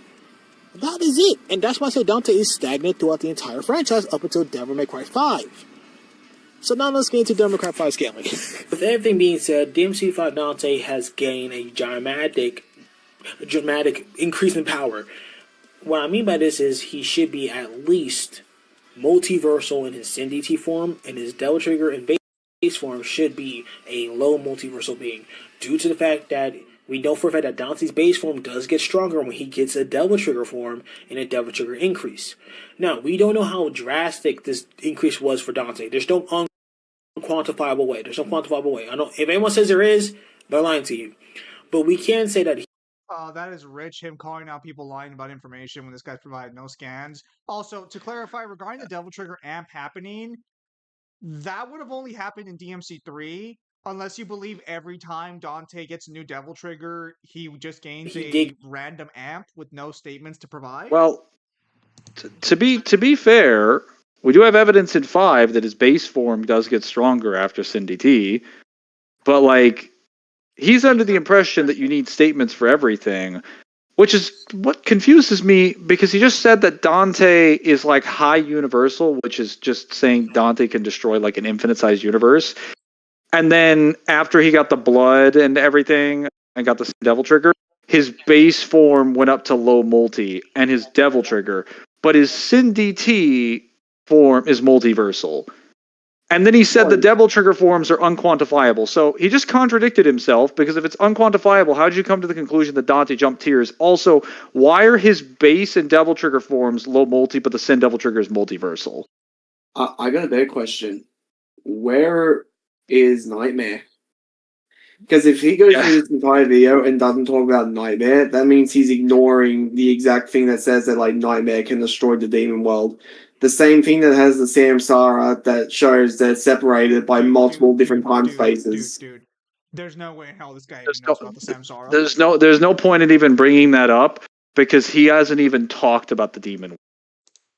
Speaker 6: That is it. And that's why I say Dante is stagnant throughout the entire franchise up until Devil May Cry 5. So now let's get into Devil May Cry 5 scaling. With everything being said, DMC5 Dante has gained a dramatic increase in power. What I mean by this is he should be at least multiversal in his Sin DT form, and his Devil Trigger and base form should be a low multiversal being, due to the fact that we know for a fact that Dante's base form does get stronger when he gets a Devil Trigger form and a Devil Trigger increase. Now, we don't know how drastic this increase was for Dante. There's no unquantifiable way. I know if anyone says there is, they're lying to you. But we can say that
Speaker 1: that is rich, him calling out people lying about information when this guy's provided no scans. Also, to clarify, regarding the Devil Trigger amp happening, that would have only happened in DMC3, unless you believe every time Dante gets a new Devil Trigger, he just gains a random amp with no statements to provide.
Speaker 2: Well, to be fair, we do have evidence in 5 that his base form does get stronger after Sin DT, but like, he's under the impression that you need statements for everything, which is what confuses me, because he just said that Dante is like high universal, which is just saying Dante can destroy like an infinite-sized universe. And then after he got the blood and everything and got the Devil Trigger, his base form went up to low multi and his Devil Trigger, but his Sin DT form is multiversal. And then he said the Devil Trigger forms are unquantifiable. So he just contradicted himself, because if it's unquantifiable, how did you come to the conclusion that Dante jumped tiers? Also, why are his base and Devil Trigger forms low multi, but the Sin Devil Trigger is multiversal?
Speaker 3: I got a better question. Where is Nightmare? Because if he goes through this entire video and doesn't talk about Nightmare, that means he's ignoring the exact thing that says that like Nightmare can destroy the demon world. The same thing that has the Samsara that shows they're separated by multiple different time spaces.
Speaker 1: Dude. There's no way in hell this guy even knows about the Samsara.
Speaker 2: There's no point in even bringing that up, because he hasn't even talked about the demon world.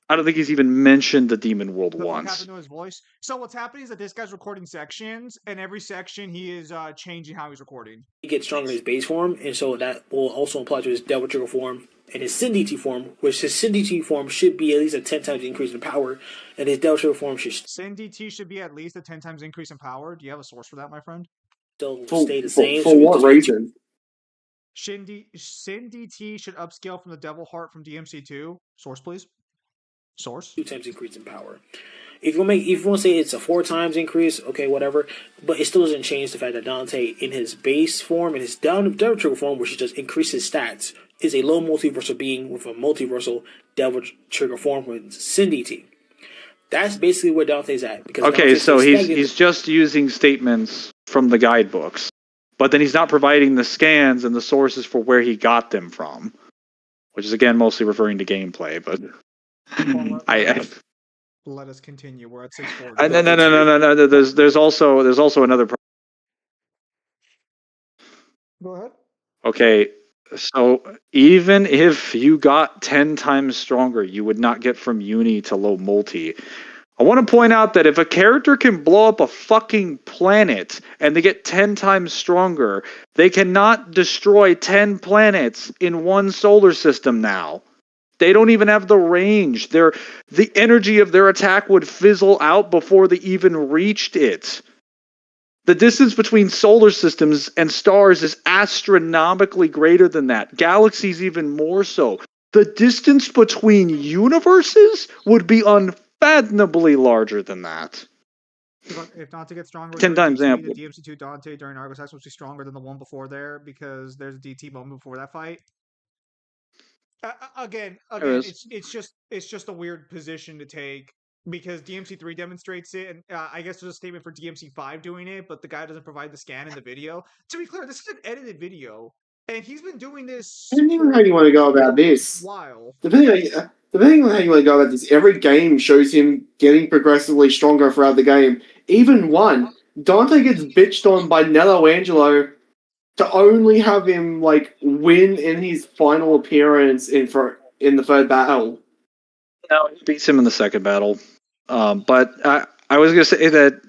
Speaker 2: I don't think he's even mentioned the demon world once.
Speaker 1: What happened to his voice? So what's happening is that this guy's recording sections, and every section he is changing how he's recording.
Speaker 6: He gets stronger in his base form, and so that will also apply to his Devil Trigger form and his Sin DT form, which his Sin DT form should be at least a 10 times increase in power, and his Devil Trigger form should...
Speaker 1: Sin DT should be at least a 10 times increase in power. Do you have a source for that, my friend?
Speaker 6: Still stay the same.
Speaker 3: For what reason?
Speaker 1: Sin DT should upscale from the Devil Heart from DMC2. Source, please. Source.
Speaker 6: 2 times increase in power. If you want to say it's a 4 times increase, okay, whatever. But it still doesn't change the fact that Dante, in his base form, in his Devil Trigger form, which just increases stats, is a low multiversal being with a multiversal Devil Trigger form with Sin DT. That's basically where Dante's at. Because
Speaker 2: okay, so he's just using statements from the guidebooks, but then he's not providing the scans and the sources for where he got them from, which is again mostly referring to gameplay. But
Speaker 1: let us continue. We're at 640.
Speaker 2: No. There's also another problem.
Speaker 1: Go ahead.
Speaker 2: Okay, so even if you got 10 times stronger, you would not get from uni to low multi. I want to point out that if a character can blow up a fucking planet and they get 10 times stronger, they cannot destroy 10 planets in one solar system now. They don't even have the range. The energy of their attack would fizzle out before they even reached it. The distance between solar systems and stars is astronomically greater than that. Galaxies even more so. The distance between universes would be unfathomably larger than that.
Speaker 1: If Dante gets stronger,
Speaker 2: 10 times ample.
Speaker 1: The DMC2 Dante during Argos X will be stronger than the one before there, because there's a DT moment before that fight. Again, it's just a weird position to take because DMC3 demonstrates it, and I guess there's a statement for DMC5 doing it, but the guy doesn't provide the scan in the video. To be clear, this is an edited video, and he's been doing this
Speaker 3: Depending on how you want to go about this,
Speaker 1: a while.
Speaker 3: depending on how you want to go about this, every game shows him getting progressively stronger throughout the game. Even one, Dante gets bitched on by Nello Angelo to only have him like win in his final appearance in the third battle.
Speaker 2: No, he beats him in the second battle. But I was gonna say that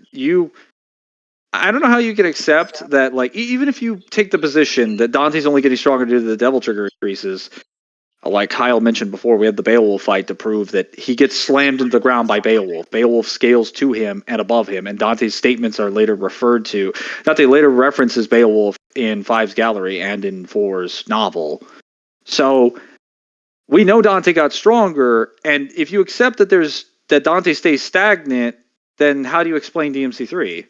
Speaker 2: I don't know how you can accept that, like, even if you take the position that Dante's only getting stronger due to the Devil Trigger increases, like Kyle mentioned before, we had the Beowulf fight to prove that he gets slammed into the ground by Beowulf. Beowulf scales to him and above him, and Dante's statements are later referred to. Dante later references Beowulf in 5's gallery and in 4's novel. So we know Dante got stronger, and if you accept that Dante stays stagnant, then how do you explain DMC3?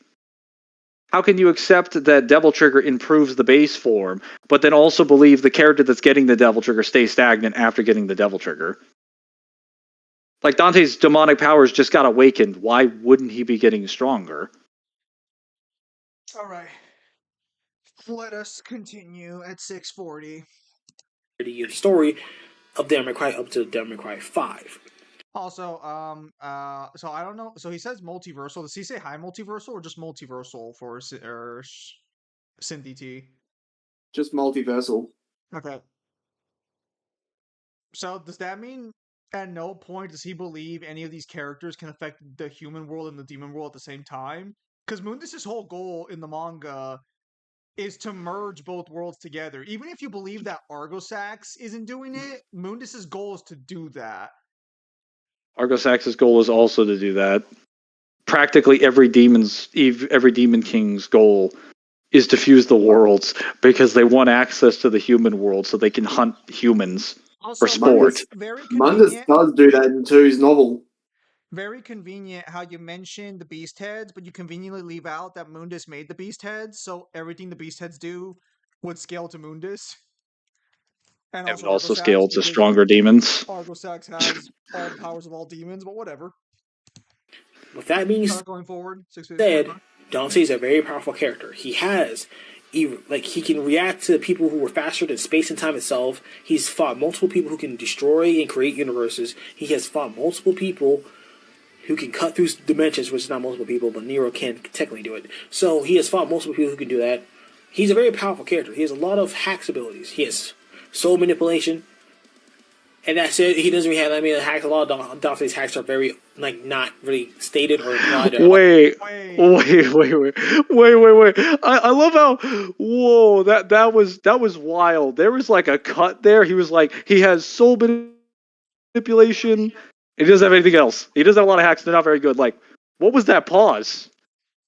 Speaker 2: How can you accept that Devil Trigger improves the base form, but then also believe the character that's getting the Devil Trigger stays stagnant after getting the Devil Trigger? Like, Dante's demonic powers just got awakened. Why wouldn't he be getting stronger?
Speaker 1: All right. Let us continue at 6:40.
Speaker 6: The story of Devil May Cry up to Devil May Cry 5.
Speaker 1: Also, so I don't know. So he says multiversal. Does he say high multiversal or just multiversal for Cindy T?
Speaker 3: Just multiversal.
Speaker 1: Okay. So does that mean at no point does he believe any of these characters can affect the human world and the demon world at the same time? Because Mundus' whole goal in the manga is to merge both worlds together. Even if you believe that Argosax isn't doing it, Mundus' goal is to do that.
Speaker 2: Argosax's goal is also to do that. Practically every demon king's goal is to fuse the worlds because they want access to the human world so they can hunt humans
Speaker 1: Also,
Speaker 2: for sport.
Speaker 3: Mundus does do that in 2's novel.
Speaker 1: Very convenient how you mention the beast heads, but you conveniently leave out that Mundus made the beast heads, so everything the beast heads do would scale to Mundus. And
Speaker 2: It would also
Speaker 1: Argosax,
Speaker 2: scale to
Speaker 1: because
Speaker 2: stronger demons.
Speaker 1: Argosax has all the powers of all demons, but whatever.
Speaker 6: With that being
Speaker 1: going forward,
Speaker 6: said, Dante is a very powerful character. He can react to people who were faster than space and time itself. He's fought multiple people who can destroy and create universes. He has fought multiple people who can cut through dimensions, which is not multiple people, but Nero can technically do it. So he has fought multiple people who can do that. He's a very powerful character. He has a lot of hacks abilities. He has soul manipulation. And that said, he doesn't really have that many hacks. A lot of Dante's hacks are very, not really stated or implied.
Speaker 2: Wait. I love how, whoa, that was wild. There was like a cut there. He was like, he has soul manipulation. He doesn't have anything else. He doesn't have a lot of hacks. They're not very good. Like, what was that pause?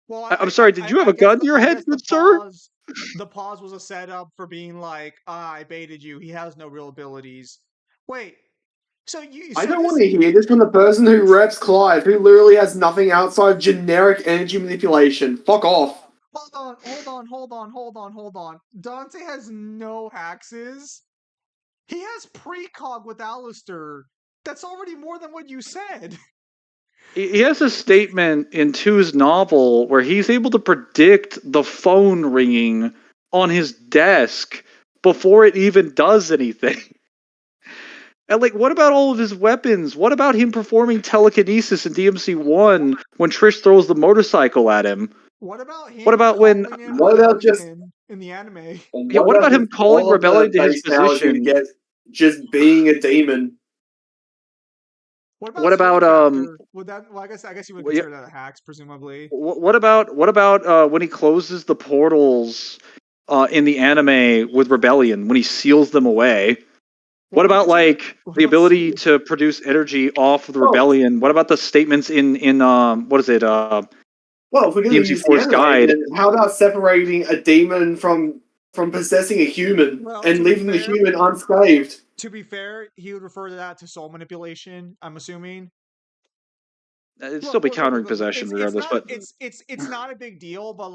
Speaker 1: Well,
Speaker 2: I'm sorry, did you have a gun to your head, good sir?
Speaker 1: The pause was a setup for being like, I baited you. He has no real abilities. Wait,
Speaker 3: I don't want to hear this from the person who reps Clive, who literally has nothing outside generic energy manipulation. Fuck off.
Speaker 1: Hold on. Dante has no hexes. He has precog with Alistair. That's already more than what you said.
Speaker 2: He has a statement in 2's novel where he's able to predict the phone ringing on his desk before it even does anything. And what about all of his weapons? What about him performing telekinesis in DMC1 when Trish throws the motorcycle at him?
Speaker 1: What about him?
Speaker 3: What about just
Speaker 1: in the anime?
Speaker 2: Yeah, what about him calling Rebellion to his position?
Speaker 3: Just being a demon.
Speaker 2: What about
Speaker 1: Would that? Well, I guess you would consider that hacks, presumably.
Speaker 2: What about when he closes the portals in the anime with Rebellion when he seals them away? What about the ability to produce energy off of the Rebellion? What about the statements in what is it?
Speaker 3: Well, if we're going to use the anime,
Speaker 2: guide,
Speaker 3: then how about separating a demon from possessing a human and leaving the human unscathed?
Speaker 1: To be fair, he would refer to that to soul manipulation, I'm assuming.
Speaker 2: It'd still be countering possession regardless, but
Speaker 1: it's not a big deal, but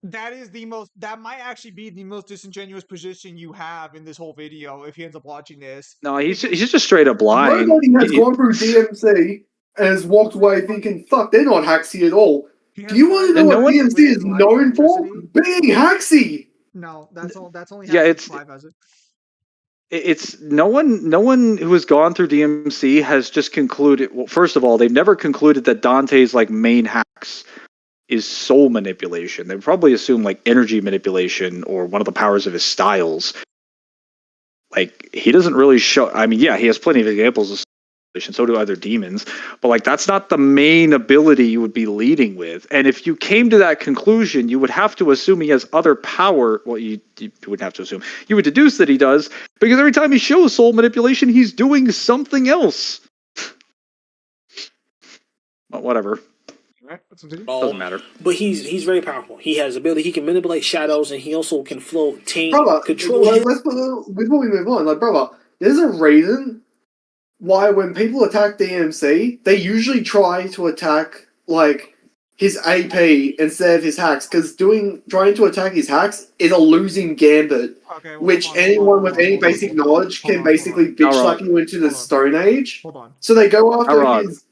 Speaker 1: that might actually be the most disingenuous position you have in this whole video if he ends up watching this.
Speaker 2: No, he's just straight up lying.
Speaker 3: Nobody has gone through DMC and has walked away thinking, fuck, they're not hacksy at all. Do you want to know what DMC is known for? Being hacksy!
Speaker 1: No, that's only
Speaker 2: Yeah,
Speaker 1: Hacksy
Speaker 2: it's
Speaker 1: 5 has it.
Speaker 2: It's no one who has gone through DMC has just concluded. Well, first of all, they've never concluded that Dante's like main hacks is soul manipulation. They would probably assume like energy manipulation or one of the powers of his styles. Like he doesn't really show. I mean, yeah, he has plenty of examples of soul manipulation. So do other demons, but like that's not the main ability you would be leading with. And if you came to that conclusion, you would have to assume he has other power. Well, you wouldn't have to assume. You would deduce that he does because every time he shows soul manipulation, he's doing something else. Well, whatever. Doesn't matter.
Speaker 6: But he's very powerful. He has ability. He can manipulate shadows, and he also can float, taint,
Speaker 3: Brother,
Speaker 6: control.
Speaker 3: before we move on, like, brother, there's a reason why when people attack DMC, they usually try to attack, like, his AP instead of his hacks, because trying to attack his hacks is a losing gambit, which anyone with any basic knowledge can basically bitch slap you into the Stone Age.
Speaker 1: Hold on.
Speaker 3: So they go after his...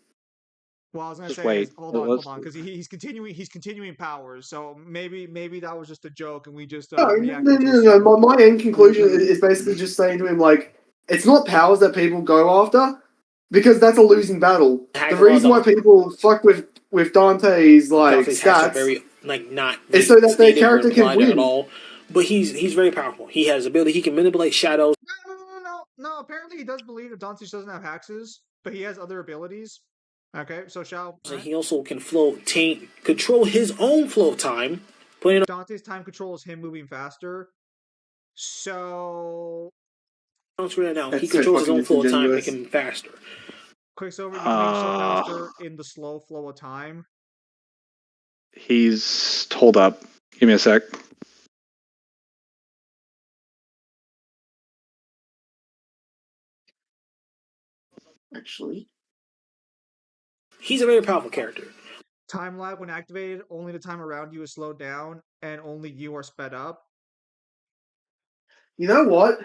Speaker 1: Well, I was gonna
Speaker 2: Just
Speaker 1: say,
Speaker 2: wait.
Speaker 1: hold on, because he's continuing powers. So maybe that was just a joke, and we just
Speaker 3: No.
Speaker 1: reacted to it.
Speaker 3: My end conclusion is basically just saying to him, like, it's not powers that people go after, because that's a losing battle. The reason why people fuck with Dante's like stats
Speaker 6: very, like, not
Speaker 3: is so that their character can win.
Speaker 6: At all. But he's very powerful. He has ability. He can manipulate shadows.
Speaker 1: No. Apparently, he does believe that Dante doesn't have hexes, but he has other abilities. Okay, so
Speaker 6: And he also can float, taint, control his own flow of time.
Speaker 1: Dante's time control is him moving faster. So
Speaker 6: right now, he controls his own flow of time, making him faster.
Speaker 1: Quicksilver makes himself faster in the slow flow of time.
Speaker 2: Hold up. Give me a sec.
Speaker 3: Actually,
Speaker 6: he's a very powerful character.
Speaker 1: Time lag when activated, only the time around you is slowed down, and only you are sped up.
Speaker 3: You know what?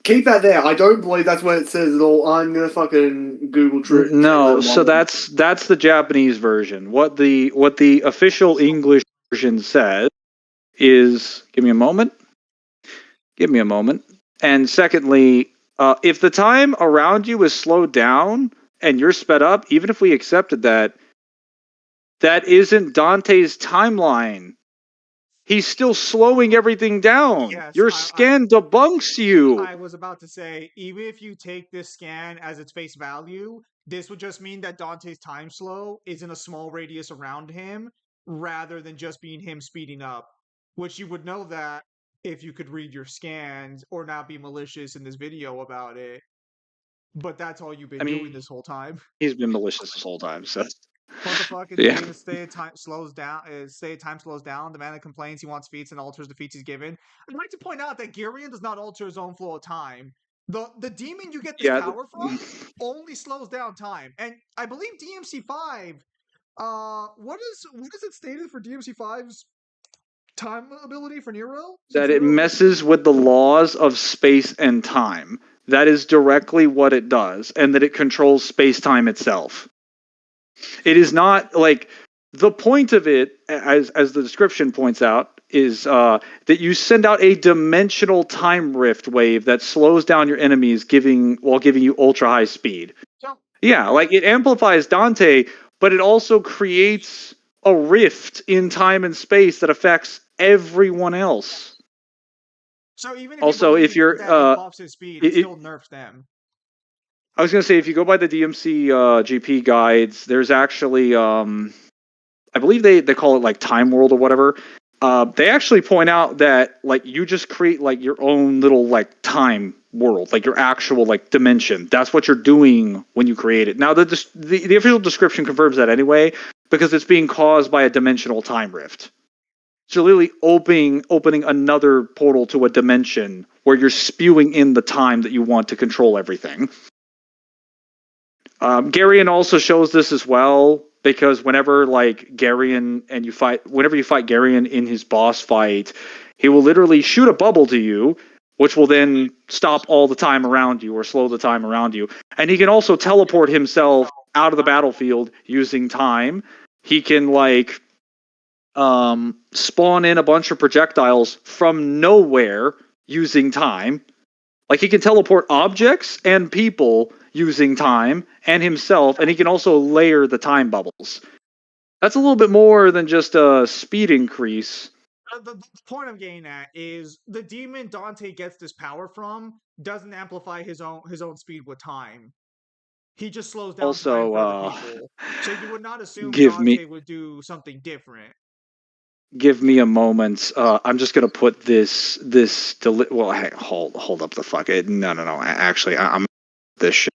Speaker 3: Keep that there. I don't believe that's what it says at all. I'm gonna fucking Google truth.
Speaker 2: No, so that's the Japanese version. What the official English version says is, give me a moment. And secondly, if the time around you is slowed down and you're sped up, even if we accepted that, that isn't Dante's timeline. He's still slowing everything down.
Speaker 1: Yes,
Speaker 2: Your scan debunks you.
Speaker 1: I was about to say, even if you take this scan as its face value, this would just mean that Dante's time slow is in a small radius around him, rather than just being him speeding up. Which you would know that if you could read your scans or not be malicious in this video about it. But that's all you've been doing this whole time.
Speaker 2: He's been malicious this whole time, so...
Speaker 1: What the fuck is time slows down? Time slows down. The man that complains he wants feats and alters the feats he's given. I'd like to point out that Girion does not alter his own flow of time. The demon you get this power from only slows down time. And I believe DMC5. What is it stated for DMC5's time ability for Nero?
Speaker 2: That it messes with the laws of space and time. That is directly what it does, and that it controls space-time itself. It is not like the point of it, as the description points out, is that you send out a dimensional time rift wave that slows down your enemies, while giving you ultra high speed. Yeah, like it amplifies Dante, but it also creates a rift in time and space that affects everyone else.
Speaker 1: So even
Speaker 2: if you're
Speaker 1: buffs his speed, it still nerfs them.
Speaker 2: I was going to say, if you go by the DMC GP guides, there's actually, I believe they call it like Time World or whatever. They actually point out that like you just create like your own little like time world, like your actual like dimension. That's what you're doing when you create it. Now the official description confirms that anyway, because it's being caused by a dimensional time rift. So literally opening another portal to a dimension where you're spewing in the time that you want to control everything. Garion also shows this as well, because whenever like whenever you fight Garion in his boss fight, he will literally shoot a bubble to you, which will then stop all the time around you or slow the time around you. And he can also teleport himself out of the battlefield using time. He can like spawn in a bunch of projectiles from nowhere using time. Like he can teleport objects and people using time and himself, and he can also layer the time bubbles. That's a little bit more than just a speed increase.
Speaker 1: The point I'm getting at is the demon Dante gets this power from doesn't amplify his own speed with time. He just slows down time for other people. So you would not assume Dante would do something different.
Speaker 2: Give me a moment. I'm just gonna put this. Well, hey, hold up the fuck it. No. Actually, I'm this shit.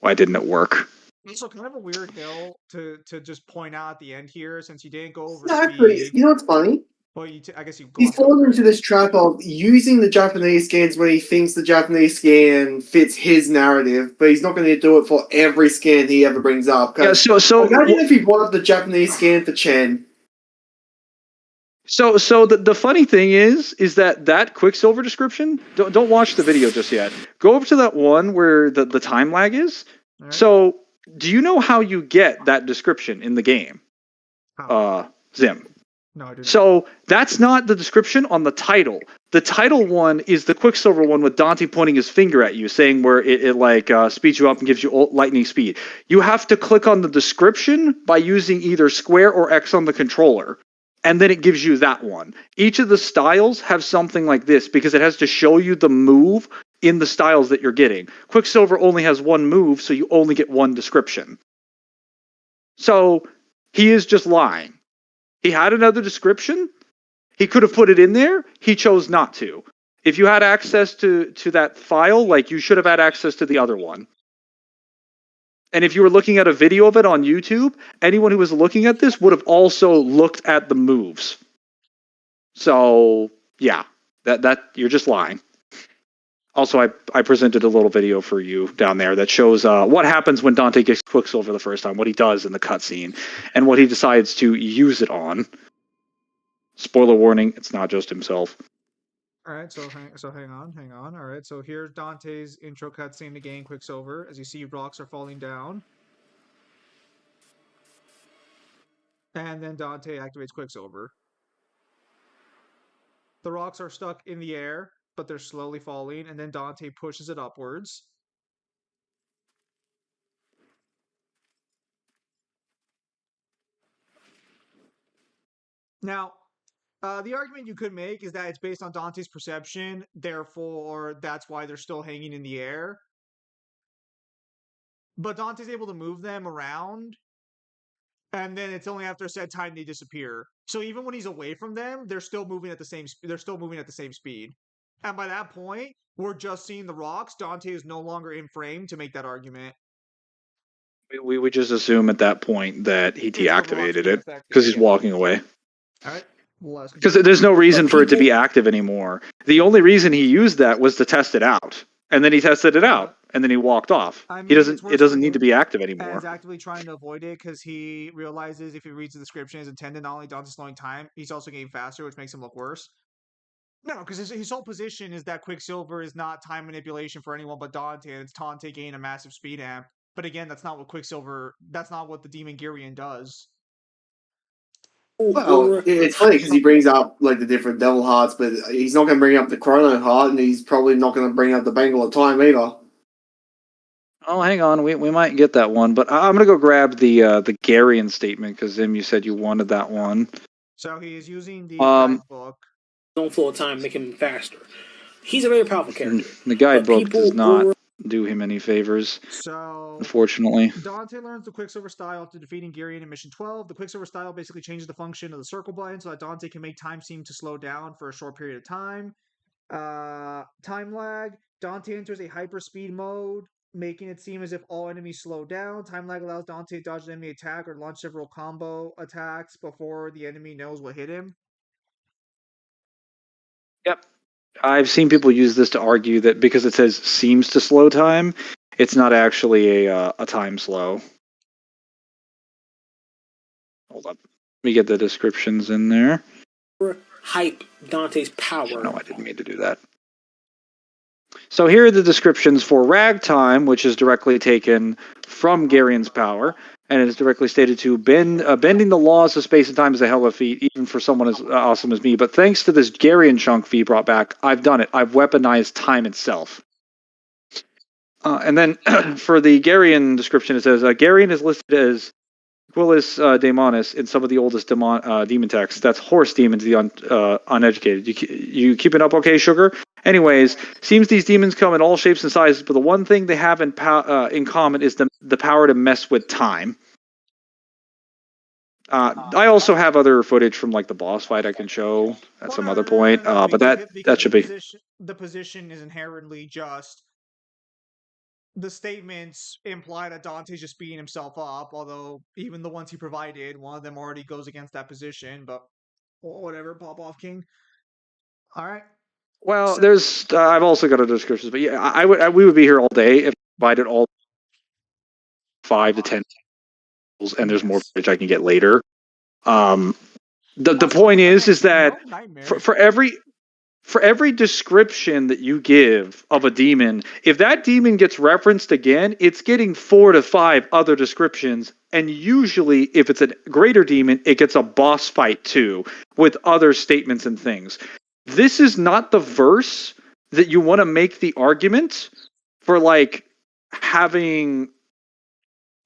Speaker 2: Why didn't it work?
Speaker 1: Also, kind of a weird hill to just point out at the end here, since you didn't go over
Speaker 3: Exactly.
Speaker 1: speed.
Speaker 3: You know what's funny?
Speaker 1: Well, I guess you.
Speaker 3: He's fallen into this trap of using the Japanese scans when he thinks the Japanese scan fits his narrative, but he's not going to do it for every scan he ever brings up.
Speaker 2: Yeah. So
Speaker 3: imagine if he brought up the Japanese scan for Chen.
Speaker 2: So the funny thing is that Quicksilver description. Don't watch the video just yet. Go over to that one where the time lag is. Right. So, do you know how you get that description in the game? Zim.
Speaker 1: No, I didn't.
Speaker 2: So that's not the description on the title. The title one is the Quicksilver one with Dante pointing his finger at you, saying where it like speeds you up and gives you lightning speed. You have to click on the description by using either square or X on the controller. And then it gives you that one. Each of the styles have something like this because it has to show you the move in the styles that you're getting. Quicksilver only has one move, so you only get one description. So he is just lying. He had another description. He could have put it in there. He chose not to. If you had access to that file, like you should have had access to the other one. And if you were looking at a video of it on YouTube, anyone who was looking at this would have also looked at the moves. So, yeah, that you're just lying. Also, I presented a little video for you down there that shows what happens when Dante gets Quicksilver the first time, what he does in the cutscene, and what he decides to use it on. Spoiler warning, it's not just himself.
Speaker 1: All right, so hang on. All right, so here's Dante's intro cutscene to gain Quicksilver. As you see, rocks are falling down. And then Dante activates Quicksilver. The rocks are stuck in the air, but they're slowly falling, and then Dante pushes it upwards. Now, the argument you could make is that it's based on Dante's perception, therefore that's why they're still hanging in the air. But Dante's able to move them around, and then it's only after a set time they disappear. So even when he's away from them, they're still moving at the same speed. And by that point, we're just seeing the rocks. Dante is no longer in frame to make that argument.
Speaker 2: We would just assume at that point that he deactivated it because he's walking away.
Speaker 1: All right.
Speaker 2: Because there's no reason for it to be active anymore. The only reason he used that was to test it out, and then he tested it out, and then he walked off. I mean, it doesn't need to be active anymore.
Speaker 1: He's actively trying to avoid it because he realizes if he reads the description, his intended not only Dante's slowing time, he's also getting faster, which makes him look worse. No, because his whole position is that Quicksilver is not time manipulation for anyone but Dante, and it's Dante gaining a massive speed amp. But again, that's not what the Demon Girion does.
Speaker 3: Well, it's funny because he brings up like the different devil hearts, but he's not going to bring up the Chrono heart, and he's probably not going to bring up the Bangle of Time either.
Speaker 2: Oh, hang on, we might get that one, but I'm going to go grab the Garion statement because Zim, you said you wanted that one.
Speaker 1: So he is using the guidebook.
Speaker 6: Own flow of time, make him faster. He's a very powerful character.
Speaker 2: The guidebook does not do him any favors.
Speaker 1: So,
Speaker 2: unfortunately,
Speaker 1: Dante learns the Quicksilver style after defeating Girion in Mission 12. The Quicksilver style basically changes the function of the circle button so that Dante can make time seem to slow down for a short period of time. Time lag. Dante enters a hyperspeed mode, making it seem as if all enemies slow down. Time lag allows Dante to dodge an enemy attack or launch several combo attacks before the enemy knows what hit him.
Speaker 2: Yep. I've seen people use this to argue that because it says seems to slow time, it's not actually a time slow. Hold up. Let me get the descriptions in there.
Speaker 6: Hype Dante's power.
Speaker 2: No, I didn't mean to do that. So here are the descriptions for Ragtime, which is directly taken from Garion's power, and it is directly stated to bending the laws of space and time is a hell of a feat, even for someone as awesome as me. But thanks to this Garion chunk V brought back, I've done it. I've weaponized time itself. And then for the Garion description, it says, Garion is listed as Equilis Daemonis in some of the oldest demon texts. That's horse demons, the uneducated. You keeping up okay, Sugar? Anyways, seems these demons come in all shapes and sizes, but the one thing they have in common is the power to mess with time. I also have other footage from like the boss fight I can show at some other point, but that should be.
Speaker 1: The position is inherently just. The statements imply that Dante's just beating himself up, although even the ones he provided, one of them already goes against that position, but whatever, pop off king. All right.
Speaker 2: Well, there's I've also got other descriptions, but yeah, we would be here all day if I provided all 5 to 10 and there's more footage I can get later. The point is that for every description that you give of a demon, if that demon gets referenced again, it's getting 4 to 5 other descriptions. And usually, if it's a greater demon, it gets a boss fight too, with other statements and things. This is not the verse that you want to make the argument for, like, having,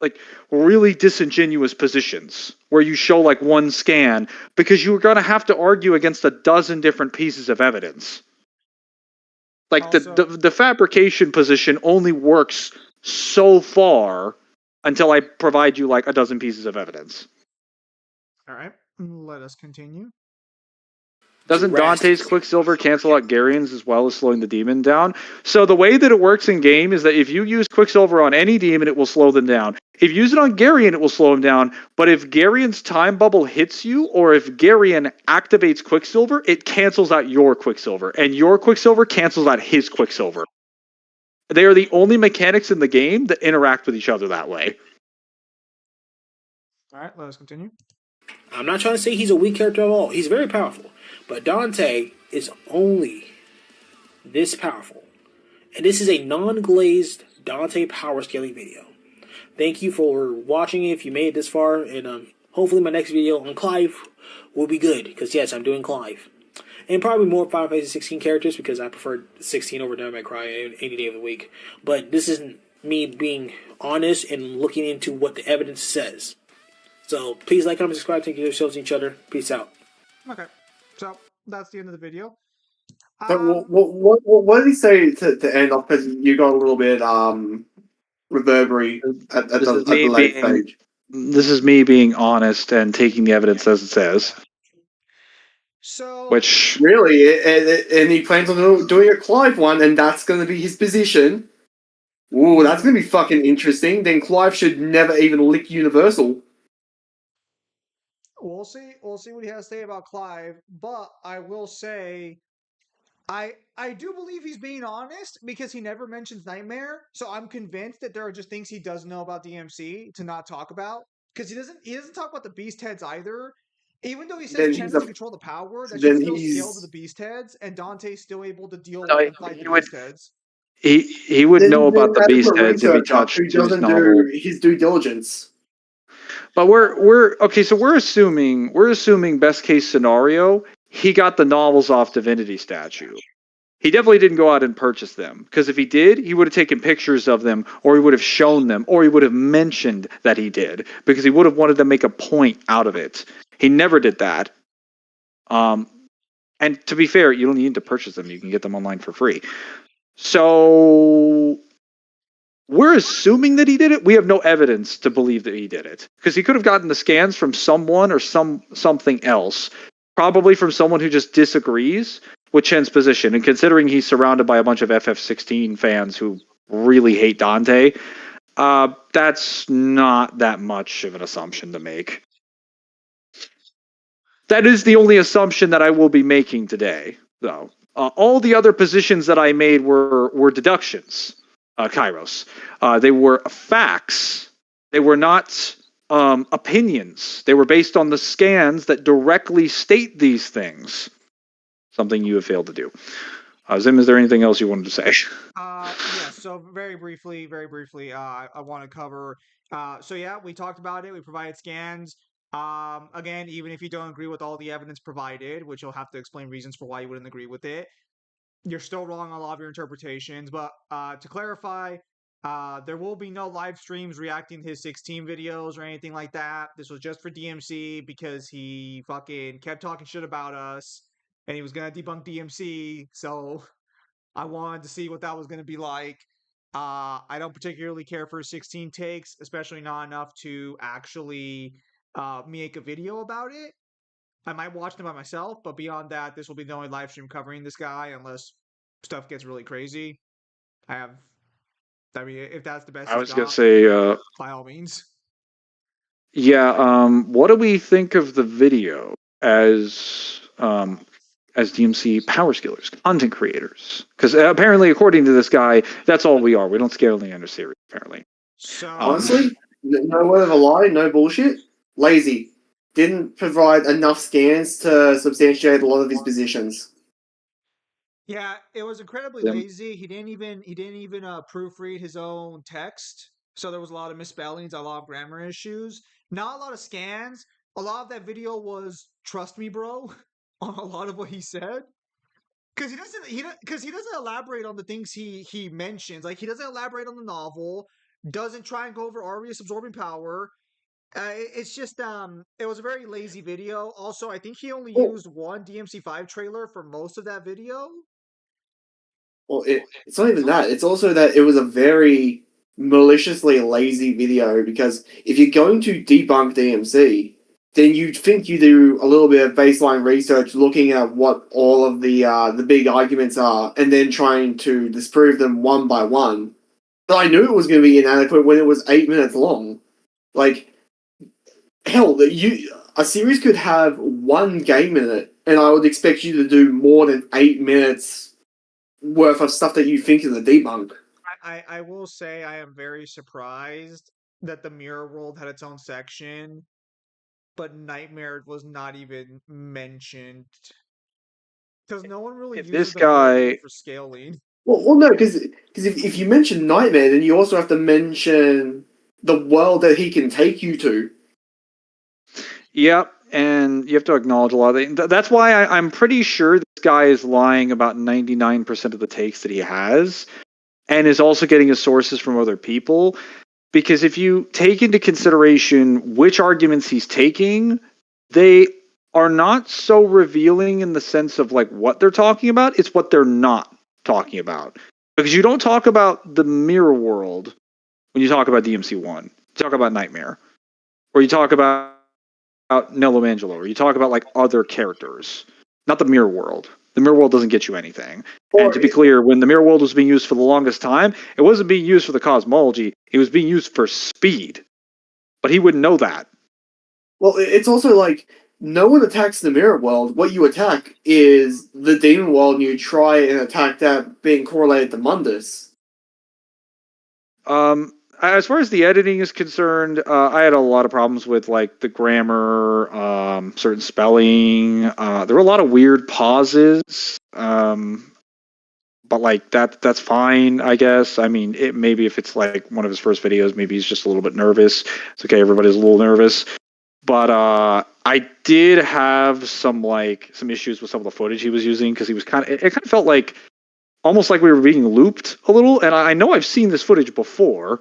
Speaker 2: like, really disingenuous positions where you show, like, one scan, because you're going to have to argue against a dozen different pieces of evidence. Like, also, the fabrication position only works so far until I provide you, like, a dozen pieces of evidence.
Speaker 1: All right, let us continue.
Speaker 2: Doesn't Dante's Quicksilver cancel out Garion's as well as slowing the demon down? So the way that it works in game is that if you use Quicksilver on any demon, it will slow them down. If you use it on Garion, it will slow him down. But if Garion's time bubble hits you, or if Garion activates Quicksilver, it cancels out your Quicksilver. And your Quicksilver cancels out his Quicksilver. They are the only mechanics in the game that interact with each other that way.
Speaker 1: All right, let us continue.
Speaker 6: I'm not trying to say he's a weak character at all. He's very powerful. But Dante is only this powerful. And this is a non-glazed Dante power scaling video. Thank you for watching if you made it this far. And hopefully my next video on Clive will be good. Because yes, I'm doing Clive. And probably more Final Fantasy 16 characters because I prefer 16 over Devil May Cry any day of the week. But this isn't me being honest and looking into what the evidence says. So please like, comment, subscribe, take care of yourselves and each other. Peace out.
Speaker 1: Okay. So that's the end of the video.
Speaker 3: So what did he say to end off? Because you got a little bit reverberary at the late stage.
Speaker 2: This is me being honest and taking the evidence as it says.
Speaker 1: So
Speaker 3: which really, and he plans on doing a Clive one, and that's going to be his position. Ooh, that's going to be fucking interesting. Then Clive should never even lick Universal.
Speaker 1: We'll see what he has to say about Clive, but I will say I do believe he's being honest because he never mentions Nightmare, so I'm convinced that there are just things he doesn't know about DMC to not talk about. Because he doesn't talk about the Beast Heads either. Even though he says Chen doesn't control the power, that should still scale to the Beast Heads, and Dante's still able to deal with and fight the Beast Heads.
Speaker 2: He would know about the Beast Heads if he touched
Speaker 3: his novel. Do his due diligence.
Speaker 2: But we're okay. So we're assuming best case scenario. He got the novels off Divinity Statue. He definitely didn't go out and purchase them because if he did, he would have taken pictures of them, or he would have shown them, or he would have mentioned that he did because he would have wanted to make a point out of it. He never did that. And to be fair, you don't need to purchase them. You can get them online for free. So we're assuming that he did it. We have no evidence to believe that he did it because he could have gotten the scans from someone or something else, probably from someone who just disagrees with Chen's position. And considering he's surrounded by a bunch of FF16 fans who really hate Dante, that's not that much of an assumption to make. That is the only assumption that I will be making today, though. All the other positions that I made were deductions, Kairos. They were facts. They were not opinions. They were based on the scans that directly state these things. Something you have failed to do. Zim, is there anything else you wanted to say?
Speaker 1: Yes. So very briefly, I want to cover. So yeah, we talked about it. We provided scans. Again, even if you don't agree with all the evidence provided, which you'll have to explain reasons for why you wouldn't agree with it, you're still wrong on a lot of your interpretations. But to clarify, there will be no live streams reacting to his 16 videos or anything like that. This was just for DMC because he fucking kept talking shit about us and he was gonna debunk DMC. So I wanted to see what that was gonna be like. I don't particularly care for 16 takes, especially not enough to actually make a video about it. I might watch them by myself, but beyond that, this will be the only live stream covering this guy unless stuff gets really crazy. I mean, if that's the best
Speaker 2: I
Speaker 1: he's
Speaker 2: was gonna
Speaker 1: got,
Speaker 2: say,
Speaker 1: by all means.
Speaker 2: yeah. What do we think of the video as DMC power skillers, content creators? Because apparently, according to this guy, that's all we are. We don't scale the under series, apparently.
Speaker 1: So
Speaker 3: Honestly, no word of a lie, no bullshit. Lazy. Didn't provide enough scans to substantiate a lot of his positions.
Speaker 1: yeah, it was incredibly
Speaker 2: Yeah.
Speaker 1: lazy. He didn't even proofread his own text, so there was a lot of misspellings, a lot of grammar issues, not a lot of scans. A lot of that video was "trust me, bro" on a lot of what he said. Because he doesn't elaborate on the things he mentions. Like he doesn't elaborate on the novel, doesn't try and go over Arya's absorbing power. It's just it was a very lazy video. Also, I think he only
Speaker 3: Well,
Speaker 1: used one DMC5 trailer for most of that video.
Speaker 3: it's not even that. It's also that it was a very maliciously lazy video because if you're going to debunk DMC, then you'd think you do a little bit of baseline research looking at what all of the big arguments are and then trying to disprove them one by one. But I knew it was going to be inadequate when it was 8 minutes long. Like, hell, a series could have one game in it, and I would expect you to do more than 8 minutes worth of stuff that you think is a debunk.
Speaker 1: I will say I am very surprised that the Mirror World had its own section, but Nightmare was not even mentioned because no one really
Speaker 2: If
Speaker 1: uses
Speaker 2: this
Speaker 1: the Mirror World
Speaker 2: guy,
Speaker 1: for scaling.
Speaker 3: Well, no, because if you mention Nightmare, then you also have to mention the world that he can take you to.
Speaker 2: yep, and you have to acknowledge a lot of things. That's why I'm pretty sure this guy is lying about 99% of the takes that he has, and is also getting his sources from other people. Because if you take into consideration which arguments he's taking, they are not so revealing in the sense of like what they're talking about. It's what they're not talking about. Because you don't talk about the mirror world when you talk about DMC1. You talk about Nightmare. Or you talk about Nello Angelo. Or you talk about like other characters. Not the mirror world. The mirror world doesn't get you anything. And to be clear, when the mirror world was being used for the longest time, it wasn't being used for the cosmology. It was being used for speed. But he wouldn't know that.
Speaker 3: Well, it's also like no one attacks the mirror world. What you attack is the demon world, and you try and attack that being correlated to Mundus.
Speaker 2: As far as the editing is concerned, I had a lot of problems with like the grammar, certain spelling. There were a lot of weird pauses. But like that's fine, I guess. I mean, maybe if it's like one of his first videos, maybe he's just a little bit nervous. It's okay, everybody's a little nervous. But I did have some issues with some of the footage he was using because he was it kind of felt like almost like we were being looped a little. And I know I've seen this footage before.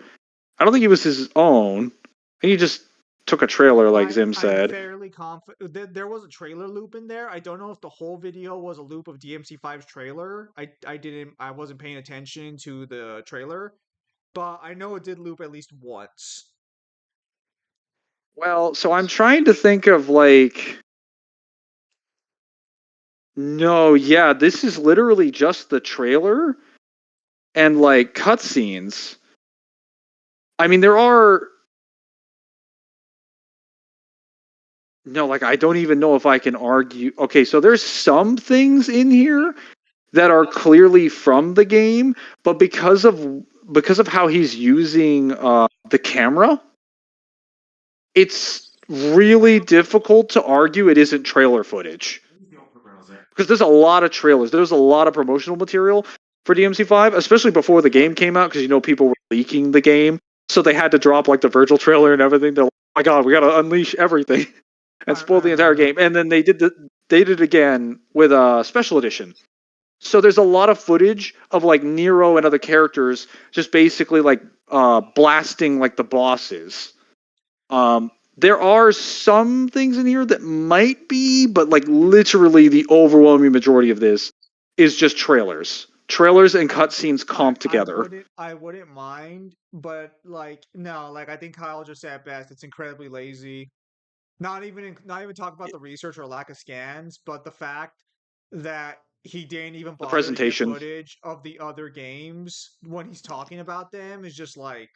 Speaker 2: I don't think it was his own. I think he just took a trailer, like Zim said.
Speaker 1: I'm fairly confident there was a trailer loop in there. I don't know if the whole video was a loop of DMC5's trailer. I wasn't paying attention to the trailer, but I know it did loop at least once.
Speaker 2: Well, so I'm trying to think of like. No, yeah, this is literally just the trailer and like cutscenes. I mean, there are. No, like I don't even know if I can argue. Okay, so there's some things in here that are clearly from the game, but because of how he's using the camera, it's really difficult to argue it isn't trailer footage. Because there's a lot of trailers. There's a lot of promotional material for DMC5, especially before the game came out, because people were leaking the game. So they had to drop like the Virgil trailer and everything. They're like, oh my god, we gotta unleash everything and spoil the entire game. And then they did it again with a special edition. So there's a lot of footage of like Nero and other characters just basically like blasting like the bosses. There are some things in here that might be, but like literally the overwhelming majority of this is just trailers. Trailers and cutscenes comped together.
Speaker 1: I wouldn't mind, but like no, like I think Kyle just said best. It's incredibly lazy. Not even talk about the research or lack of scans, but the fact that he didn't even bother
Speaker 2: presentation.
Speaker 1: to get footage of the other games when he's talking about them is just like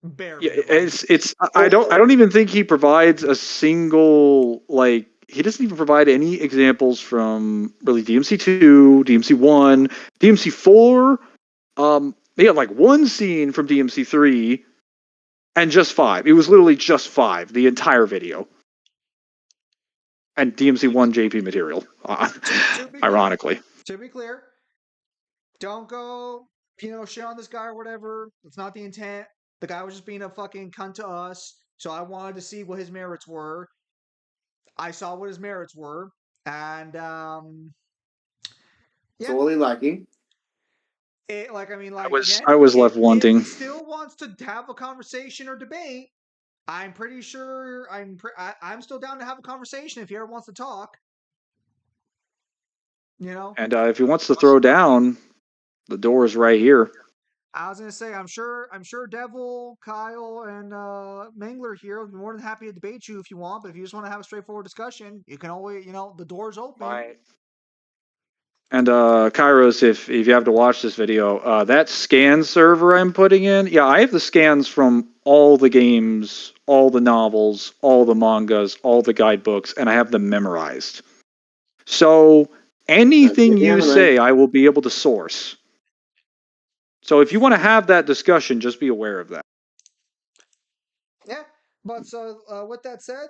Speaker 1: bare minimum.
Speaker 2: It's I don't even think he provides a single like he doesn't even provide any examples from really DMC2, DMC1, DMC4. They had like one scene from DMC3 and just 5. It was literally just 5 the entire video. And DMC1 JP material, ironically.
Speaker 1: To be clear, don't go, shit on this guy or whatever. It's not the intent. The guy was just being a fucking cunt to us. So I wanted to see what his merits were. I saw what his merits were. And,
Speaker 3: Sorely lacking.
Speaker 2: I was left wanting.
Speaker 1: If he still wants to have a conversation or debate, I'm pretty sure I'm still down to have a conversation if he ever wants to talk.
Speaker 2: And if he wants to throw down, the door is right here.
Speaker 1: I was gonna say, I'm sure Devil, Kyle, and Mangler here would be more than happy to debate you if you want. But if you just want to have a straightforward discussion, you can always, the door's open.
Speaker 2: Right. And Kairos, if you have to watch this video, that scan server I'm putting in, I have the scans from all the games, all the novels, all the mangas, all the guidebooks, and I have them memorized. So anything you say, I will be able to source. So if you want to have that discussion, just be aware of that.
Speaker 1: Yeah, but so with that said,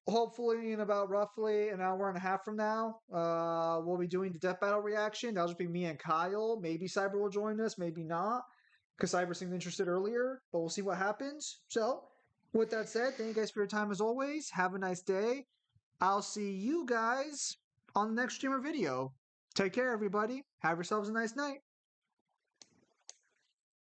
Speaker 1: hopefully in about roughly an hour and a half from now, we'll be doing the Death Battle reaction. That'll just be me and Kyle. Maybe Cyber will join us, maybe not, because Cyber seemed interested earlier, but we'll see what happens. So with that said, thank you guys for your time as always. Have a nice day. I'll see you guys on the next streamer video. Take care, everybody. Have yourselves a nice night.